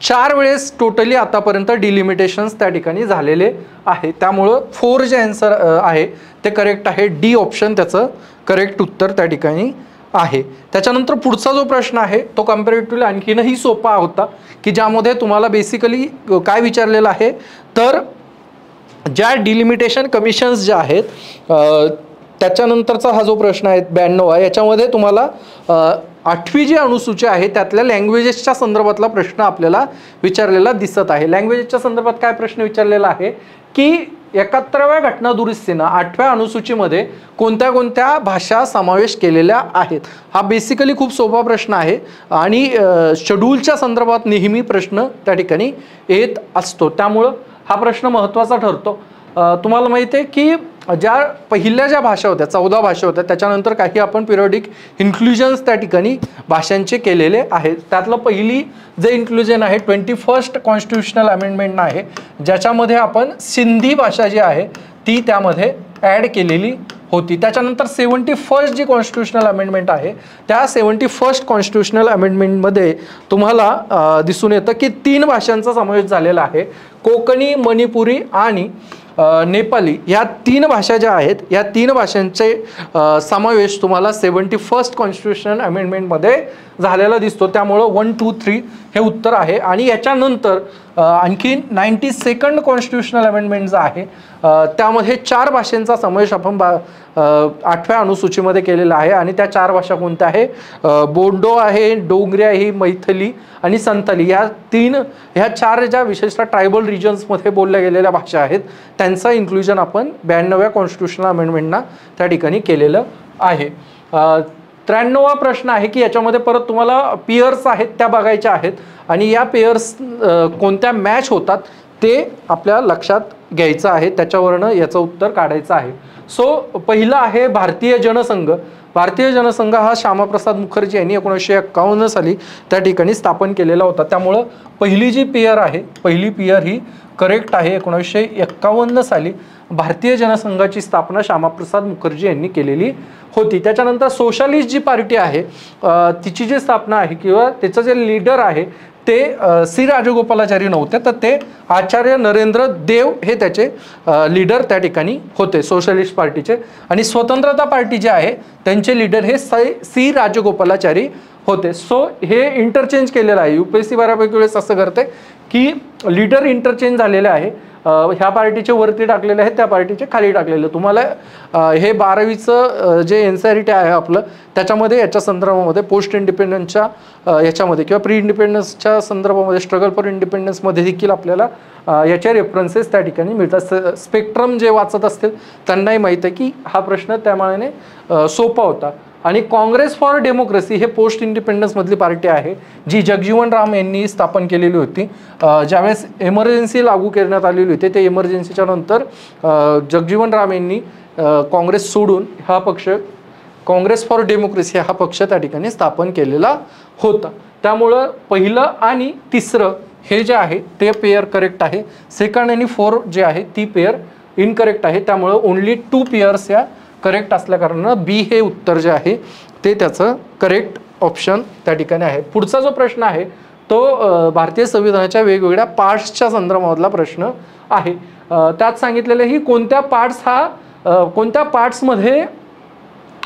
4 वेळेस टोटली आतापर्यंत डिलिमिटेशन्स त्या ठिकाणी झालेले आहे. त्यामुळं 4 जे आन्सर आहे ते करेक्ट आहे. डी ऑप्शन त्याचं करेक्ट उत्तर त्या ठिकाणी आहे. त्याच्यानंतर पुढचा जो प्रश्न आहे तो कम्पॅरेटिव्हली आणखीनही सोपा होता की ज्यामध्ये तुम्हाला बेसिकली काय विचारलेलं आहे तर ज्या डिलिमिटेशन कमिशन्स ज्या आहेत त्याच्यानंतरचा हा जो प्रश्न आहे 92 याच्यामध्ये तुम्हाला 8वी जी अनुसूची आहे त्यातल्या लँग्वेजेसच्या संदर्भातला प्रश्न आपल्याला विचारलेला दिसत आहे. लँग्वेजेसच्या संदर्भात काय प्रश्न विचारलेला आहे की 71व्या घटना दुरुस्तीनं 8व्या अनुसूचीमध्ये कोणत्या कोणत्या भाषा समावेश केलेल्या आहेत. हा बेसिकली खूप सोपा प्रश्न आहे आणि शेड्यूलच्या संदर्भात नेहमी प्रश्न त्या ठिकाणी येत असतो, त्यामुळं हा प्रश्न महत्त्वाचा ठरतो. तुम्हाला माहिती आहे की ज्या पहिल्या ज्या भाषा होत्या 14 भाषा होत्या त्याच्यानंतर काही आपण पिरियडिक इन्क्लुजन्स त्या ठिकाणी भाषांचे केलेले आहेत. त्यातलं पहिली जे इन्क्लुजन आहे 21st कॉन्स्टिट्युशनल अमेंडमेंट आहे, ज्याच्यामध्ये आपण सिंधी भाषा जी आहे ती त्यामध्ये ॲड केलेली होती. त्याच्यानंतर 71st जी कॉन्स्टिट्युशनल अमेंडमेंट आहे त्या 71st कॉन्स्टिट्युशनल अमेंडमेंटमध्ये तुम्हाला दिसून येतं की 3 भाषांचा समावेश झालेला आहे. कोकणी, मणिपुरी आणि नेपाली या 3 भाषा ज्या आहेत या 3 भाषांचे समावेश तुम्हाला 71st कॉन्स्टिट्युशनल अमेंडमेंटमध्ये झालेला दिसतो. त्यामुळं 1, 2, 3 हे उत्तर आहे. आणि याच्यानंतर आणखी 92nd कॉन्स्टिट्युशनल अमेंडमेंट जो आहे त्यामध्ये 4 भाषांचा समावेश आपण 8व्या अनुसूचीमध्ये केलेला आहे. आणि त्या 4 भाषा कोणत्या आहे, बोंडो आहे, डोंगरी आहे, मैथिली आणि संथाली. ह्या 4 ज्या विशेषतः ट्रायबल रिजन्समध्ये बोलल्या गेलेल्या भाषा आहेत त्यांचं इन्क्लुजन आपण 92व्या कॉन्स्टिट्युशनल अमेंडमेंटना त्या ठिकाणी केलेलं आहे. 93वा प्रश्न आहे की याच्यामध्ये परत तुम्हाला पेयर्स आहेत त्या बघायच्या आहेत आणि या पेयर्स कोणत्या मॅच होतात ते आपल्या लक्षात घ्यायचं आहे, त्याच्यावरनं याचं उत्तर काढायचं आहे. सो पहिलं आहे भारतीय जनसंघ. भारतीय जनसंघ हा श्यामाप्रसाद मुखर्जी यांनी 1951 साली त्या ठिकाणी स्थापन केलेला होता. त्यामुळं पहिली जी पेयर आहे, पहिली पेयर ही करेक्ट आहे. 1951 साली भारतीय जनसंघाची स्थापना श्यामाप्रसाद मुखर्जी यांनी केलेली होती. त्याच्यानंतर सोशलिस्ट जी पार्टी आहे तिची जी स्थापना आहे किंवा त्याचं जे लीडर आहे ते सी राजगोपालाचारी नव्हते, तर ते आचार्य नरेंद्र देव हे त्याचे लीडर त्या ठिकाणी होते सोशलिस्ट पार्टीचे. आणि स्वतंत्रता पार्टी जे आहे त्यांचे लीडर हे सी राजगोपालाचारी होते. सो हे इंटरचेंज केलेलं आहे. UPSC बऱ्यापैकी वेळेस असं करते की लीडर इंटरचेंज झालेले आहे, ह्या पार्टीचे वरती टाकलेले आहे, त्या पार्टीचे खाली टाकलेले. तुम्हाला हे 12वीचं जे NCERT आहे आपलं त्याच्यामध्ये याच्या संदर्भामध्ये पोस्ट इंडिपेंडन्सच्या याच्यामध्ये किंवा प्री इंडिपेंडन्सच्या संदर्भामध्ये स्ट्रगल फॉर इंडिपेंडन्समध्ये देखील आपल्याला याचे रेफरन्सेस त्या ठिकाणी मिळतात. स्पेक्ट्रम जे वाचत असतील त्यांनाही माहीत आहे की हा प्रश्न त्यामानाने सोपा होता. आणि काँग्रेस फॉर डेमोक्रेसी हे पोस्ट इंडिपेंडन्समधली पार्टी आहे जी जगजीवन राम यांनी स्थापन केलेली होती. ज्यावेळेस एमर्जन्सी लागू करण्यात आलेली होती ते एमर्जन्सीच्या नंतर जगजीवन राम यांनी काँग्रेस सोडून हा पक्ष काँग्रेस फॉर डेमोक्रेसी हा पक्ष त्या ठिकाणी स्थापन केलेला होता. त्यामुळं पहिलं आणि तिसरं हे जे आहे ते पेयर करेक्ट आहे. सेकंड आणि फोर्थ जे आहे ती पेयर इनकरेक्ट आहे. त्यामुळं ओन्ली 2 पेयर्स या करेक्ट असल्या कारणानं बी हे उत्तर जे आहे ते त्याचं करेक्ट ऑप्शन त्या ठिकाणी आहे. पुढचा जो प्रश्न आहे तो भारतीय संविधानाच्या वेगवेगळ्या पार्ट्सच्या संदर्भामधला प्रश्न आहे. त्यात सांगितलेलं ही कोणत्या पार्ट्समध्ये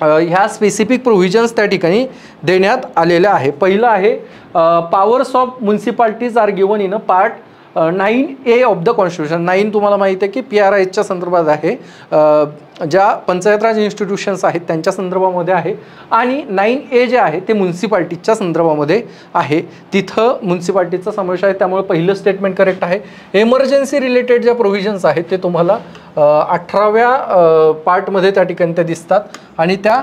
ह्या स्पेसिफिक प्रोव्हिजन्स त्या ठिकाणी देण्यात आलेल्या आहे. पहिलं आहे powers of municipalities are given in a part 9A of the constitution. 9 तुम्हाला माहिती आहे की PRIच्या संदर्भात आहे, ज्या पंचायत राज इन्स्टिट्यूशन्स आहेत त्यांच्या संदर्भामध्ये आहे. आणि 9A जे आहे ते म्युन्सिपाल्टीच्या संदर्भामध्ये आहे, तिथं म्युन्सिपाल्टीचा समावेश आहे. त्यामुळे पहिलं स्टेटमेंट करेक्ट आहे. एमर्जन्सी रिलेटेड ज्या प्रोव्हिजन्स आहेत ते तुम्हाला 18व्या पार्टमध्ये त्या ठिकाणी त्या दिसतात. आणि त्या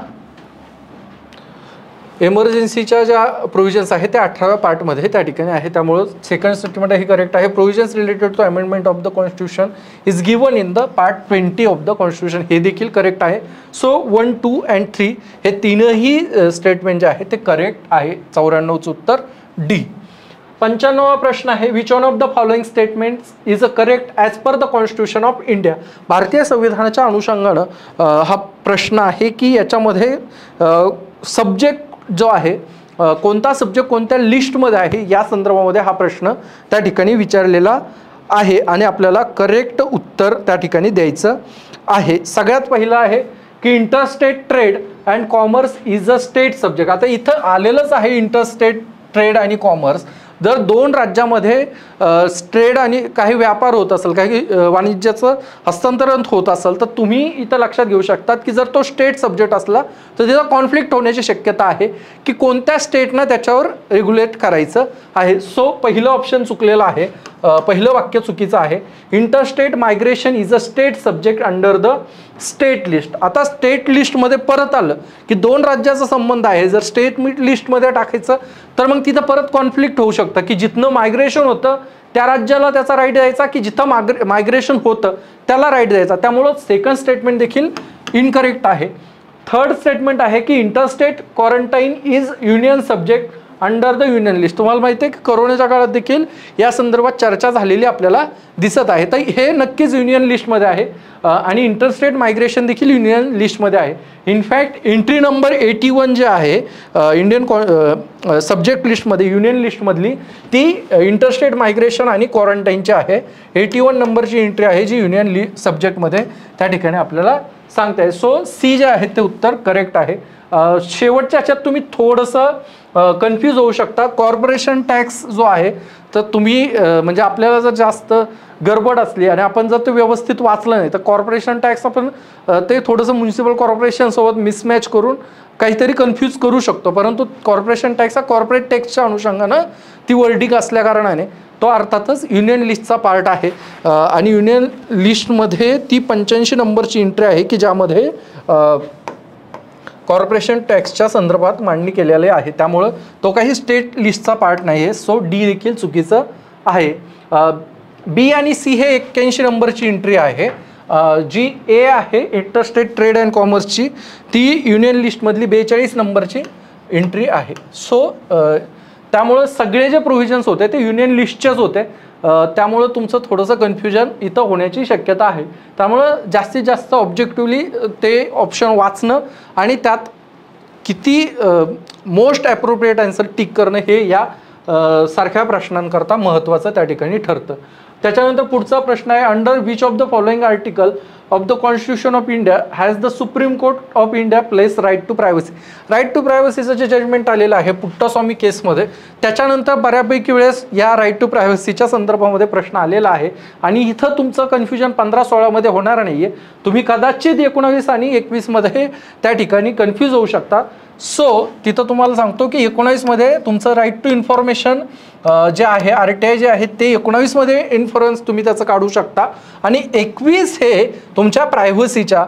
एमर्जन्सीच्या ज्या प्रोव्हिजन्स आहेत त्या 18व्या पार्टमध्ये त्या ठिकाणी आहे. त्यामुळं सेकंड स्टेटमेंट हे करेक्ट आहे. Provisions related to amendment of the constitution is given in the part 20 of the constitution हे देखील करेक्ट आहे. सो 1, 2 and 3 हे तीनही स्टेटमेंट जे आहे ते करेक्ट आहे. 94चं उत्तर डी. 95वा प्रश्न आहे which one of the following statements is a correct as per the constitution of India. भारतीय संविधानाच्या अनुषंगानं हा प्रश्न आहे की याच्यामध्ये सब्जेक्ट जो आहे कोणता सब्जेक्ट कोणत्या लिस्टमध्ये आहे या संदर्भामध्ये हा प्रश्न त्या ठिकाणी विचारलेला आहे आणि आपल्याला करेक्ट उत्तर त्या ठिकाणी द्यायचं आहे. सगळ्यात पहिलं आहे की interstate trade and commerce is a state subject. आता इथं आलेलंच आहे इंटरस्टेट ट्रेड आणि कॉमर्स. जर दोन राज्यामध्ये ट्रेड आणि काही व्यापार होत असेल, काही वाणिज्याचं हस्तांतरण होत असेल तर तुम्ही इथं लक्षात घेऊ शकतात की जर तो स्टेट सब्जेक्ट असला तर तिथं कॉन्फ्लिक्ट होण्याची शक्यता आहे की कोणत्या स्टेटनं त्याच्यावर रेग्युलेट करायचं आहे. सो पहिलं ऑप्शन चुकलेलं आहे, पहिलं वाक्य चुकीचं आहे. Interstate migration is a state subject under the state list. आता स्टेट लिस्टमध्ये परत आलं की दोन राज्याचा संबंध आहे. जर स्टेट लिस्टमध्ये टाकायचं तर मग तिथं परत कॉन्फ्लिक्ट होऊ शकतं की जिथनं मायग्रेशन होतं त्या राज्याला त्याचा राईट द्यायचा की जिथं मायग्रेशन होतं त्याला राईट द्यायचा. त्यामुळं सेकंड स्टेटमेंट देखील इनकरेक्ट आहे. थर्ड स्टेटमेंट आहे की interstate quarantine is union subject under the union list. तुम्हाला माहिती आहे की कोरोनाच्या काळात देखील या संदर्भात चर्चा झालेली आपल्याला दिसत आहे. तर हे नक्कीच युनियन लिस्टमध्ये आहे आणि इंटरस्टेट मायग्रेशन देखील युनियन लिस्टमध्ये आहे. इनफॅक्ट एंट्री नंबर 81 जे आहे इंडियन सब्जेक्ट लिस्टमध्ये युनियन लिस्टमधली ती इंटरस्टेट मायग्रेशन आणि क्वारंटाईनची आहे. 81 नंबरची एंट्री आहे जी युनियन सब्जेक्टमध्ये त्या ठिकाणी आपल्याला सांगताय. सो सी जे आहे ते उत्तर करेक्ट आहे. शेवटच्या ह्याच्यात तुम्ही थोडंसं कन्फ्यूज होऊ शकता. कॉर्पोरेशन टॅक्स जो आहे तर तुम्ही म्हणजे आपल्याला जर जास्त गडबड असली आणि आपण जर ते व्यवस्थित वाचलं नाही तर कॉर्पोरेशन टॅक्स आपण ते थोडंसं म्युन्सिपल कॉर्पोरेशनसोबत मिसमॅच करून काहीतरी कन्फ्यूज करू शकतो. परंतु कॉर्पोरेशन टॅक्स हा कॉर्पोरेट टॅक्सच्या अनुषंगानं ती वर्डिंग असल्या कारणाने तो अर्थातच युनियन लिस्टचा पार्ट आहे आणि युनियन लिस्टमध्ये ती 85 नंबरची एंट्री आहे की ज्यामध्ये कॉर्पोरेशन टॅक्सच्या संदर्भात मांडणी केलेली आहे. त्यामुळं तो काही स्टेट लिस्टचा पार्ट नाही आहे. सो डी देखील चुकीचं आहे. बी आणि सी हे 81 नंबरची एंट्री आहे. जी ए आहे इंटरस्टेट ट्रेड अँड कॉमर्सची, ती युनियन लिस्टमधली 42 नंबरची एंट्री आहे. सो त्यामुळं सगळे जे प्रोव्हिजन्स होते ते युनियन लिस्टचेच होते. त्यामुळं तुमचं थोडंसं कन्फ्युजन इथं होण्याची शक्यता आहे. त्यामुळं जास्तीत जास्त ऑब्जेक्टिव्हली ते ऑप्शन वाचणं आणि त्यात किती मोस्ट ॲप्रोप्रिएट आन्सर टिक करणं हे या सारख्या प्रश्नांकरता महत्त्वाचं त्या ठिकाणी ठरतं. त्याच्यानंतर पुढचा प्रश्न आहे, under which of the following article of the constitution of India has the supreme court of India place right to privacy. Right to प्रायव्हसीचं जे जजमेंट आलेलं आहे पुट्टास्वामी केसमध्ये, त्याच्यानंतर बऱ्यापैकी वेळेस या राईट टू प्रायव्हसीच्या संदर्भामध्ये प्रश्न आलेला आहे आणि इथं तुमचं कन्फ्युजन 15-16 मध्ये होणार नाही आहे. तुम्ही कदाचित 19 आणि 21 मध्ये त्या ठिकाणी कन्फ्यूज होऊ शकता. सो तिथं तुम्हाला सांगतो की 19 मध्ये तुमचं राईट टू इन्फॉर्मेशन जे आहे RTI जे आहे ते 19 मध्ये इन्फरन्स तुम्ही त्याचं काढू शकता आणि 21 हे तुमच्या प्रायव्हसीच्या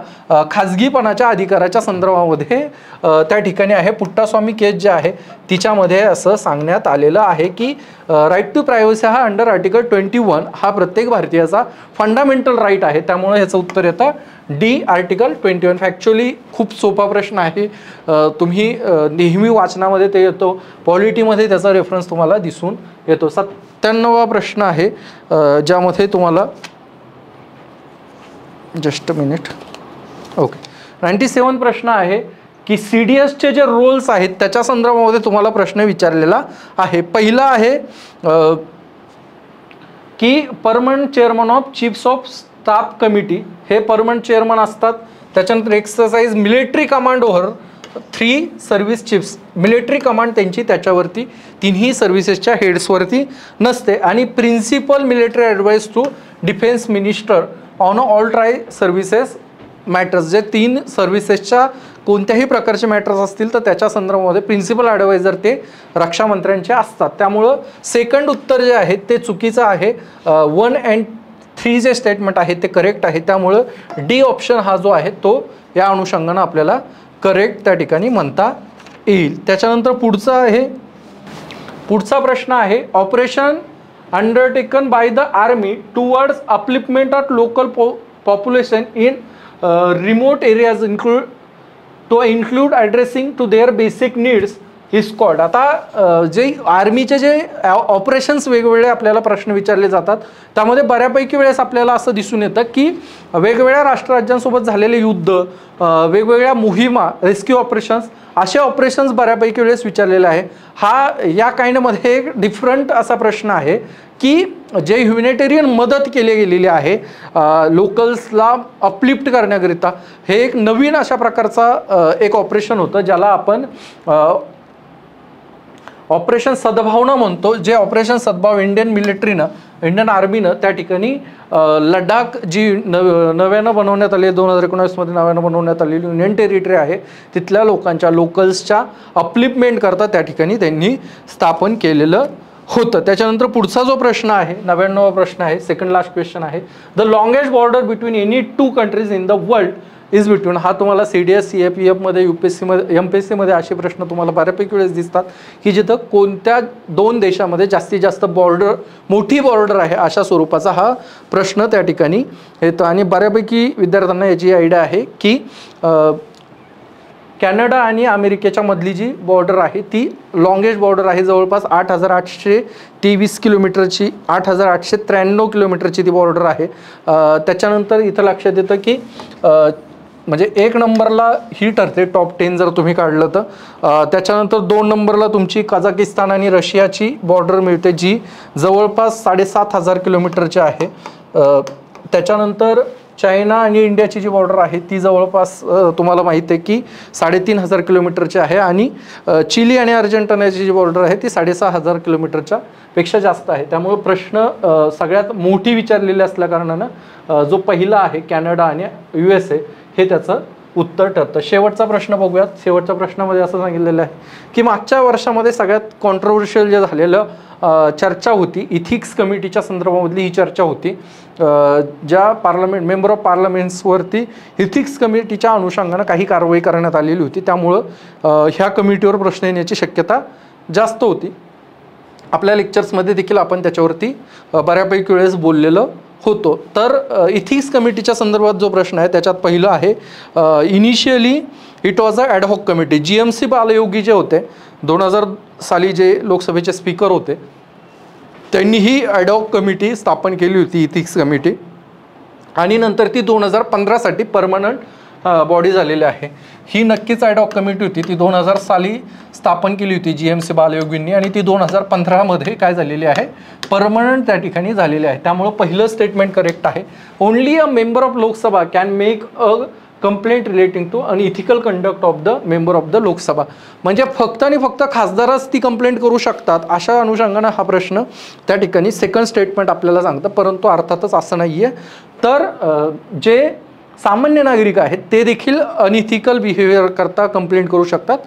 खाजगीपणाच्या अधिकाराच्या संदर्भामध्ये त्या ठिकाणी आहे. पुट्टास्वामी केस जे आहे तिच्यामध्ये असं सांगण्यात आलेलं आहे की राईट टू प्रायव्हसी हा अंडर आर्टिकल 21 हा प्रत्येक भारतीयाचा फंडामेंटल राईट आहे. त्यामुळे ह्याचं उत्तर येतं डी, आर्टिकल 21. फॅक्च्युअली खूप सोपा प्रश्न आहे. तुम्ही नेहमी वाचनामध्ये ते येतो, पॉलिटीमध्ये त्याचा रेफरन्स तुम्हाला दिसून येतो. 97वा प्रश्न आहे ज्यामध्ये तुम्हाला जस्ट मिनिट ओके 97 प्रश्न आहे की CDSचे जे रोल्स आहेत त्याच्या संदर्भामध्ये तुम्हाला प्रश्न विचारलेला आहे. पहिला आहे की permanent chairman of chiefs of staff committee हे परमनंट चेअरमन असतात. त्याच्यानंतर exercise military command over 3 service chiefs, military command त्यांची त्याच्यावरती तिन्ही सर्व्हिसेसच्या हेड्सवरती नसते आणि principal military advice to defence minister on all tri services matters, जे 3 सर्व्हिसेसच्या कोणत्याही प्रकारचे मॅटर्स असतील तर त्याच्या संदर्भामध्ये प्रिन्सिपल ॲडवायझर ते रक्षामंत्र्यांचे असतात. त्यामुळं सेकंड उत्तर जे आहे ते चुकीचं आहे. 1 and 3 जे स्टेटमेंट आहे ते करेक्ट आहे. त्यामुळं डी ऑप्शन हा जो आहे तो या अनुषंगानं आपल्याला करेक्ट त्या ठिकाणी म्हणता येईल. त्याच्यानंतर पुढचा प्रश्न आहे, operation undertaken by the army towards upliftment of local population in remote areas include addressing to their basic needs is called. आता जे आर्मीचे जे ऑपरेशन्स वेगवेगळे आपल्याला प्रश्न विचारले जातात त्यामध्ये बऱ्यापैकी वेळेस आपल्याला असं दिसून येतं की वेगवेगळ्या राष्ट्रराज्यांसोबत झालेले युद्ध, वेगवेगळ्या मोहिमा, रेस्क्यू ऑपरेशन्स, असे ऑपरेशन्स बऱ्यापैकी वेळेस विचारलेले आहे. हा या काइंडमध्ये एक डिफरंट असा प्रश्न आहे की जे ह्युमॅनिटेरियन मदत केली गेलेली आहे लोकल्सला अपलिफ्ट करण्याकरिता, हे एक नवीन अशा प्रकारचा एक ऑपरेशन होतं ज्याला आपण ऑपरेशन सद्भावना म्हणतो. जे ऑपरेशन सद्भाव इंडियन आर्मीनं त्या ठिकाणी लडाख जी नव्यानं बनवण्यात आली 2019मध्ये नव्यानं बनवण्यात आलेली युनियन टेरिटरी आहे तिथल्या लोकांच्या लोकल्सच्या अपलिफ्टमेंट करता त्या ठिकाणी त्यांनी स्थापन केलेलं होतं. त्याच्यानंतर पुढचा जो प्रश्न आहे 99वा प्रश्न आहे, सेकंड लास्ट क्वेश्चन आहे, the longest border between any 2 countries in the world is between. हा तुम्हाला CDS CAPF मध्ये UPSC मध्ये MPSC मध्ये असे प्रश्न तुम्हाला बऱ्यापैकी वेळेस दिसतात की जिथं कोणत्या 2 देशामध्ये जास्तीत जास्त बॉर्डर, मोठी बॉर्डर आहे अशा स्वरूपाचा हा प्रश्न त्या ठिकाणी येतो. आणि बऱ्यापैकी विद्यार्थ्यांना याची आयडिया आहे की कॅनडा आणि अमेरिकेच्या मधली जी बॉर्डर आहे ती लॉंगेस्ट बॉर्डर आहे, जवळपास 8,823 किलोमीटरची, 8,893 किलोमीटरची ती बॉर्डर आहे. त्याच्यानंतर इथं लक्षात येतं की म्हणजे 1 नंबरला ही ठरते टॉप 10 जर तुम्ही काढलं तर. त्याच्यानंतर 2 नंबरला तुमची कझाकिस्तान आणि रशियाची बॉर्डर मिळते जी जवळपास 7,500 किलोमीटरची आहे. त्याच्यानंतर चायना आणि इंडियाची जी बॉर्डर आहे ती जवळपास तुम्हाला माहिती आहे की 3,500 किलोमीटरची आहे आणि चिली आणि अर्जेंटिनाची जी बॉर्डर आहे ती 6,500 किलोमीटरच्या पेक्षा जास्त आहे. त्यामुळे प्रश्न सगळ्यात मोठी विचारलेली असल्याकारणानं जो पहिला आहे कॅनडा आणि USA हे त्याचं उत्तर ठरतं. शेवटचा प्रश्न बघूयात. शेवटच्या प्रश्नामध्ये असं सांगितलेलं आहे की मागच्या वर्षामध्ये सगळ्यात कॉन्ट्रोवर्शियल जे झालेलं चर्चा होती, इथिक्स कमिटीच्या संदर्भामधली ही चर्चा होती ज्या मेंबर ऑफ पार्लमेंट्सवरती इथिक्स कमिटीच्या अनुषंगानं काही कारवाई करण्यात आलेली होती. त्यामुळं ह्या कमिटीवर प्रश्न येण्याची शक्यता जास्त होती. आपल्या लेक्चर्समध्ये देखील आपण त्याच्यावरती बऱ्यापैकी वेळेस बोललेलं होतो. तर इथिक्स कमिटीच्या संदर्भात जो प्रश्न आहे त्याच्यात पहिलं आहे, initially it was a ad hoc committee. GMC Balayogi जे होते 2000 साली जे लोकसभेचे स्पीकर होते त्यांनी ही ॲडहॉक कमिटी स्थापन केली होती, इथिक्स कमिटी, आणि नंतर ती 2015 साठी परमनंट बॉडी झालेली आहे. ही नक्कीच ॲडहॉक कमिटी होती, ती 2000 साली स्थापन केली होती GMC बालयोगींनी, आणि ती 2015 मध्ये काय झालेली आहे, परमनंट त्या ठिकाणी झालेली आहे. त्यामुळं पहिलं स्टेटमेंट करेक्ट आहे. Only a member of Lok Sabha can make a complaint relating to unethical conduct of the member of the Lok Sabha. म्हणजे फक्त आणि फक्त खासदारच ती कंप्लेंट करू शकतात, अशा अनुषंगानं हा प्रश्न त्या ठिकाणी सेकंड स्टेटमेंट आपल्याला सांगतं. परंतु अर्थातच असं नाही आहे. तर जे सामान्य नागरिक आहेत ते देखील अनइथिकल बिहेवियर करता कंप्लेंट करू शकतात.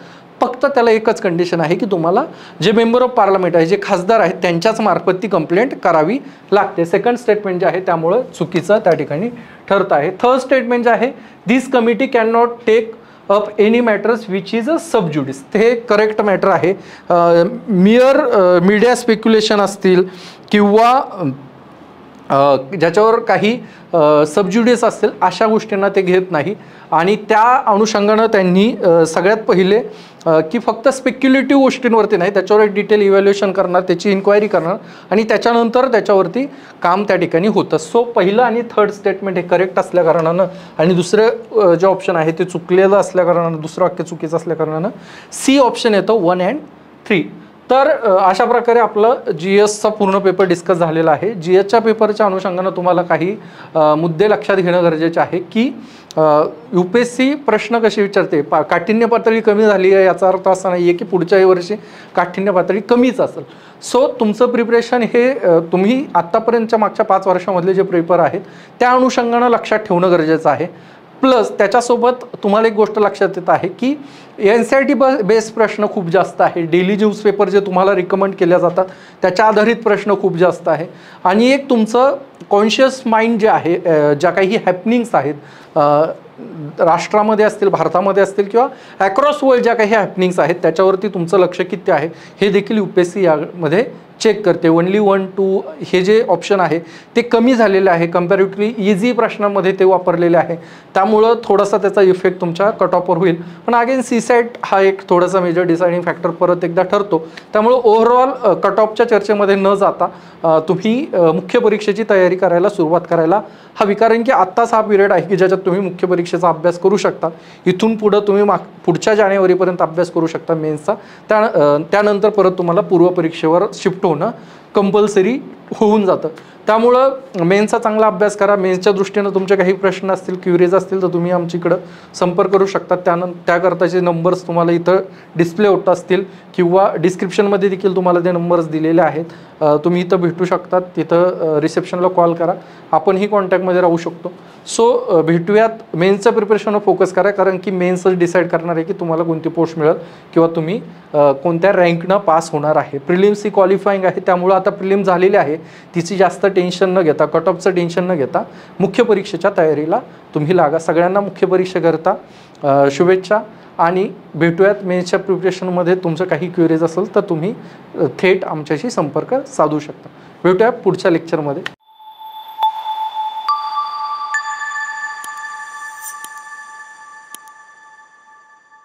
फक्त त्याला एकच कंडिशन आहे की तुम्हाला जे मेंबर ऑफ पार्लमेंट आहे, जे खासदार आहेत, त्यांच्याच मार्फत ती कंप्लेंट करावी लागते. सेकंड स्टेटमेंट जे आहे त्यामुळं चुकीचं त्या ठिकाणी ठरत आहे. थर्ड स्टेटमेंट जे आहे, this committee can not take up any matters which is a sub judice. हे करेक्ट मॅटर आहे. मियर मीडिया स्पेक्युलेशन असतील किंवा ज्याच्यावर काही सबज्युडिस असतील अशा गोष्टींना ते घेत नाही. आणि त्या अनुषंगानं त्यांनी सगळ्यात पहिले की फक्त स्पेक्युलेटिव्ह गोष्टींवरती नाही, त्याच्यावर एक डिटेल इव्हॅल्युएशन करणार, त्याची इन्क्वायरी करणार, आणि त्याच्यानंतर त्याच्यावरती काम त्या ठिकाणी होतं. सो पहिलं आणि थर्ड स्टेटमेंट हे करेक्ट असल्या कारणानं, आणि दुसरं जे ऑप्शन आहे ते चुकलेलं असल्या कारणानं, दुसरं वाक्य चुकीचं असल्या कारणानं सी ऑप्शन येतं 1 and 3. तर अशा प्रकारे आपलं GSचा पूर्ण पेपर डिस्कस झालेला आहे. GSच्या पेपरच्या अनुषंगानं तुम्हाला काही मुद्दे लक्षात घेणं गरजेचे आहे की UPSC प्रश्न कसे विचारते. काठिण्य पातळी कमी झाली आहे याचा अर्थ असा नाही आहे की पुढच्याही वर्षी काठिण्य पातळी कमीच असेल. सो तुमचं प्रिपरेशन हे तुम्ही आत्तापर्यंतच्या मागच्या 5 वर्षामधले जे पेपर आहेत त्या अनुषंगानं लक्षात ठेवणं गरजेचं आहे. प्लस त्याच्यासोबत तुम्हाला एक गोष्ट लक्षात येत आहे की NCERT बेस्ड प्रश्न खूप जास्त आहे. डेली न्यूजपेपर जे तुम्हाला रिकमेंड केल्या जातात त्याच्या आधारित प्रश्न खूप जास्त आहे. आणि एक तुमचं कॉन्शियस माइंड जे आहे, ज्या काही हॅपनिंग्स आहेत राष्ट्रामध्ये असतील, भारतामध्ये असतील, किंवा ॲक्रॉस वर्ल्ड ज्या काही हॅपनिंग्स आहेत त्याच्यावरती तुमचं लक्ष किती आहे हे देखील UPSC यामध्ये चेक करते. ओनली 1, 2 हे जे ऑप्शन आहे ते कमी झालेले आहे, कम्पॅरेटिव्हली इझी प्रश्नांमध्ये ते वापरलेले आहे. त्यामुळं थोडासा त्याचा इफेक्ट तुमच्या कट ऑफवर होईल. पण अगेन CSAT हा एक थोडासा मेजर डिसाइडिंग फॅक्टर परत एकदा ठरतो. त्यामुळं ओव्हरऑल कट ऑफच्या चर्चेमध्ये न जाता तुम्ही मुख्य परीक्षेची तयारी करायला सुरुवात करायला हवी. कारण की आत्ताच हा पिरियड आहे की ज्याच्यात तुम्ही मुख्य परीक्षेचा अभ्यास करू शकता. इथून पुढं तुम्ही पुढच्या जानेवारीपर्यंत अभ्यास करू शकता मेन्सचा. त्यानंतर परत तुम्हाला पूर्वपरीक्षेवर शिफ्ट होणं कंपल्सरी होऊन जातं. त्यामुळं मेन्सचा चांगला अभ्यास करा. मेन्सच्या दृष्टीनं तुमचे काही प्रश्न असतील, क्युरीज असतील तर तुम्ही आमच्याकडं संपर्क करू शकता. त्याकरताचे नंबर्स तुम्हाला इथं डिस्प्ले होत असतील किंवा डिस्क्रिप्शनमध्ये देखील तुम्हाला ते नंबर्स दिलेले आहेत. तुम्ही इथं भेटू शकतात. तिथं रिसेप्शनला कॉल करा, आपणही कॉन्टॅक्टमध्ये राहू शकतो. सो भेटूयात. मेन्सचं प्रिपरेशनवर फोकस करा, कारण की मेन्सच डिसाईड करणार आहे की तुम्हाला कोणती पोस्ट मिळेल किंवा तुम्ही कोणत्या रँकनं पास होणार आहे. प्रिलिम्स ही क्वालिफाईंग आहे, त्यामुळं आता प्रिलिम झालेली आहे, तिची जास्त टेन्शन न घेता, कट ऑफचं टेन्शन न घेता मुख्य परीक्षेच्या तयारीला तुम्ही लागा. सगळ्यांना मुख्य परीक्षेकरता शुभेच्छा, आणि भेटूयात. मेन्सच्या प्रिपरेशनमध्ये तुमचं काही क्वेरीज असेल तर तुम्ही थेट आमच्याशी संपर्क साधू शकता. भेटूया पुढच्या लेक्चरमध्ये.